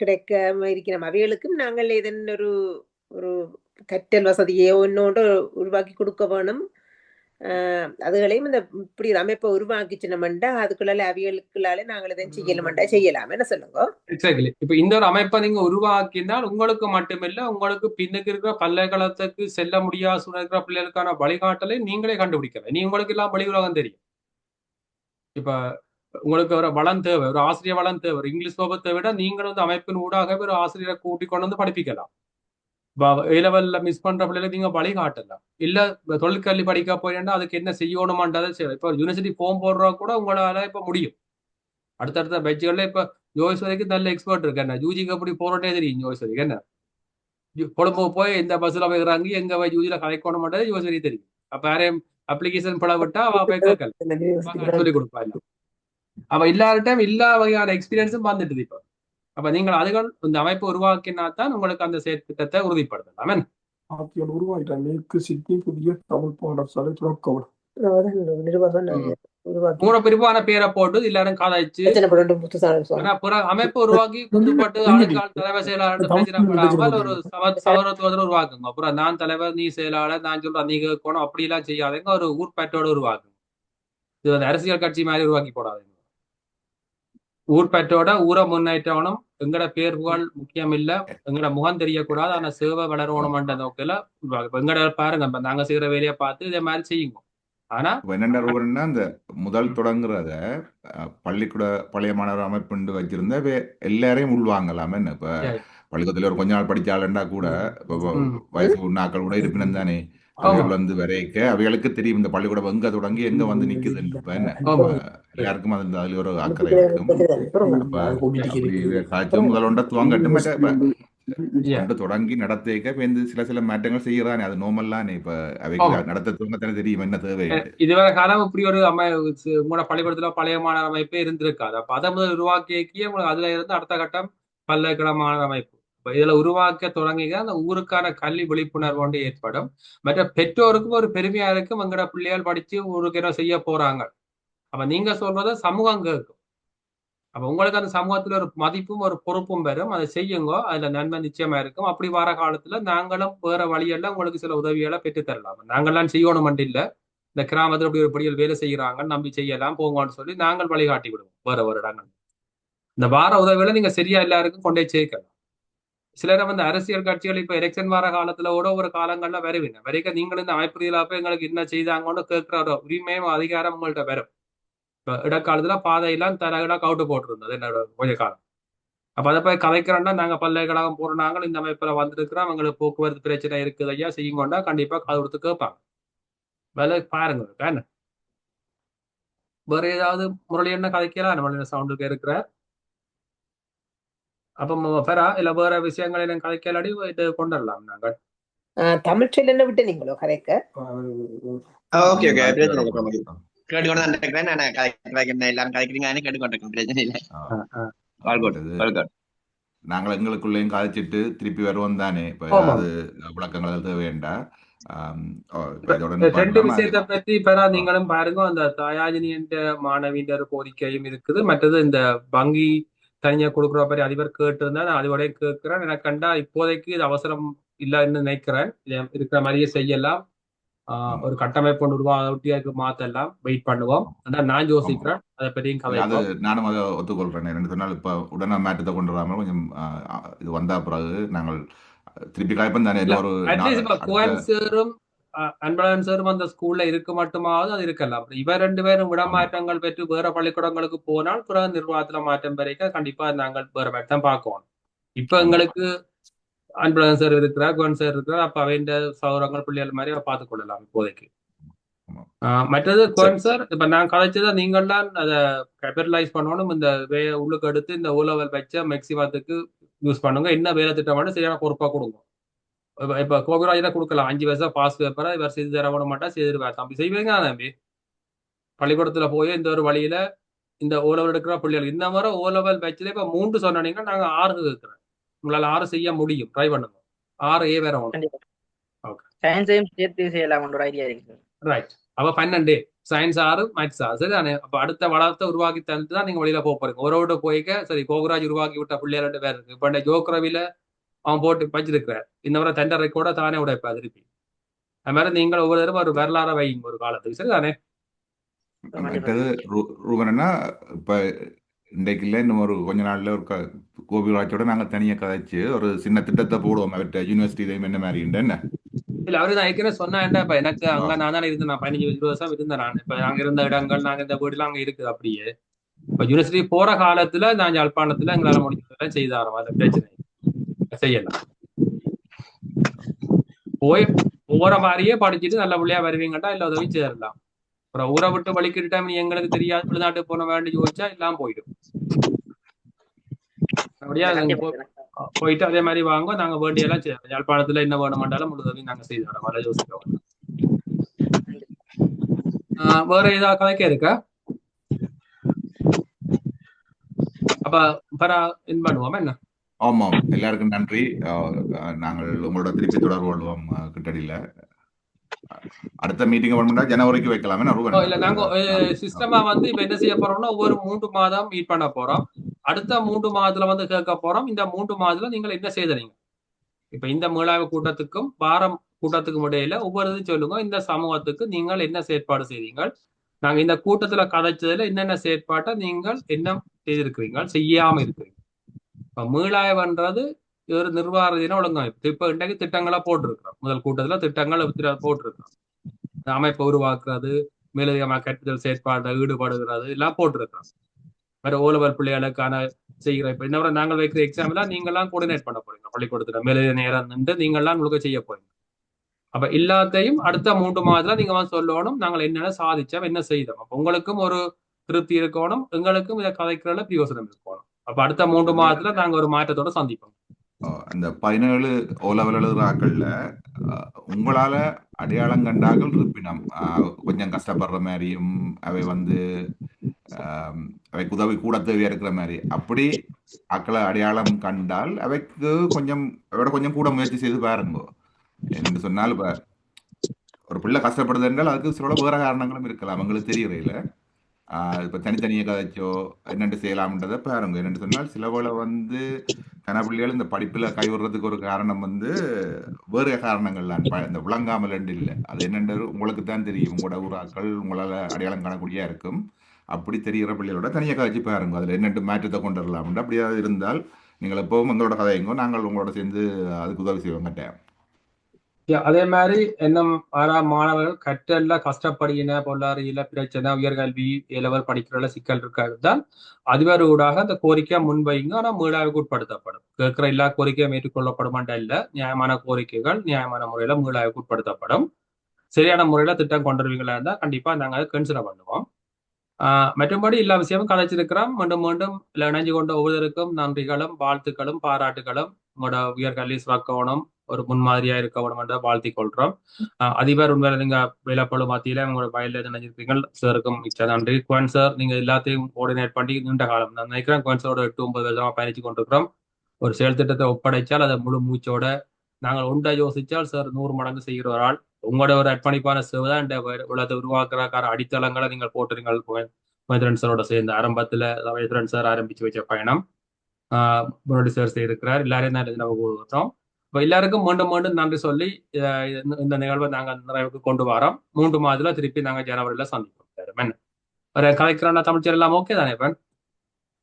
கிடைக்காம இருக்கணும். அவைகளுக்கும் நாங்கள் ஏதென்ன ஒரு கற்றல் வசதியோ இன்னொன்று உருவாக்கி கொடுக்க வேணும். அதுகளையும் இந்த இப்படி அமைப்பை உருவாக்கிச்சுனோம்டா அதுக்குள்ளால அவியலுக்குள்ளாலே நாங்கள் எதையும் செய்யலாமண்டா செய்யலாம். என்ன சொல்லுங்க? எக்ஸாக்ட்லி. இப்ப இந்த ஒரு அமைப்பை நீங்க உருவாக்கினால் உங்களுக்கு மட்டுமில்ல, உங்களுக்கு பின்னுக்கு இருக்கிற பல்கலைக்கழகத்துக்கு செல்ல முடியாத சூழ்நிலை இருக்கிற பிள்ளைகளுக்கான வழிகாட்டலை நீங்களே கண்டுபிடிக்கலாம். நீ உங்களுக்கு எல்லாம் வழி உலகம் தெரியும். இப்ப உங்களுக்கு ஒரு வளம் தேவை, ஒரு ஆசிரியர் வளம் தேவை, இங்கிலீஷ் கோபத்தை விட நீங்கள் அமைப்பின் ஊடாக ஒரு ஆசிரியரை கூட்டிக் கொண்டு படிப்பிக்கலாம். ஏலெவல்ல மிஸ் பண்ற பிள்ளைகளுக்கு நீங்க வழிகாட்டலாம். இல்ல தொழிற்கல்வி படிக்க போயிட்டா அதுக்கு என்ன செய்யணுமான்றதை இப்ப யூனிவர்சிட்டி ஃபார்ம் போடுறா கூட உங்களால இப்ப முடியும். அடுத்தடுத்த பேட்சுகள்ல இப்ப ஜோய்ஸ் வரைக்கும் நல்ல எக்ஸ்பர்ட் இருக்கு. என்ன யூஜிக்கு அப்படி போறோட்டே தெரியும். ஜோய்ஸ் வரைக்கும் என்ன கொழும்பு போய் இந்த பஸ்ல போய்றாங்க எங்க போய் யூஜில கலைக்கணும் மாட்டது ஜோய்ஸ் வரைக்கும் தெரியும். அப்ப யாரையும் அப்ளிகேஷன் பட விட்டா அவ போய் கேட்கல சொல்லி கொடுப்பா. இல்ல அவ இல்லாத எல்லா வகையான எக்ஸ்பீரியன்ஸும் வந்துட்டு இப்ப. அப்ப நீங்கள் அதுகள் இந்த அமைப்பு உருவாக்கினா தான் உங்களுக்கு அந்த செயற்திட்டத்தை உறுதிப்படுத்தலாம். ஆட்சிகள் உருவாயிட்டாங்க. மேற்கு சிட்னி புதிய தமிழ் பாடசாலை துறக்கப்படும். நிருபகம் ம். உருவாக்கி மூணு பிரிவான பேரை போட்டு எல்லாரும் கதைச்சு பிரச்சனை போட்டு புத்துசாமி ஆனா சொன்னோம். பிற அமைப்பு உருவாக்கி குத்துப்பட்டு ஆளுக்கால் தலைவர் செயலாளர் பிரச்சனை படாமல் ஒரு சகோதரத்துவத்தில் உருவாக்குங்க. அப்புறம் நான் தலைவர் நீ செயலாளர் நான் சொல்றேன் நீ கேட்கணும் அப்படி எல்லாம் செய்யாதீங்க. ஒரு ஊர்பற்றோடு உருவாக்குங்க. இது வந்து அரசியல் கட்சி மாதிரி உருவாக்கி போடாதீங்க. ஊர்பற்றோட ஊரை முன்னேற்றணும். எங்கட பேர் புகழ் முக்கியம் இல்ல, எங்கட முகம் தெரியக்கூடாது, ஆனா சேவை வளரணும்ன்ற நோக்கில உருவாக்கு. எங்கட பாருங்க இப்ப நாங்க செய்யற வேலையை பார்த்து இதே மாதிரி செய்யுங்க. ஆனா இப்போ என்னென்னா அந்த முதல் தொடங்குறத பள்ளிக்கூட பழைய மாணவர் அமைப்புண்டு வச்சிருந்த எல்லாரையும் உள்வாங்கலாம். என்ன இப்போ பள்ளிக்கூடத்தில் ஒரு கொஞ்ச நாள் படிச்சாலண்டா கூட இப்போ வயசு நாட்கள் கூட இருப்பினம் தானே அவைகள் வந்து வரைக்க அவைகளுக்கு தெரியும் இந்த பள்ளிக்கூடம் எங்க தொடங்கி எங்க வந்து நிக்குதுன்னு. இப்போ என்ன எல்லாருக்கும் அதுல ஒரு அக்கறை இருக்கும். அப்ப அப்படி காய்ச்சல் முதல் ஒன்றை துவங்கட்டும். கொண்டு தொடங்கி நடத்த சில மாற்றங்கள் செய்யறானே அது நோமல்லானே. இப்ப அவைக்கு நடத்த துவங்கத்தானே தெரியும் என்ன தேவை. இதுவரை காலம் இப்படி ஒரு உங்களோட பள்ளிக்கூடத்துல பழைய மாணவர் அமைப்பே இருந்திருக்காது. அப்ப அதை முதல் உருவாக்கிய உங்களுக்கு அதுல இருந்து அடுத்த கட்டம் பல்கலைக்கழக மாணவர் அமைப்பு. இப்ப இதுல உருவாக்க தொடங்கிக்க அந்த ஊருக்கான கல்வி விழிப்புணர்வு ஒன்று ஏற்படும். மற்ற பெற்றோருக்கும் ஒரு பெருமையா இருக்கும், எங்கட பிள்ளைகள் படிச்சு ஊருக்கு என்ன செய்ய போறாங்க. அப்ப நீங்க சொல்றத சமூகம் கேட்கும். அப்ப உங்களுக்கு அந்த சமூகத்துல ஒரு மதிப்பும் ஒரு பொறுப்பும் பெறும். அதை செய்யுங்க, அதுல நன்மை நிச்சயமா இருக்கும். அப்படி வர காலத்துல நாங்களும் வேற வழியெல்லாம் உங்களுக்கு சில உதவிகளை பெற்று தரலாம். நாங்கள்லாம் செய்யணும் மட்டும் இல்ல, இந்த கிராமத்துல இப்படி ஒரு படிகள் வேலை செய்யறாங்க நம்பி செய்யலாம் போங்கன்னு சொல்லி நாங்கள் வழிகாட்டி விடுவோம். வேற ஒரு இடங்கள் இந்த வார உதவிகளை நீங்க சரியா எல்லாருக்கும் கொண்டே சேர்க்கலாம். சிலரை வந்து அரசியல் கட்சிகள் இப்ப எலெக்ஷன் வர காலத்துல கூட ஒரு காலங்கள்ல வருவீங்க வரைக்கும் நீங்களும் இந்த அமைப்பு ரீதியிலாப்ப எங்களுக்கு என்ன செய்தாங்கன்னு கேட்கிற ஒரு உரிமையும் அதிகாரம் உங்கள்கிட்ட வரும். இப்ப இடக்காலத்துல பாதையெல்லாம் தரகெல்லாம் கவுட்டு போட்டிருந்தது என்னோட கொஞ்ச காலம். அப்ப அதை போய் கதைக்கிறோம்னா நாங்க பல்கலைக்கழகம் போறோம், இந்த அமைப்புல வந்திருக்கிறோம், எங்களுக்கு போக்குவரத்து பிரச்சனை இருக்குது ஐயா செய்யுங்கொண்டா கண்டிப்பா காது கொடுத்து கேட்பாங்க. வேலை பாருங்க என்ன வேற ஏதாவது முரளி என்ன கதைக்கலாம் நம்ம சவுண்டுக்கு இருக்கிற அப்ப பெறா இல்ல வேற விஷயங்கள் என்ன கதைக்கலாடி இது கொண்டுடலாம் நாங்கள். தமிழ்ச்சொல் என்ன விட்டு நீங்களோ கதைக்க ஓகே ஓகே பிரச்சனை இல்லை. கேட்டுக்கொண்டு தான் இருக்கிறேன் நான் கதைக்கிறேன். எல்லாரும் கதைக்கிறீங்க கேட்டுக்கொண்டிருக்கேன். பிரச்சனை இல்லை. நாங்கள் எங்களுக்குள்ளேயும் கதைச்சிட்டு திருப்பி வருவோம் தானே. இப்ப அது விளக்கங்கள் தேவையண்டா. ரெண்டு விஷயத்தை பத்தி பெறா நீங்களும் பாருங்க. அந்த தாயாஜினி என்ற மாணவியின் ஒரு கோரிக்கையும் இருக்குது. மற்றது இந்த வங்கி தனியா கொடுக்குற மாதிரி அதிபர் கேட்டிருந்தா நான் அதோட கேட்கிறேன். எனக்கு கண்டா இப்போதைக்கு இது அவசரம் இல்லைன்னு நினைக்கிறேன். இருக்கிற மாதிரியே செய்யலாம். ஒரு கட்டமைப்பு ஒன்று உருவாக மாத்தெல்லாம் வெயிட் பண்ணுவோம். நான் யோசிக்கிறேன் அதை பற்றியும் கதை. நானும் அதை ஒத்துக்கொள்றேன். 2 நாள் இப்ப உடனே மாற்றத்தை கொண்டு வராமல் கொஞ்சம் இது வந்தா பிறகு நாங்கள் திருப்பி காய்ப்போம் தானே. கோயன்சரும் அன்பழகன் சாரும் அந்த ஸ்கூல்ல இருக்க மட்டுமாவது அது இருக்கலாம். இவர் 2 பேரும் இடமாற்றங்கள் பெற்று வேற பள்ளிக்கூடங்களுக்கு போனால் பிறகு நிர்வாகத்துல மாற்றம் வரைக்கும் கண்டிப்பா நாங்கள் வேற மாதிரி தான் பார்க்கணும். இப்ப எங்களுக்கு அன்பழகன் சார் இருக்கிறார், கோவன் சார் இருக்கிறார். அப்ப அவைந்த சௌரங்கள் பிள்ளைகள் மாதிரி பார்த்துக் கொள்ளலாம் இப்போதைக்கு. மற்றது கோவன் சார் இப்ப நான் கதைச்சதை நீங்கள்லாம் அதை கேபிட்டலைஸ் பண்ணணும். இந்த உள்ளுக்கு எடுத்து இந்த ஓலவல் வச்ச மேக்சிமத்துக்கு யூஸ் பண்ணுங்க. என்ன வேலை திட்டம் மட்டும் சரியான பொறுப்பா கொடுங்க. இப்ப கோபிராஜில கொடுக்கலாம் 5 வயசா பாஸ் பேப்பரா இவர் செய்து தர மாட்டா செய்திருவார். தம்பி செய்வீங்க தம்பி பள்ளிக்கூடத்துல போய் இந்த ஒரு வழியில இந்த ஓலவல் எடுக்கிற பிள்ளைகள் இந்த மாதிரி ஓலவல் வச்சதே இப்ப 3 சொன்னீங்க நாங்க 6 இருக்கிறேன். உங்களால 6 செய்ய முடியும். ட்ரை பண்ணுங்க. 6 வேற ரைட். அப்ப 12 சயின்ஸ் 6 மேத்ஸ் 6 சரிதானே. அப்ப அடுத்த வளத்தை உருவாக்கி தந்து தான் நீங்க வெளியில போறீங்க. ஒரு போய்க்க சரி கோகுராஜ் உருவாக்கி விட்ட பிள்ளைகள் 2 பேர் இருக்கு. இப்ப ஜோக்ரவில அவன் போட்டு வச்சிருக்கிறார். இந்த மாதிரி டெண்டர் ரெக்கார்ட தானே உடைப்பா திருப்பி. அது மாதிரி நீங்கள் ஒவ்வொரு தடவை ஒரு வரலாற வைங்க ஒரு காலத்துக்கு சரிதானே. ரூபனா இப்ப இன்றைக்கு இல்லை இன்னும் ஒரு கொஞ்ச நாள்ல ஒரு கோபிராஜோட நாங்க தனியா கதைச்சு ஒரு சின்ன திட்டத்தை போடுவோம். அவர்கிட்ட யூனிவர்சிட்டி என்ன மாதிரி என்ன இல்ல அவரு நான் ஏற்கனவே சொன்னேன்டா. இப்ப எனக்கு அங்க நான் தானே இருந்தேன். நான் 15-20 வருஷம் இருந்தேன். நான் இப்ப நாங்க இருந்த இடங்கள் நாங்க இந்த வீடுலாம் அங்க இருக்குது. அப்படியே இப்ப யூனிவர்சிட்டி போற காலத்துல நான் யாழ்ப்பாணத்துல எங்களால முடிஞ்சதெல்லாம் செய்தாரோம். அது பிரச்சனை செய்யலாம். போய் போற மாதிரியே படிச்சுட்டு நல்ல பிள்ளையா வருவீங்கட்டா இல்ல உதவி சேரலாம். அப்புறம் ஊரை விட்டு வலிக்கிட்டு டைம் எங்களுக்கு தெரியாது வெளிநாட்டுக்கு போன வேண்டி யோசிச்சா எல்லாம் போயிடும். அப்படியா போயிட்டு அதே மாதிரி வாங்க. நாங்க வேண்டியெல்லாம் யாழ்ப்பாணத்துல என்ன வேணுமாண்டாலும் முழுதவி நாங்க செய்தோம். வர யோசிக்கிறோம். வேற ஏதாவது கதைக்க இருக்கா? அப்ப பரா இன் பண்ணுவோம் என்ன ஆமாம், எல்லாருக்கும் நன்றி. நாங்கள் உங்களோட திருப்பி தொடர்பு கொள்வோம் கிட்டடியில். அடுத்த மீட்டிங் பண்ணா ஜனவரிக்கு வைக்கலாமே. இல்ல நாங்க சிஸ்டமா வந்து இப்ப என்ன செய்ய போறோம்னா ஒவ்வொரு 3 மாதம் மீட் பண்ண போறோம். அடுத்த 3 மாதத்துல வந்து கேட்க போறோம். இந்த 3 மாதத்துல நீங்கள் என்ன செய்தீங்க? இப்ப இந்த மீளாய்வு கூட்டத்துக்கும் வாரம் கூட்டத்துக்கும் இடையில ஒவ்வொரு சொல்லுங்க, இந்த சமூகத்துக்கு நீங்கள் என்ன செயற்பாடு செய்தீங்க, நாங்க இந்த கூட்டத்துல கதைச்சதுல என்னென்ன செயற்பாட்டை நீங்கள் என்ன செய்திருக்கிறீங்க, செய்யாம இருக்கிறீங்க. இப்ப மீளாய்வுன்றது ஒரு நிர்வாக ரீதியான ஒழுங்கமைப்பு. இப்ப இன்றைக்கு திட்டங்களா போட்டிருக்கிறோம். முதல் கூட்டத்துல திட்டங்கள் போட்டிருக்கிறோம். அமைப்பை உருவாக்குறது, மேலதிகமாக கற்பித்தல் செயற்பாடு ஈடுபடுகிறது எல்லாம் போட்டிருக்கிறோம். வேற ஓலவர் பிள்ளைகளுக்கான செய்கிற இப்ப இன்னொரு நாங்கள் வைக்கிற எக்ஸாம்லாம் நீங்கள்லாம் கோஆர்டினேட் பண்ண போறீங்க. பள்ளிக்கூடத்துல மேலதிக நேரம் நின்று நீங்கள்லாம் உங்களுக்கு செய்ய போறீங்க. அப்ப எல்லாத்தையும் அடுத்த 3 மாதத்துல நீங்க வந்து சொல்லணும், நாங்கள் என்னென்ன சாதிச்சோம், என்ன செய்தோம். அப்ப உங்களுக்கும் ஒரு திருப்தி இருக்கணும், எங்களுக்கும் இதை கதைக்கிறதுல பிரயோசனம் இருக்கணும். அப்ப அடுத்த 3 மாதத்துல நாங்க ஒரு மாற்றத்தோட சந்திப்போம். அந்த 17 ஓலவல் எழுதுறாக்கள்ல உங்களால அடையாளம் கண்டாக்கள் இருப்பினம் கொஞ்சம் கஷ்டப்படுற மாதிரியும் அவை வந்து அவைக்கு உதவி கூட தேவையா இருக்கிற மாதிரி அப்படி ஆக்களை அடையாளம் கண்டால் அவைக்கு கொஞ்சம் கூட முயற்சி செய்து பாருங்க. என்று சொன்னால் இப்ப ஒரு பிள்ளை கஷ்டப்படுது என்றால் அதுக்கு சில வேற காரணங்களும் இருக்கலாம், அவங்களுக்கு தெரியறதில்ல. இப்போ தனித்தனியாக கதைச்சோ என்னென்று செய்யலாம்ன்றதை பாருங்க. என்னென்னு சொன்னால் சில வேளை வந்து கன பிள்ளைகள் இந்த படிப்பில் கைவிடுறதுக்கு ஒரு காரணம் வந்து வேறு காரணங்கள் தான், இந்த விளங்காமல் இல்லை. அது என்னென்று உங்களுக்கு தான் தெரியும். உங்களோட ஊராக்கள் உங்களால் அடையாளம் காணக்கூடியா இருக்கும். அப்படி தெரிகிற பிள்ளைகளோட தனியாக கதைச்சு பாருங்க, அதில் என்னென்று மாற்றத்தை கொண்டு வரலாம்ன்ற. அப்படியாவது இருந்தால் நீங்கள் எப்பவும் எங்களோட கதைங்கோ, நாங்கள் உங்களோட சேர்ந்து அதுக்கு உதவி செய்வோம் கட்டாயம். அதே மாதிரி இன்னும் மாணவர்கள் கற்றல்ல கஷ்டப்படுகின பொருளாதார பிரச்சனை, உயர்கல்வி லெவல் படிக்கிறதுல சிக்கல் இருக்காதுதான் அதிபர் ஊடாக அந்த கோரிக்கையை முன்வைங்க. ஆனால் மீளாய்வுக்கு உட்படுத்தப்படும். கேட்கிற எல்லா கோரிக்கையும் ஏற்றுக்கொள்ளப்படுமாட்டா இல்ல, நியாயமான கோரிக்கைகள் நியாயமான முறையில மீளாய்வுக்கு உட்படுத்தப்படும். சரியான முறையில திட்டம் கொண்டுருவீங்களா இருந்தா கண்டிப்பா நாங்க அதை கன்சிடர் பண்ணுவோம். மற்றபடி எல்லா விஷயமும் கதைச்சிருக்கிறோம். மீண்டும் மீண்டும் இணைஞ்சு கொண்ட ஒவ்வொருவருக்கும் நன்றிகளும் வாழ்த்துக்களும் பாராட்டுகளும். உங்களோட உயர்கல்வி சிறக்கணும், ஒரு முன்மாதிரியா இருக்கணும் என்ற வாழ்த்தி கொள்றோம். அதிபர் உண்மையில நீங்க வேலைப்பழு மத்தியில உங்களோட வயல்ல நினைஞ்சிருக்கீங்க. சாருக்கும் மிச்ச நன்றி. குவன் சார், நீங்க எல்லாத்தையும் கோஆர்டினேட் பண்ணி நீண்ட காலம் நான் நினைக்கிறேன் குவன் சாரோட 8-9 வருஷமா பயணிச்சு கொண்டிருக்கிறோம். ஒரு செயல் திட்டத்தை ஒப்படைச்சால் அதை முழு மூச்சோட நாங்கள் ஒன்றை யோசிச்சால் சார் 100 மடங்கு செய்கிற ஒரு ஆள். உங்களோட ஒரு அர்ப்பணிப்பான சேவை தான் இந்த உலகத்தை உருவாக்குறக்கான அடித்தளங்களை நீங்கள் போட்டுறீங்க. மகேந்திரன் சாரோட சேர்ந்த ஆரம்பத்துல மகேந்திரன் சார் ஆரம்பிச்சு வச்ச பயணம் முன்னாடி சார் செய்திருக்கிறார். எல்லாரையும் நம்ம கொடுக்குறோம். இப்போ எல்லாருக்கும் மீண்டும் மீண்டும் நன்றி சொல்லி இந்த நிகழ்வை நாங்கள் நிறைவுக்கு கொண்டு வரோம். 3 மாதத்துல திருப்பி நாங்கள் ஜனவரியில சந்திப்போம். ஒரு கலைக்கிறான தமிழ்ச்சர் எல்லாம் ஓகே தானே?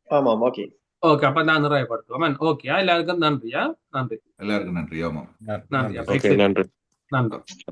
ஆமாம், ஓகே ஓகே. அப்ப நான் நிறைவுபடுத்துவோம். ஓகே, எல்லாருக்கும் நன்றியா? நன்றி. எல்லாருக்கும் நன்றி. ஆமாம், நன்றி. நன்றி.